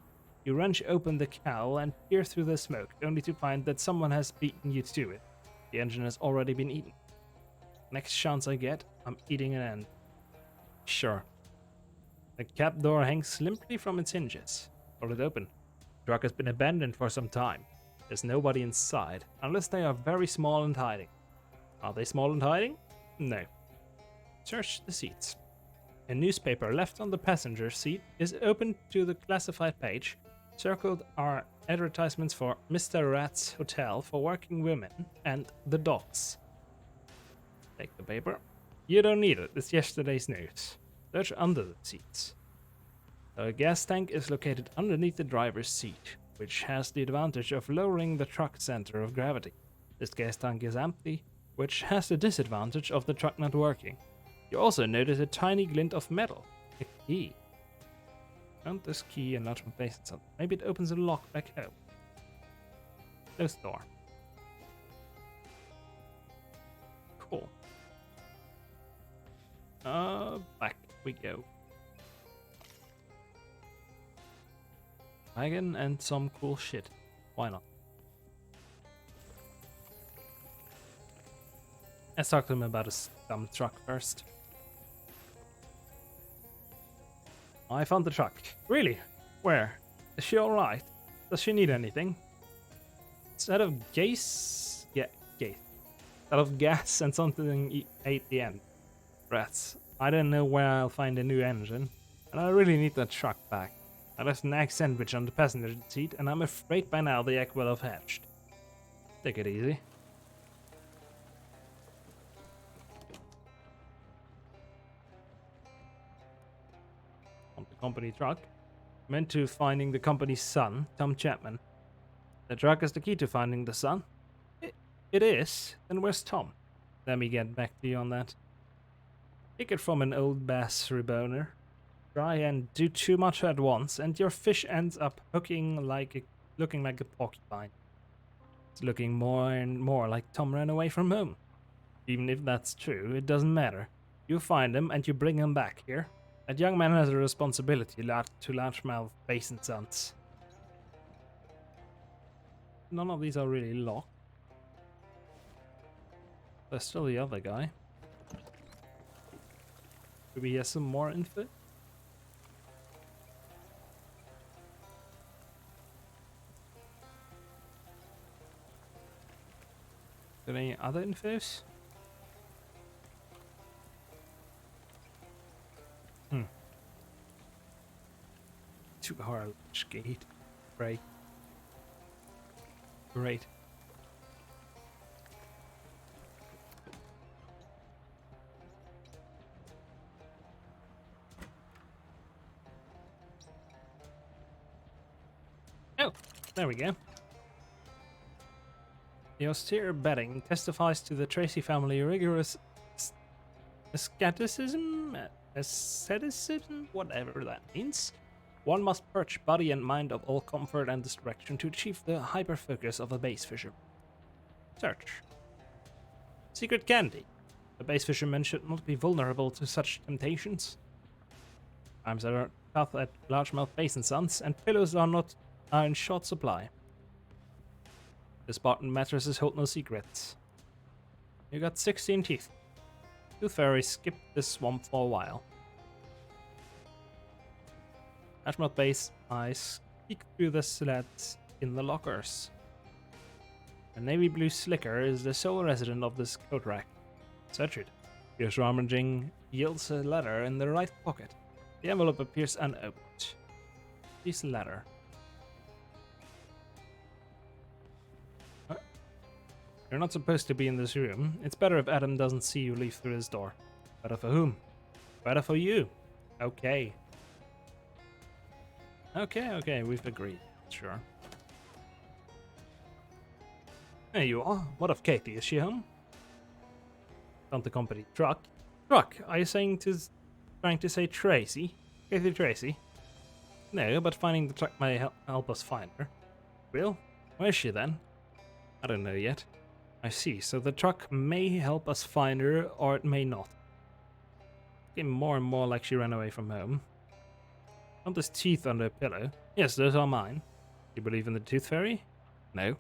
You wrench open the cowl and peer through the smoke, only to find that someone has beaten you to it. The engine has already been eaten. Next chance I get, I'm eating an end. Sure. The cab door hangs limply from its hinges. Pull it open. The truck has been abandoned for some time. There's nobody inside, unless they are very small and hiding. Are they small and hiding? No. Search the seats. A newspaper left on the passenger seat is open to the classified page. Circled are advertisements for Mr. Rat's Hotel for Working Women and The Docks. Take the paper. You don't need it, it's yesterday's news. Search under the seats. A gas tank is located underneath the driver's seat, which has the advantage of lowering the truck's center of gravity. This gas tank is empty, which has the disadvantage of the truck not working. You also notice a tiny glint of metal. A key. Found this key and not replace it. Maybe it opens a lock back home. Close door. Cool. Back we go. Wagon and some cool shit. Why not? Let's talk to him about his dumb truck first. I found the truck. Really? Where? Is she alright? Does she need anything? Instead of gas? Yeah, gas. Instead of gas and something ate the end. Rats. I don't know where I'll find a new engine, and I really need that truck back. I left an egg sandwich on the passenger seat, and I'm afraid by now the egg will have hatched. Take it easy. On the company truck. Meant to finding the company's son, Tom Chapman. The truck is the key to finding the son? It is? Then where's Tom? Let me get back to you on that. Take it from an old bass reboner. Try and do too much at once, and your fish ends up looking like a porcupine. It's looking more and more like Tom ran away from home. Even if that's true, it doesn't matter. You find him and you bring him back here. That young man has a responsibility to largemouth basin sons. None of these are really locked. There's still the other guy. Do we have some more info? Is there any other infos? Too hard gate. Right. Great. Oh, there we go. The austere bedding testifies to the Tracy family rigorous asceticism, whatever that means. One must purge body and mind of all comfort and distraction to achieve the hyper-focus of a bass fisher. Search. Secret candy. A bass fisherman should not be vulnerable to such temptations. Times are tough at largemouth basin sons, and pillows are in short supply. The Spartan mattresses hold no secrets. You got 16 teeth. Tooth fairies skipped this swamp for a while. Largemouth bass eyes peek through the slats in the lockers. A navy blue slicker is the sole resident of this coat rack. Search it. Fierce rummaging yields a letter in the right pocket. The envelope appears unopened. This letter. You're not supposed to be in this room. It's better if Adam doesn't see you leave through his door. Better for whom? Better for you. Okay. Okay, we've agreed. Sure. There you are. What of Katie? Is she home? Found the company truck. Truck? Are you trying to say Tracy? Katie Tracy? No, but finding the truck may help us find her. Will? Where is she then? I don't know yet. I see, so the truck may help us find her, or it may not. It's getting more and more like she ran away from home. Found his teeth under a pillow. Yes, those are mine. You believe in the Tooth Fairy? No.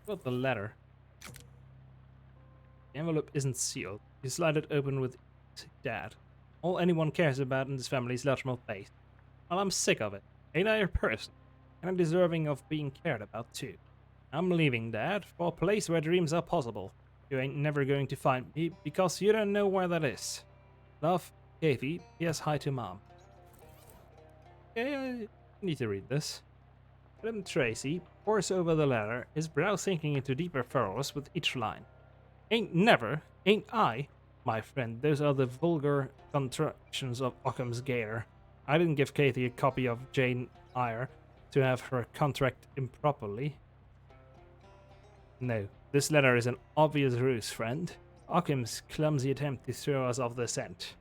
Got the letter. The envelope isn't sealed. You slide it open with Dad. All anyone cares about in this family is Larchmouth Base. Well, I'm sick of it. Ain't I your person? And I'm deserving of being cared about too. I'm leaving, Dad, for a place where dreams are possible. You ain't never going to find me because you don't know where that is. Love, Kathy. P.S. Hi to Mom. Okay, I need to read this. Adam Tracy pores over the letter, his brow sinking into deeper furrows with each line. Ain't never, ain't I, my friend, those are the vulgar contractions of Occam's Gator. I didn't give Katie a copy of Jane Eyre to have her contract improperly. No, this letter is an obvious ruse, friend. Occam's clumsy attempt to throw us off the scent.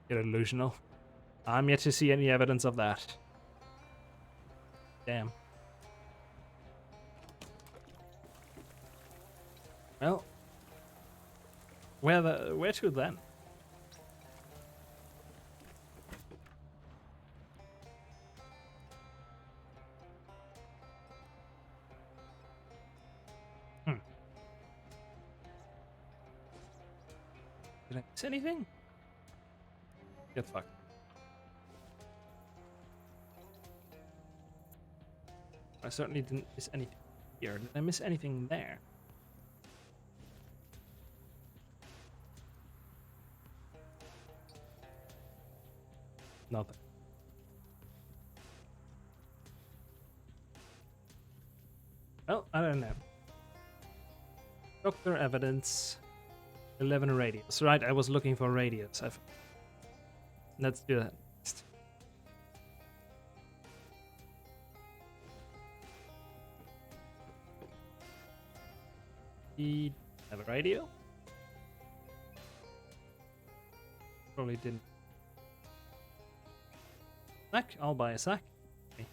You're delusional. I'm yet to see any evidence of that. Damn. Well, where to then? Did I miss anything? Get fucked. I certainly didn't miss anything here. Did I miss anything there? Nothing. Well, I don't know. Doctor evidence. 11 radios. Right, I was looking for radios. Let's do that next. He have a radio? Probably didn't. Sack? I'll buy a sack. Okay.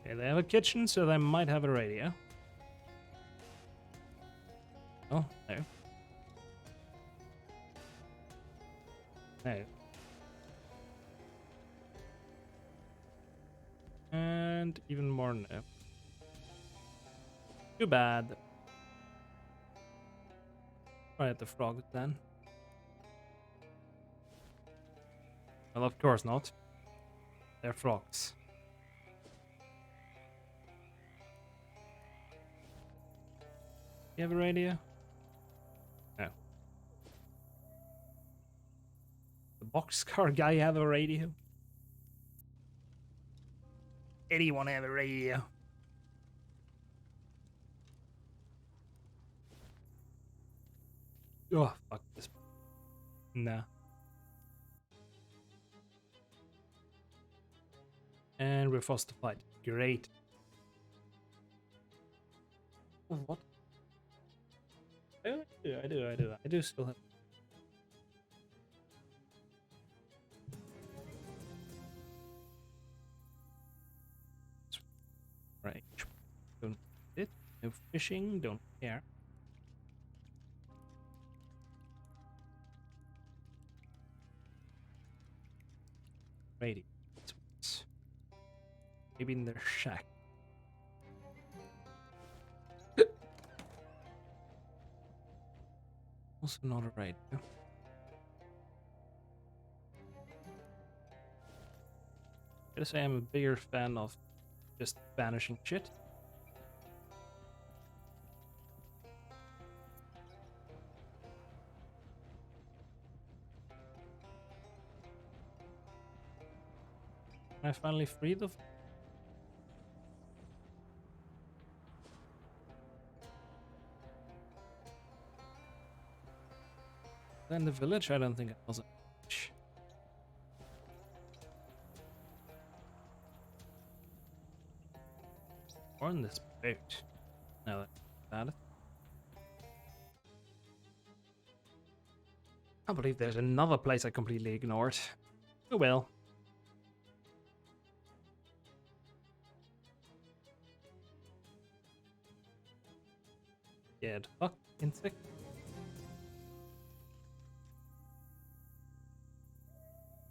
Okay, they have a kitchen, so they might have a radio. Oh, no. No. And even more no. Too bad. Try at the frogs then. Well, of course not. They're frogs. You have a radio? No. The boxcar guy have a radio? Anyone have a radio? Oh, fuck this. Nah. And we're forced to fight. Great. What? I do still have. Right. Don't it. No fishing. Don't care. Radio. Maybe in their shack. Also not a radio. Gotta say I'm a bigger fan of just vanishing shit. Can I finally free the... In the village? I don't think it was a village. Or in this boat. No, that's about it. I believe there's another place I completely ignored. Oh well. Yeah, the fuck, insect.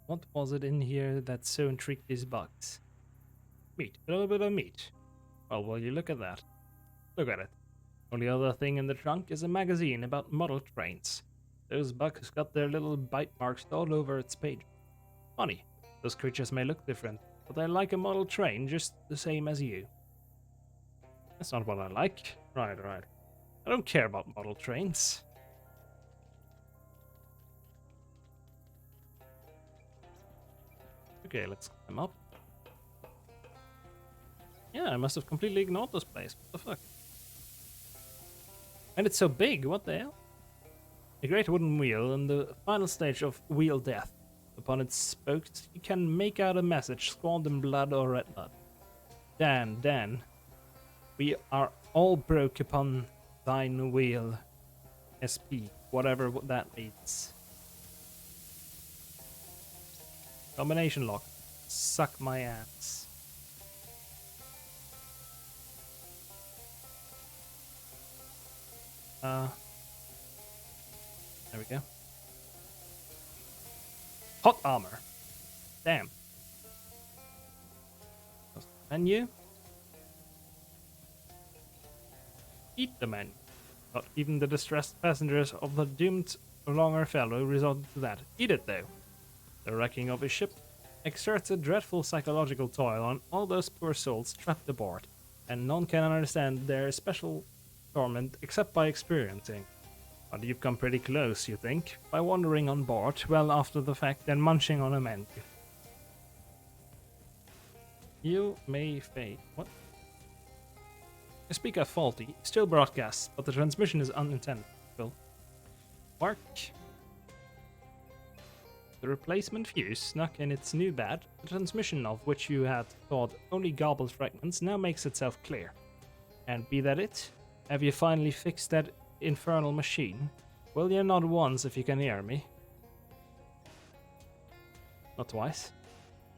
What was it in here that so intrigued these bugs? Meat, a little bit of meat. Well, will you look at that? Look at it. Only other thing in the trunk is a magazine about model trains. Those bugs got their little bite marks all over its page. Funny, those creatures may look different, but they like a model train just the same as you. That's not what I like. Right. I don't care about model trains. Okay, let's climb up. Yeah, I must have completely ignored this place. What the fuck? And it's so big, what the hell? A great wooden wheel in the final stage of wheel death. Upon its spokes, you can make out a message scrawled in blood or red blood. Dan, we are all broke upon thine wheel. SP, whatever that means. Combination lock. Suck my ass. There we go. Hot armor. Damn. Menu. Eat the menu. Not even the distressed passengers of the doomed longer fellow resorted to that. Eat it though. The wrecking of his ship exerts a dreadful psychological toil on all those poor souls trapped aboard, and none can understand their special torment except by experiencing. But you've come pretty close, you think, by wandering on board well after the fact and munching on a menu. You may fade. What? The speaker faulty, still broadcasts, but the transmission is unintended. Will work. The replacement fuse snuck in its new bed, the transmission of which you had thought only garbled fragments now makes itself clear. And be that it, have you finally fixed that infernal machine? Will you nod once if you can hear me? Not twice.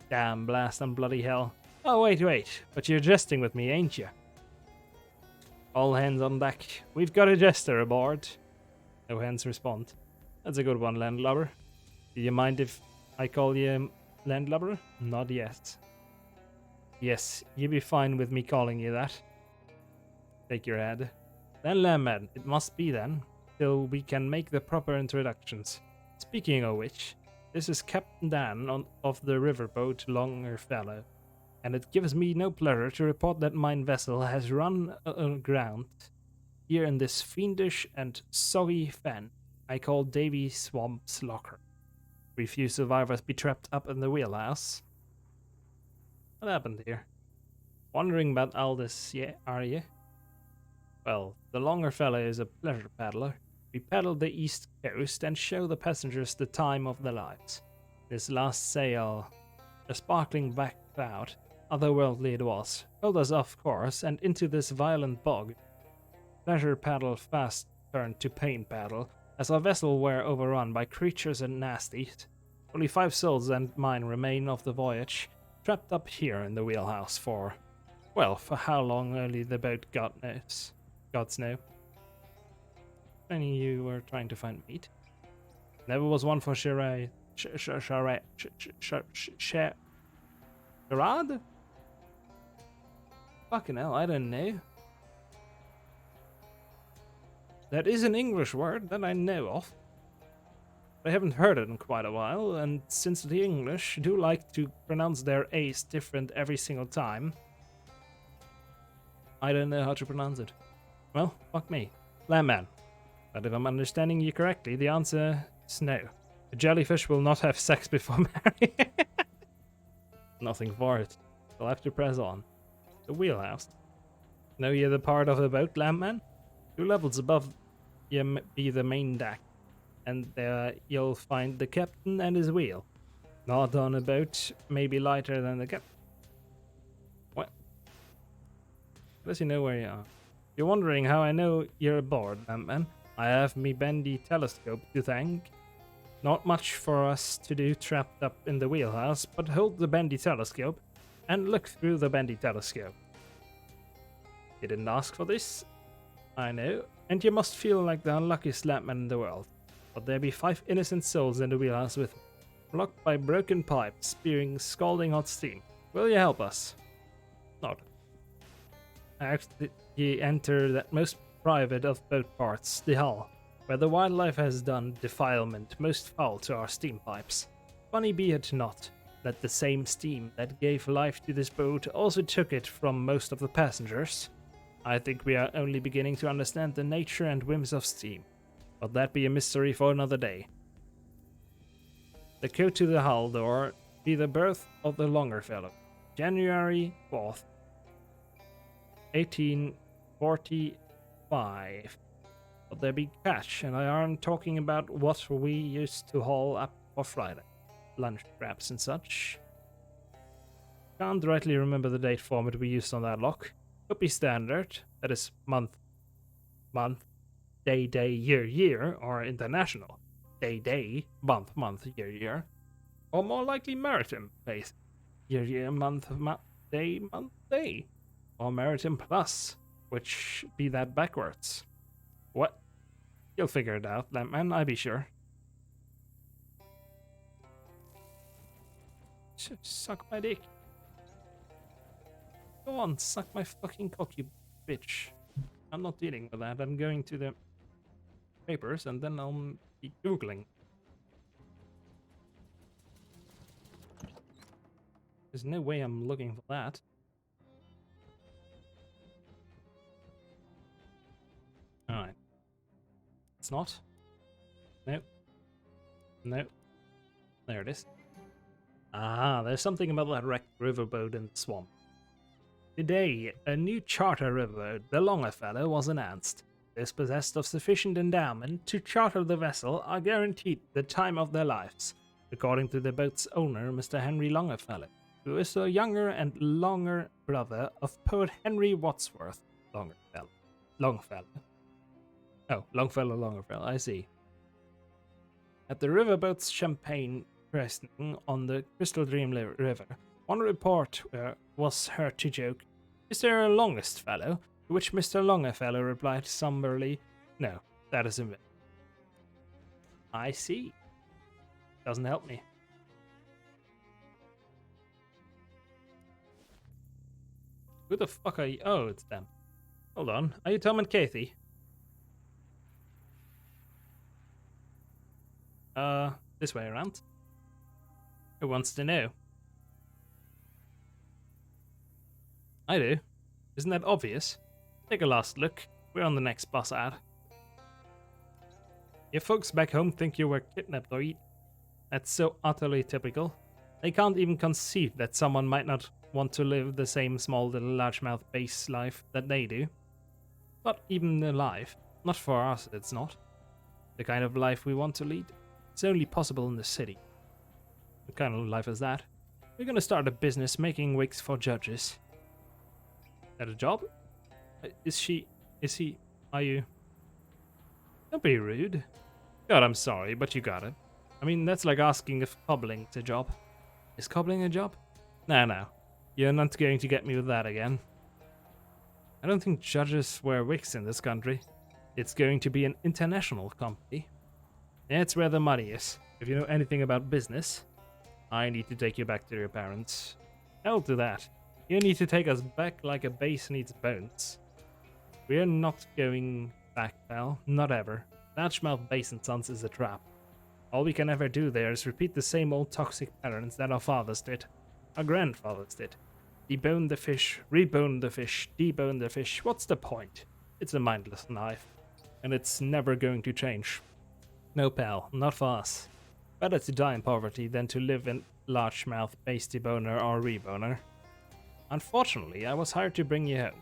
Damn blast and bloody hell. Oh wait, but you're jesting with me, ain't you? All hands on deck. We've got a jester aboard. No hands respond. That's a good one, landlubber. Do you mind if I call you landlubber? Not yet. Yes, you'd be fine with me calling you that. Take your head. Then landman, it must be then, till we can make the proper introductions. Speaking of which, this is Captain Dan of the riverboat Longfellow, and it gives me no pleasure to report that mine vessel has run aground here in this fiendish and soggy fen I call Davy Swamp's Locker. We few survivors be trapped up in the wheelhouse. What happened here? Wondering about all this, yeah, are you? Well, the longer fellow is a pleasure paddler. We paddle the east coast and show the passengers the time of their lives. This last sail, a sparkling black cloud, otherworldly it was, hurled us off course and into this violent bog. Pleasure paddle fast turned to pain paddle, as our vessel were overrun by creatures and nasties. Only 5 souls and mine remain of the voyage, trapped up here in the wheelhouse for, well, for how long only the boat God knows. Gods know. Any you were trying to find meat? Never was one for charade. Charade? Fucking hell, I don't know. That is an English word that I know of. I haven't heard it in quite a while, and since the English do like to pronounce their A's different every single time, I don't know how to pronounce it. Well, fuck me. Landman. But if I'm understanding you correctly, the answer is no. A jellyfish will not have sex before marriage. Nothing for it. I'll have to press on. The wheelhouse. Know you're the part of the boat, Landman? 2 levels above you be the main deck, and there you'll find the captain and his wheel. Not on a boat, maybe lighter than the captain. What? Does he know where you are? You're wondering how I know you're aboard, Landman. I have me bendy telescope to thank. Not much for us to do trapped up in the wheelhouse, but hold the bendy telescope and look through the bendy telescope. You didn't ask for this? I know, and you must feel like the unluckiest lapman in the world. But there be 5 innocent souls in the wheelhouse with me, blocked by broken pipes, spewing scalding hot steam. Will you help us? Not. After ye enter that most private of both parts, the hull, where the wildlife has done defilement most foul to our steam pipes. Funny be it not, that the same steam that gave life to this boat also took it from most of the passengers. I think we are only beginning to understand the nature and whims of steam, but that be a mystery for another day. The code to the hull door be the birth of the Longfellow, January 4th, 1845. But there be catch, and I aren't talking about what we used to haul up for Friday. Lunch scraps and such. Can't rightly remember the date format we used on that lock. Could be standard, that is month, day, year, or international. Day, month, year. Or more likely maritime base. Year, month, day. Or maritime plus, which be that backwards. What? You'll figure it out, Lampman, I be sure. Suck my dick. Go on, suck my fucking cock, you bitch. I'm not dealing with that. I'm going to the papers and then I'll be Googling. There's no way I'm looking for that. Alright. It's not. Nope. Nope. There it is. Ah, there's something about that wrecked riverboat in the swamp. Today, a new charter riverboat, the Longfellow, was announced. Those possessed of sufficient endowment to charter the vessel are guaranteed the time of their lives, according to the boat's owner, Mr. Henry Longfellow, who is the younger and longer brother of poet Henry Wadsworth Longfellow. Oh, Longfellow, I see. At the riverboat's champagne christening on the Crystal Dream River, one report was heard to joke, "Is there a longest fellow?" To which Mr. Longfellow replied somberly, "No, that is a myth." I see. Doesn't help me. Who the fuck are you? Oh, it's them. Hold on. Are you Tom and Kathy? This way around. Who wants to know? I do. Isn't that obvious? Take a last look. We're on the next bus out. Your folks back home think you were kidnapped or eaten. That's so utterly typical. They can't even conceive that someone might not want to live the same small little largemouth base life that they do. Not even alive. Not for us, it's not. The kind of life we want to lead. It's only possible in the city. What kind of life is that? We're gonna start a business making wigs for judges. Is that a job? Are you? Don't be rude. God, I'm sorry, but you got it. I mean, that's like asking if cobbling's a job. Is cobbling a job? No. You're not going to get me with that again. I don't think judges wear wigs in this country. It's going to be an international company. That's where the money is. If you know anything about business, I need to take you back to your parents. Hell to that. You need to take us back like a base needs bones. We're not going back, pal. Not ever. Largemouth Base and Sons is a trap. All we can ever do there is repeat the same old toxic patterns that our fathers did. Our grandfathers did. Debone the fish, rebone the fish, debone the fish. What's the point? It's a mindless knife. And it's never going to change. No, pal. Not for us. Better to die in poverty than to live in largemouth base deboner or reboner. Unfortunately, I was hired to bring you home.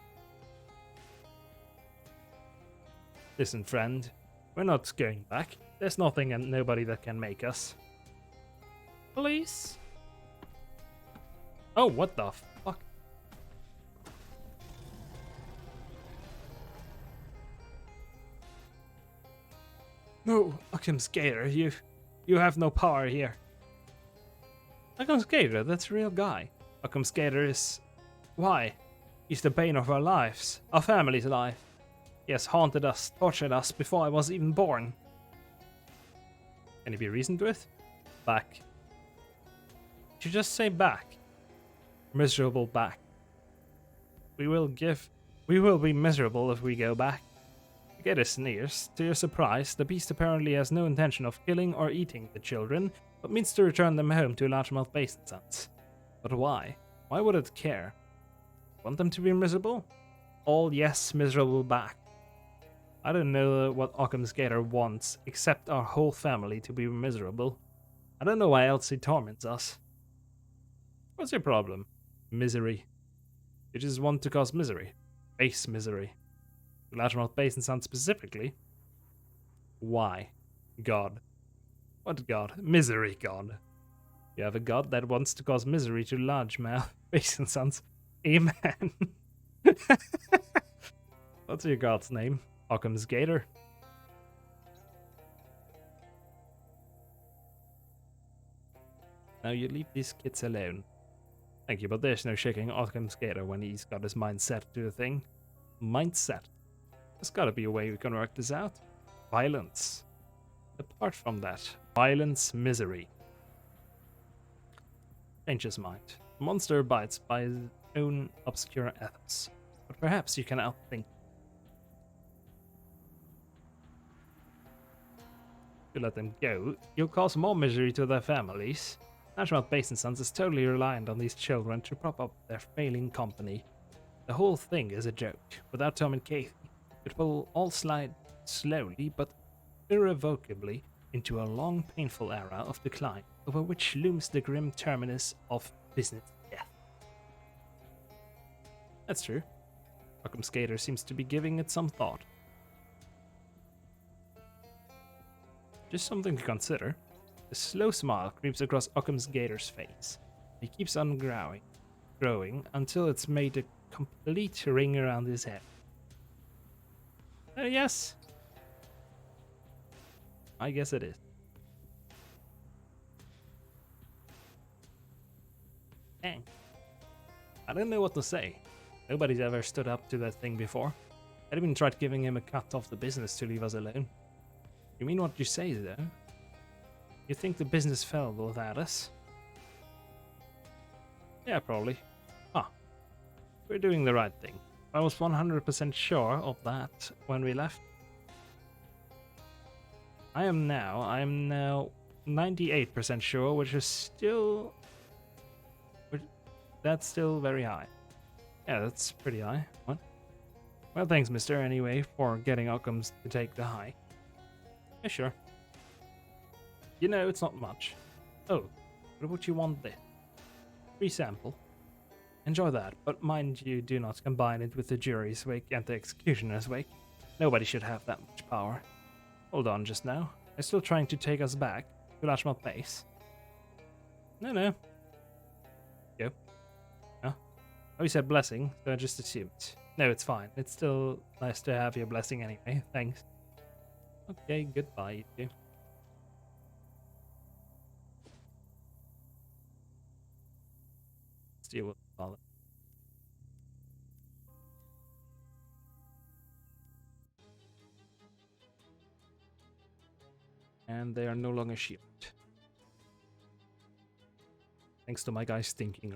Listen, friend. We're not going back. There's nothing and nobody that can make us. Police? Oh, what the fuck? No, Occam Skater, you have no power here. Occam Skater, that's a real guy. Occam Skater is... Why? He's the bane of our lives. Our family's life. He has haunted us, tortured us before I was even born. Can he be reasoned with? Back. You just say back. Miserable back. We will be miserable if we go back. Gator sneers. To your surprise, the beast apparently has no intention of killing or eating the children, but means to return them home to Largemouth Basin Sons. But why? Why would it care? Want them to be miserable? All yes, miserable back. I don't know what Occam's Gator wants, except our whole family to be miserable. I don't know why else he torments us. What's your problem? Misery. You just want to cause misery. Base misery. Largemouth Basin Sons specifically. Why? God. What God? Misery God. You have a God that wants to cause misery to Largemouth Basin Sons. Amen. What's your God's name? Occam's Gator. Now you leave these kids alone. Thank you, but there's no shaking Occam's Gator when he's got his mind set to the thing. Mindset. There's gotta be a way we can work this out. Violence. Apart from that, violence, misery. Change his mind. The monster abides by his own obscure ethics, but perhaps you can outthink. If you let them go, you'll cause more misery to their families. Largemouth Basin Sons is totally reliant on these children to prop up their failing company. The whole thing is a joke. Without Tom and Kathy, it will all slide slowly but irrevocably into a long, painful era of decline, over which looms the grim terminus of business death. That's true. Occam's Gator seems to be giving it some thought. Just something to consider. A slow smile creeps across Occam's Gator's face. He keeps on growing until it's made a complete ring around his head. Yes. I guess it is. Dang. I don't know what to say. Nobody's ever stood up to that thing before. I'd even tried giving him a cut off the business to leave us alone. You mean what you say, though? You think the business fell without us? Yeah, probably. We're doing the right thing. I was 100% sure of that when we left. I am now 98% sure, which is still... That's still very high. Yeah, that's pretty high. What? Well, thanks, mister, anyway, for getting Occam's to take the high. Yeah, sure. You know, it's not much. Oh, but would you want this? Free sample. Enjoy that, but mind you do not combine it with the jury's wake and the executioner's wake. Nobody should have that much power. Hold on just now. They're still trying to take us back to Largemouth Base. No. Go. Huh? Oh, you said blessing, so I just assumed. No, it's fine. It's still nice to have your blessing anyway. Thanks. Okay, goodbye, you two. Let's deal with all that. And they are no longer shielded. Thanks to my guys thinking.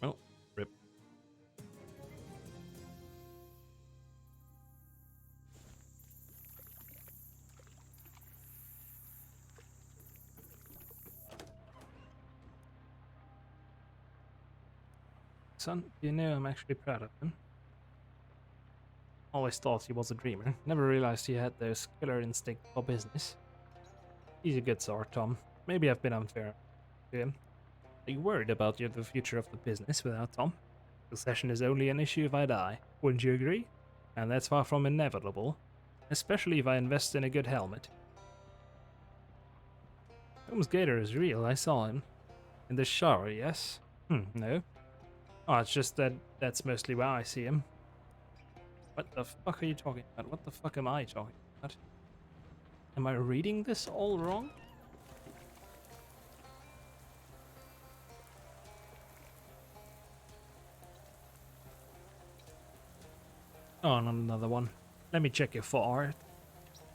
Well, rip. Son, you know I'm actually proud of him. Always thought he was a dreamer. Never realized he had those killer instinct for business. He's a good sort, Tom. Maybe I've been unfair to him. Are you worried about the future of the business without Tom? Succession is only an issue if I die. Wouldn't you agree? And that's far from inevitable. Especially if I invest in a good helmet. Holmes Gator is real, I saw him. In the shower, yes? No. Oh, it's just that that's mostly where I see him. What the fuck are you talking about? What the fuck am I talking about? Am I reading this all wrong? Oh, not another one. Let me check your art.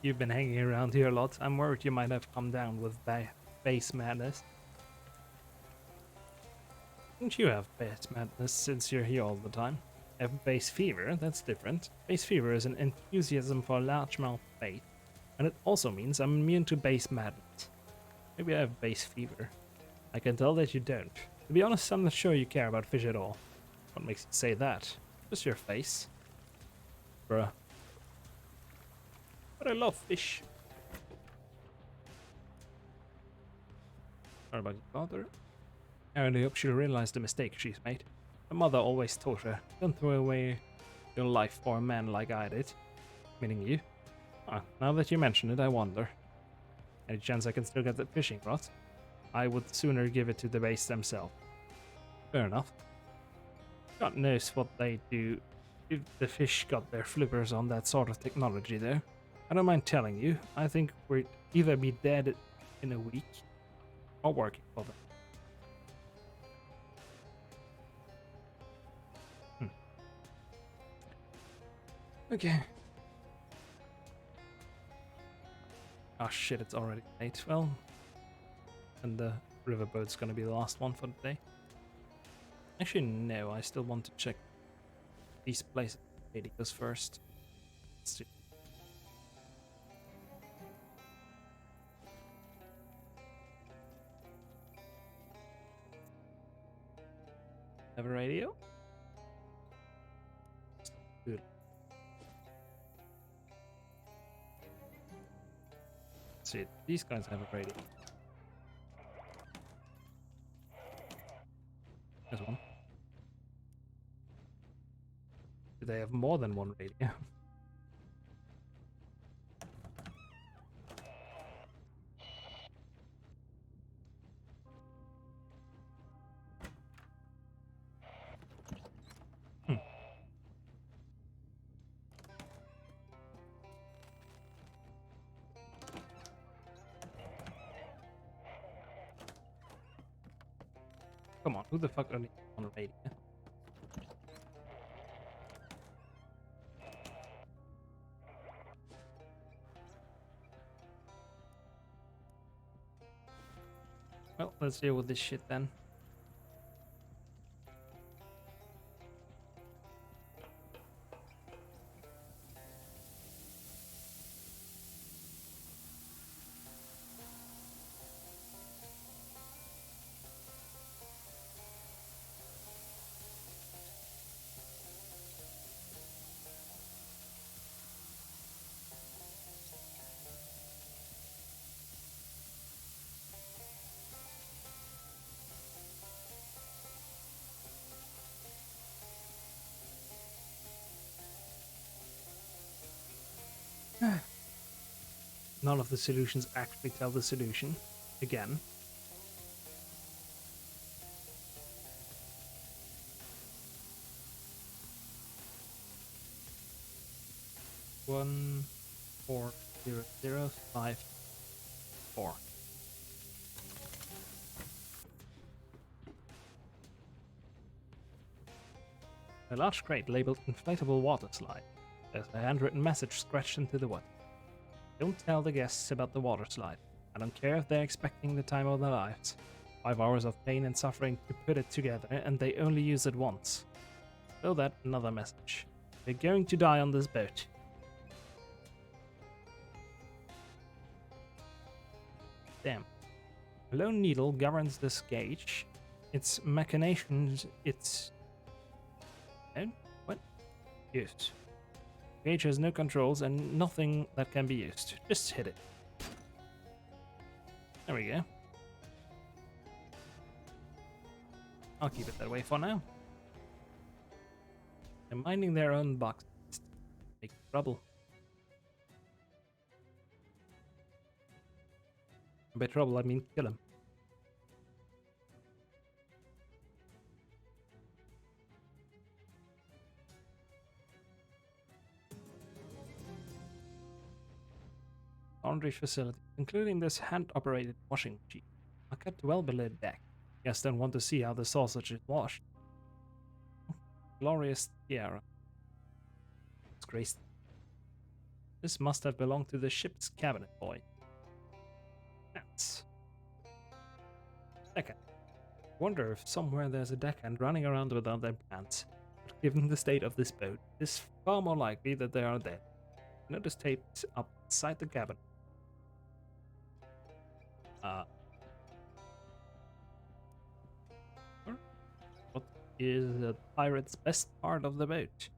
You've been hanging around here a lot. I'm worried you might have come down with base madness. Don't you have base madness since you're here all the time? I have base fever, that's different. Base fever is an enthusiasm for largemouth bait, and it also means I'm immune to base madness. Maybe I have base fever. I can tell that you don't. To be honest, I'm not sure you care about fish at all. What makes you say that? Just your face. Bruh. But I love fish. Sorry about your father. I only hope she'll realize the mistake she's made. Her mother always taught her, don't throw away your life for a man like I did. Meaning you. Ah, now that you mention it, I wonder. Any chance I can still get that fishing rod? I would sooner give it to the base themselves. Fair enough. God knows what they do if the fish got their flippers on that sort of technology there. I don't mind telling you, I think we'd either be dead in a week or working for them. Okay. Oh shit, it's already late. Well, and the riverboat's gonna be the last one for the day. Actually, no, I still want to check these places. Videos first. Let's do. Have a radio? Good. Let's see, these guys have a radio. There's one. Do they have more than one radio? Come on, who the fuck only on a radio? Well, let's deal with this shit then. None of the solutions actually tell the solution. Again. One, 4, 0, 0, 5, 4. A large crate labeled inflatable water slide. There's a handwritten message scratched into the wood. Don't tell the guests about the water slide. I don't care if they're expecting the time of their lives. 5 hours of pain and suffering to put it together, and they only use it once. So that another message. They're going to die on this boat. Damn. A lone needle governs this gauge. Its machinations, what? Used. Gauge has no controls and nothing that can be used. Just hit it. There we go. I'll keep it that way for now. They're minding their own box. Make trouble. By trouble, I mean kill him. laundry facility, including this hand-operated washing machine, are kept well below deck. Guess don't want to see how the sausage is washed. Glorious tiara. It's graced. This must have belonged to the ship's cabinet boy. That's deckhand. Wonder if somewhere there's a deckhand running around without their pants. But given the state of this boat, it's far more likely that they are dead. Notice taped up inside the cabin. What is a pirate's best part of the boat?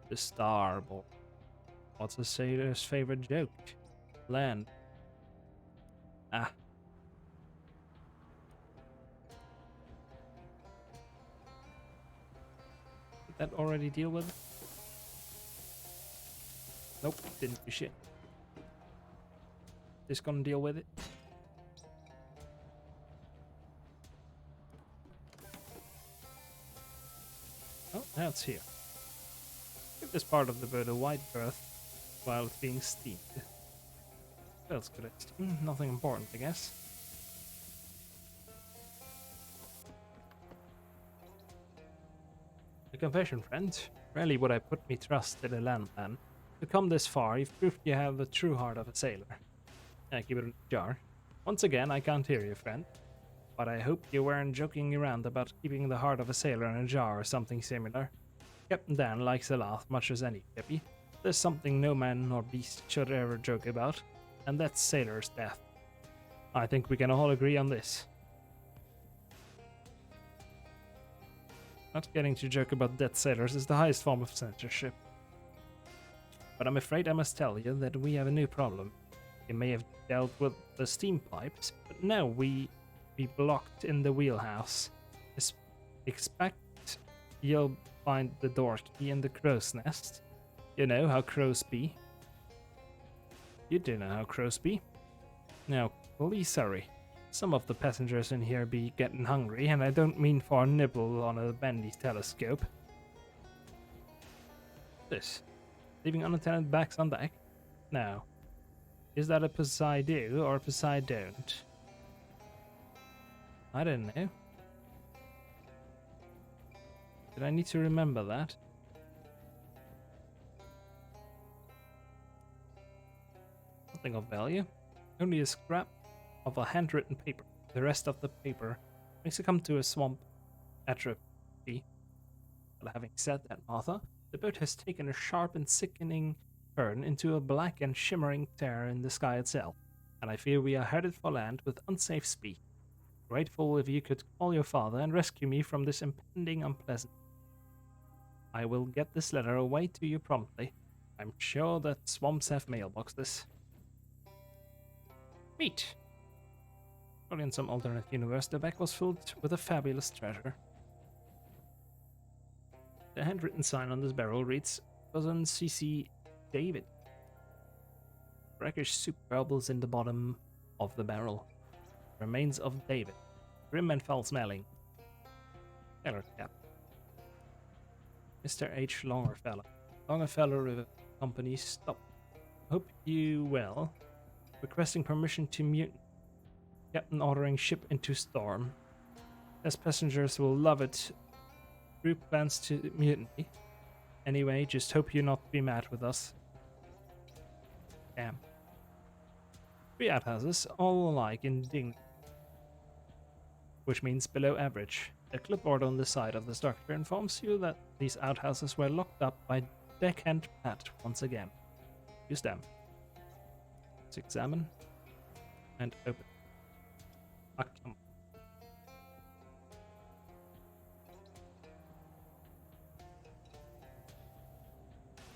The starboard. What's a sailor's favorite joke? Land. Ah. Did that already deal with it? Nope, didn't do shit. Just gonna deal with it. Oh, now it's here. Give this part of the boat a wide berth while it's being steamed. What else could it steam? Nothing important, I guess. A confession, friend. Rarely would I put me trust in a landman. To come this far, you've proved you have the true heart of a sailor. I keep it in a jar. Once again, I can't hear you, friend. But I hope you weren't joking around about keeping the heart of a sailor in a jar or something similar. Captain Dan likes a laugh much as any chippy. There's something no man nor beast should ever joke about, and that's sailor's death. I think we can all agree on this. Not getting to joke about dead sailors is the highest form of censorship. But I'm afraid I must tell you that we have a new problem. You may have dealt with the steam pipes, but now we be blocked in the wheelhouse. Expect you'll find the door key in the crow's nest. You know how crows be. You do know how crows be. Now, please hurry. Some of the passengers in here be getting hungry, and I don't mean for a nibble on a bendy telescope. This. Leaving unattended bags on deck? Now, is that a Posei do or a Posei don't? I don't know. Did I need to remember that? Nothing of value. Only a scrap of a handwritten paper. The rest of the paper makes it come to a swamp atrophy. But having said that, Martha, the boat has taken a sharp and sickening turn into a black and shimmering tear in the sky itself, and I fear we are headed for land with unsafe speed. Grateful if you could call your father and rescue me from this impending unpleasant. I will get this letter away to you promptly. I'm sure that swamps have mailboxes. Meet! Well, in some alternate universe, the bag was filled with a fabulous treasure. The handwritten sign on this barrel reads, Cousin C.C. David. Brackish soup bubbles in the bottom of the barrel. Remains of David. Grim and foul-smelling. Sailor cap. Mr. H. Longerfellow. Longerfellow River Company, stop. Hope you well. Requesting permission to mutiny. Captain ordering ship into storm. As passengers will love it. Group plans to mutiny. Anyway, just hope you not be mad with us. Damn. 3 outhouses, all alike in dignity, which means below average. A clipboard on the side of the structure informs you that these outhouses were locked up by Deckhand Pat once again. Use them. Let's examine and open. Ah, come on.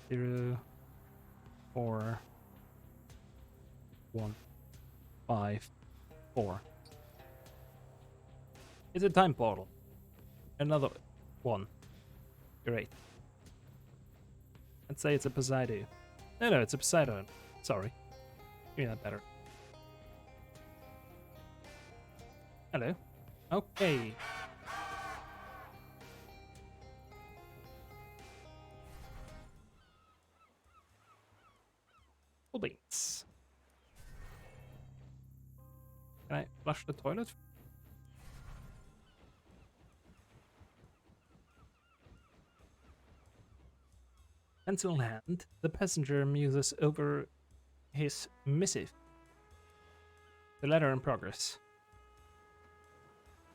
0, 4, 1, 5, 4. It's a time portal. Another one. Great. Let's say it's a Poseidon. No, it's a Poseidon. Sorry. Give me that better. Hello. Okay. Cool beans. Can I flush the toilet? Pencil in hand, the passenger muses over his missive. The letter in progress.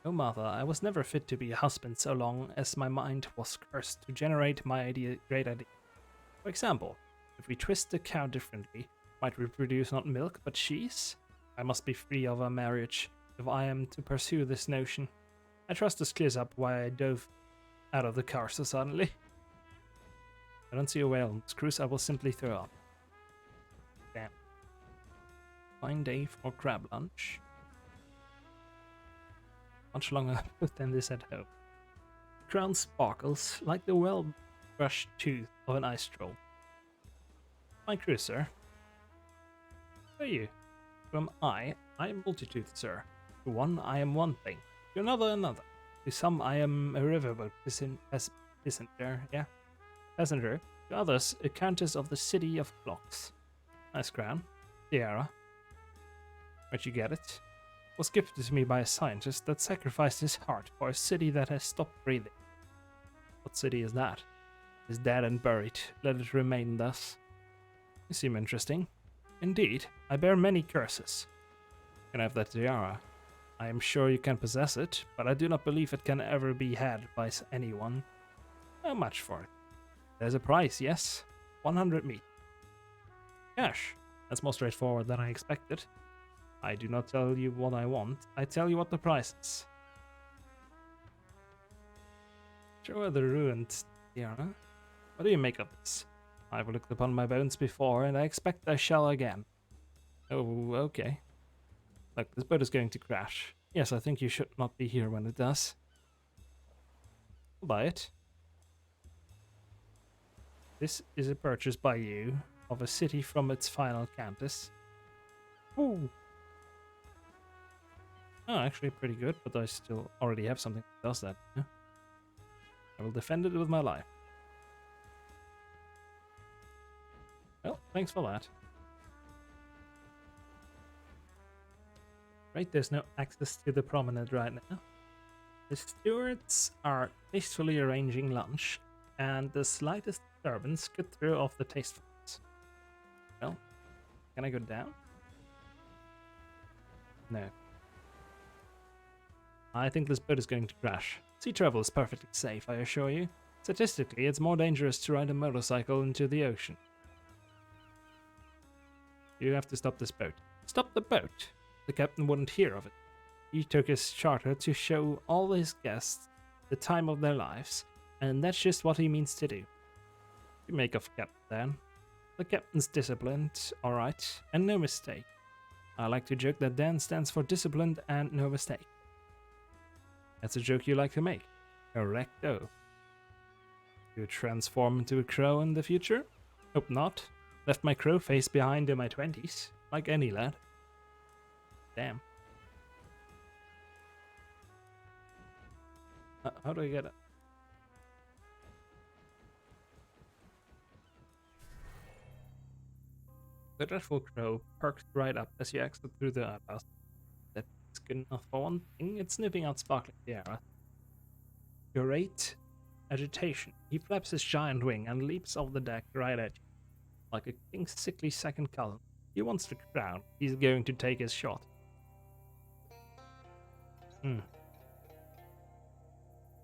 Oh, Martha, I was never fit to be a husband so long as my mind was cursed to generate my great idea. For example, if we twist the cow differently, might we produce not milk but cheese? I must be free of a marriage if I am to pursue this notion. I trust this clears up why I dove out of the car so suddenly. I don't see a whale on this cruise, I will simply throw up. Damn. Fine day for crab lunch. Much longer than this at home. The crown sparkles like the well-brushed tooth of an ice troll. My cruise, sir. Who are you? From I am multitude, sir. To one, I am one thing. To another, another. To some, I am a riverboat passenger, yeah? Passenger. To others, a countess of the city of clocks. Nice crown. Tiara. Where'd you get it? Was gifted to me by a scientist that sacrificed his heart for a city that has stopped breathing. What city is that? It is dead and buried. Let it remain thus. You seem interesting. Indeed, I bear many curses. Can I have that tiara? I am sure you can possess it, but I do not believe it can ever be had by anyone. How much for it? There's a price, yes. 100 meat. Cash. That's more straightforward than I expected. I do not tell you what I want, I tell you what the price is. Show her the ruined tiara. What do you make of this? I've looked upon my bones before, and I expect I shall again. Oh, okay. Look, this boat is going to crash. Yes, I think you should not be here when it does. I'll buy it. This is a purchase by you of a city from its final countess. Ooh. Oh, actually pretty good, but I still already have something that does that. Yeah? I will defend it with my life. Well, thanks for that. Right, there's no access to the promenade right now. The stewards are tastefully arranging lunch, and the slightest disturbance could throw off the tastefulness. Well, can I go down? No. I think this boat is going to crash. Sea travel is perfectly safe, I assure you. Statistically, it's more dangerous to ride a motorcycle into the ocean. You have to stop this boat. Stop the boat? The captain wouldn't hear of it. He took his charter to show all his guests the time of their lives, and that's just what he means to do. You make of captain then. The captain's disciplined, alright, and no mistake. I like to joke that Dan stands for disciplined and no mistake. That's a joke you like to make. Correcto. You transform into a crow in the future? Hope not. Left my crow face behind in my 20s, like any lad. Damn. How do I get it? The dreadful crow perked right up as you exit through the outhouse. That's good enough for one thing. It's sniffing out sparkling tiara. Great agitation. He flaps his giant wing and leaps off the deck right at you. Like a king's sickly second cousin. He wants the crown. He's going to take his shot. Go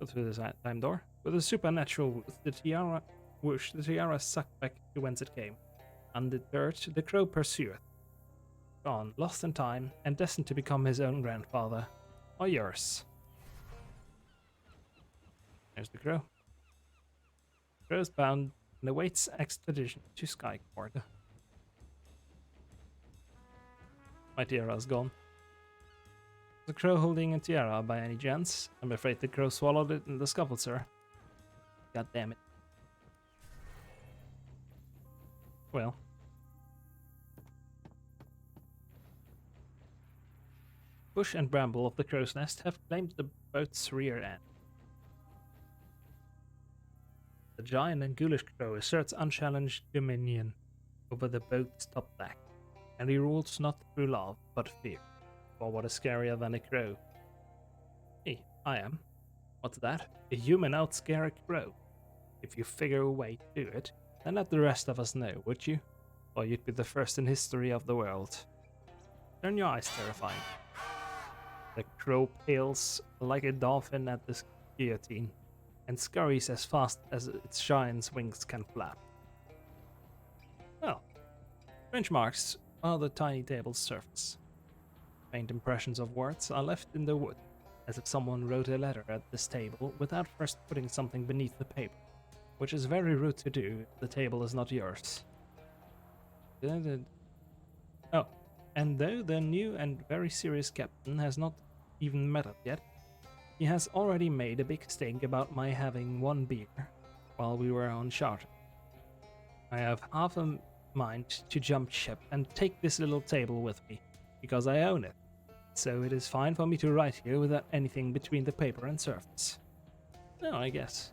through this time door. With a supernatural whoosh, the tiara sucked back to whence it came. Undeterred, the crow pursueth. Gone, lost in time, and destined to become his own grandfather. Or yours. There's the crow. The crow is bound and awaits extradition to Skycourt. My tiara is gone. The crow holding a tiara by any chance? I'm afraid the crow swallowed it in the scuffle, sir. God damn it. Well. Bush and bramble of the crow's nest have claimed the boat's rear end. The giant and ghoulish crow asserts unchallenged dominion over the boat's top deck, and he rules not through love, but fear. for what is scarier than a crow. Hey, I am. What's that? A human outscare a crow. If you figure a way to do it, then let the rest of us know, would you? Or you'd be the first in history of the world. Turn your eyes terrifying. The crow pales like a dolphin at the guillotine, and scurries as fast as its giant's wings can flap. Well, bench marks are the tiny table's surface. Faint impressions of words are left in the wood, as if someone wrote a letter at this table without first putting something beneath the paper, which is very rude to do if the table is not yours. Oh, and though the new and very serious captain has not even met up yet, he has already made a big stink about my having one beer while we were on charter. I have half a mind to jump ship and take this little table with me, because I own it, so it is fine for me to write here without anything between the paper and surface. No, I guess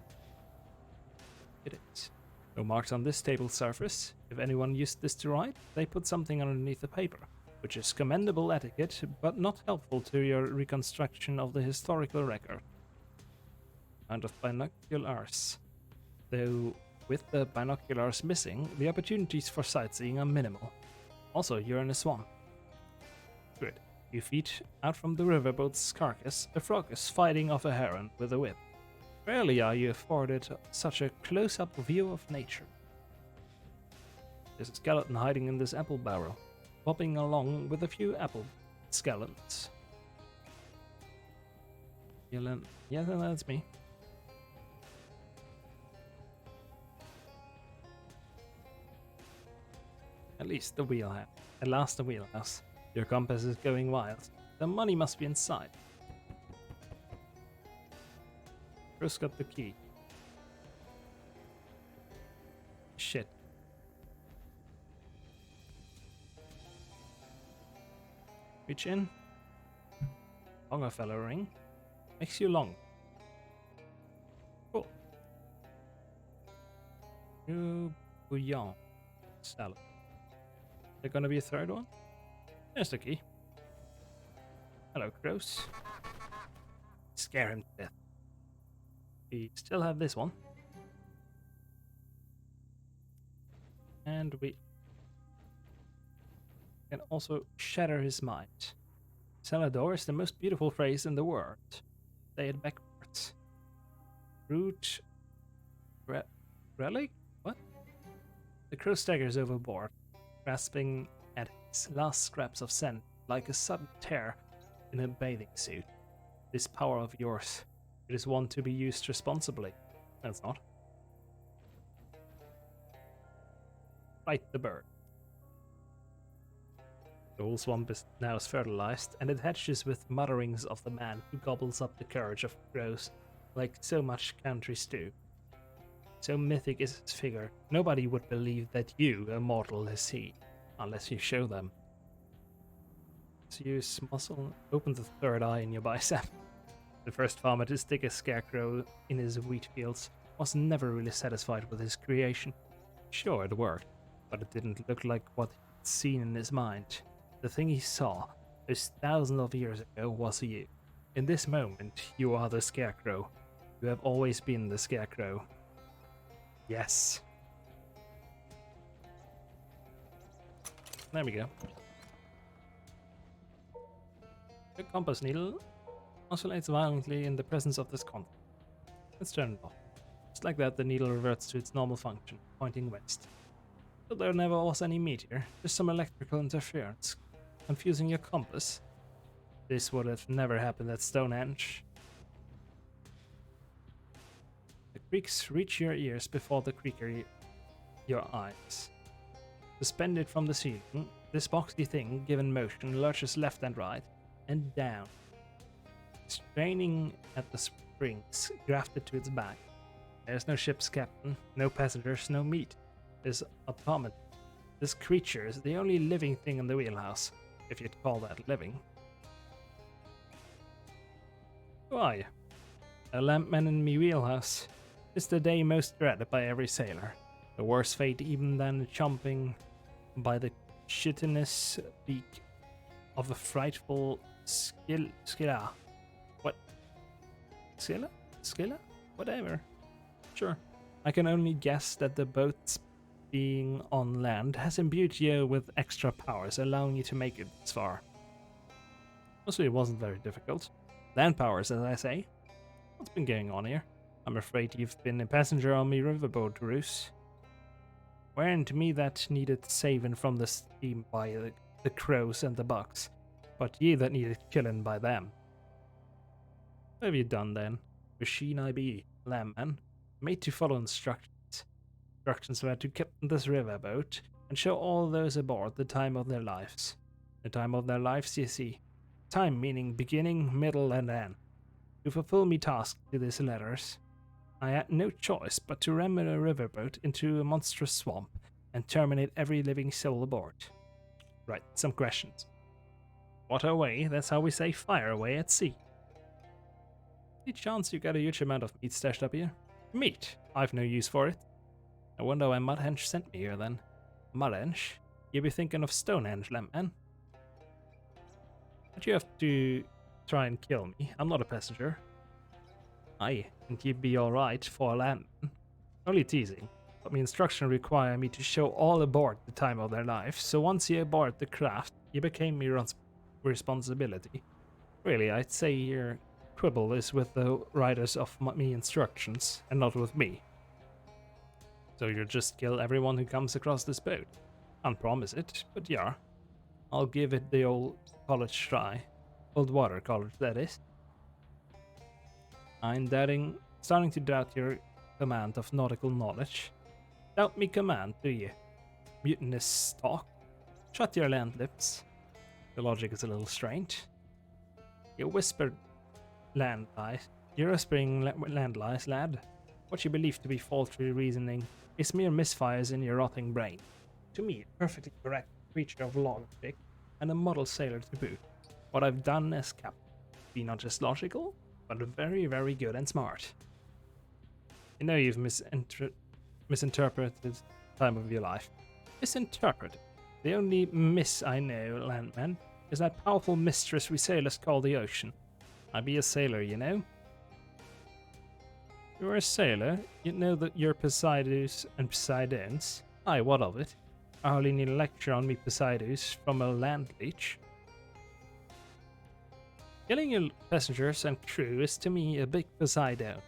it is. No marks on this table surface. If anyone used this to write, they put something underneath the paper, which is commendable etiquette, but not helpful to your reconstruction of the historical record. Kind of binoculars. Though with the binoculars missing, the opportunities for sightseeing are minimal. Also, you're in a swamp. Good. A few feet out from the riverboat's carcass, a frog is fighting off a heron with a whip. Rarely are you afforded such a close-up view of nature. There's a skeleton hiding in this apple barrel, bobbing along with a few apple skeletons. Yeah, that's me. At least the wheelhouse. At last the wheelhouse. Your compass is going wild. The money must be inside. Bruce got the key. Shit. Reach in. Longfellow ring. Makes you long. Cool. New bouillon salad. There gonna be a third one? There's the key. Hello, crows. Scare him to death. We still have this one. And we can also shatter his mind. Salador is the most beautiful phrase in the world. Say it backwards. Root... relic? What? The crow staggers overboard, grasping at his last scraps of scent like a sudden tear in a bathing suit. This power of yours, it is one to be used responsibly. No, it's not. Fight the bird. The whole swamp is now fertilized, and it hatches with mutterings of the man who gobbles up the courage of crows like so much country stew. So mythic is his figure, nobody would believe that you, a mortal, is he, unless you show them. So use muscle, open the third eye in your bicep. The first farmer to stick a scarecrow in his wheat fields was never really satisfied with his creation. Sure, it worked, but it didn't look like what he'd seen in his mind. The thing he saw, those thousands of years ago, was you. In this moment, you are the scarecrow. You have always been the scarecrow. Yes. There we go. The compass needle oscillates violently in the presence of this contact. Let's turn it off. Just like that, the needle reverts to its normal function, pointing west. But there never was any meteor, just some electrical interference, confusing your compass. This would have never happened at Stonehenge. The creaks reach your ears before the creaker your eyes. Suspended from the ceiling, this boxy thing, given motion, lurches left and right, and down, straining at the springs grafted to its back. There's no ship's captain, no passengers, no meat. This automaton, this creature, is the only living thing in the wheelhouse, if you'd call that living. Who are you? A lampman in me wheelhouse. It's the day most dreaded by every sailor. The worse fate even than chomping by the chitinous beak of a frightful Skilla. What? Skilla? Skilla? Whatever. Sure. I can only guess that the boats being on land has imbued you with extra powers, allowing you to make it this far. Mostly it wasn't very difficult. Land powers, as I say. What's been going on here? I'm afraid you've been a passenger on me riverboat, Roos. Weren't me that needed saving from the steam by the crows and the bucks, but ye that needed killing by them. What have you done then? Machine I be, lambman, made to follow instructions. Instructions were to captain this riverboat and show all those aboard the time of their lives. The time of their lives, you see. Time meaning beginning, middle, and end. To fulfill me task to these letters, I had no choice but to ram a riverboat into a monstrous swamp and terminate every living soul aboard. Right, some questions. Water away, that's how we say fire away at sea. Any chance you got a huge amount of meat stashed up here? Meat? I've no use for it. I wonder why Mudhenge sent me here then. Mudhenge? You be thinking of Stonehenge, lampman? But you have to try and kill me. I'm not a passenger. Aye, and you'd be alright for a landman. Only teasing. But my instruction require me to show all aboard the time of their life, so once you aboard the craft, you became me responsibility. Really, I'd say your quibble is with the writers of me instructions, and not with me. So you'll just kill everyone who comes across this boat. Can't promise it, but yeah. I'll give it the old college try. Old water college, that is. I'm starting to doubt your command of nautical knowledge. Doubt me command, do you? Mutinous stock? Shut your land lips. The logic is a little strange. You whispered land lies. You're whispering land lies, lad. What you believe to be faulty reasoning is mere misfires in your rotting brain. To me, a perfectly correct creature of logic and a model sailor to boot. What I've done as captain be not just logical, but very, very good and smart. You know you've misinterpreted the time of your life. Misinterpreted? The only miss I know, landman, is that powerful mistress we sailors call the ocean. I be a sailor, you know. You're a sailor, you know that you're Poseidus and Poseidons. Aye, what of it? I hardly need a lecture on me Poseidus from a land leech. Killing your passengers and crew is to me a big Poseidon.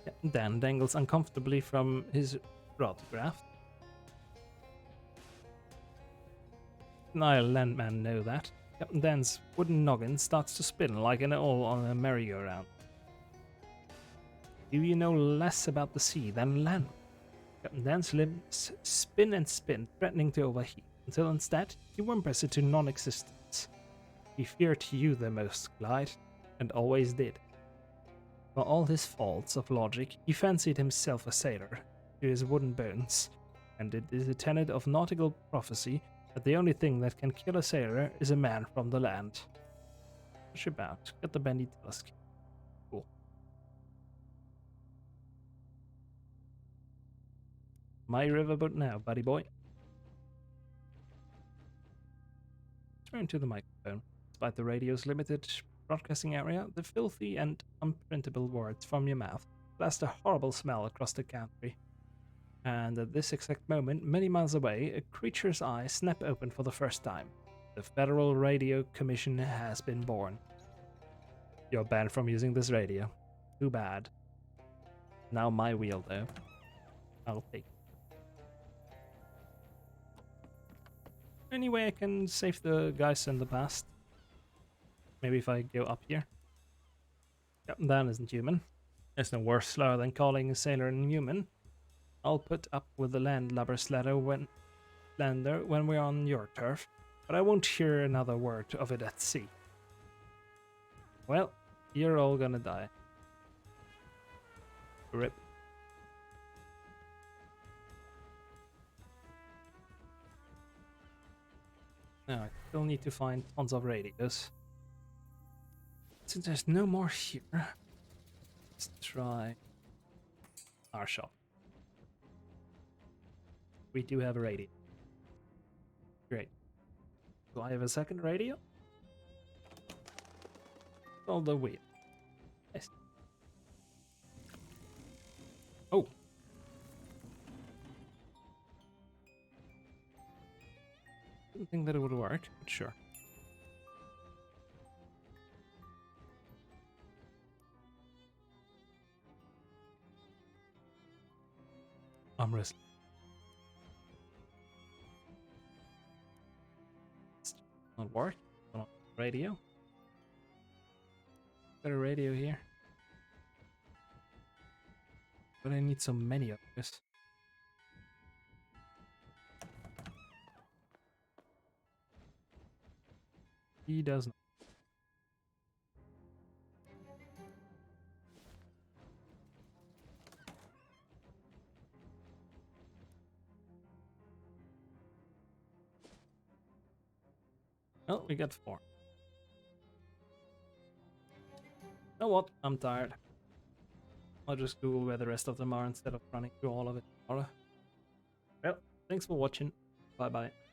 Captain Dan dangles uncomfortably from his rod graft. I, landman, know that. Captain Dan's wooden noggin starts to spin like an owl on a merry-go-round. Do you know less about the sea than land? Captain Dan's limbs spin and spin, threatening to overheat, until instead he whimpers into non-existence. He feared you the most, Clyde, and always did. For all his faults of logic, he fancied himself a sailor, to his wooden bones, and it is a tenet of nautical prophecy that the only thing that can kill a sailor is a man from the land. Push about, get the bendy telescope. Cool. My riverboat now, buddy boy. Turn to the microphone. Despite the radio's limited broadcasting area, the filthy and unprintable words from your mouth blast a horrible smell across the country. And at this exact moment, many miles away, a creature's eyes snap open for the first time. The Federal Radio Commission has been born. You're banned from using this radio. Too bad. Now my wheel, though. I'll take it. Any way I can save the guys in the past? Maybe if I go up here. Captain Dan isn't human. There's no worse slur than calling a sailor inhuman. I'll put up with the landlubber slander when we're on your turf, but I won't hear another word of it at sea. Well, you're all gonna die. Rip. Now, I still need to find tons of radios. Since there's no more here, let's try our shop. We do have a radio. Great. Do I have a second radio? All the wheel. Yes. Oh. Didn't think that it would work, but sure. Arm wrestling. It's not work. On radio. Got a radio here. But I need so many of this. He does not. Oh, we got 4. You know what? I'm tired. I'll just Google where the rest of them are instead of running through all of it tomorrow. Well, thanks for watching. Bye bye.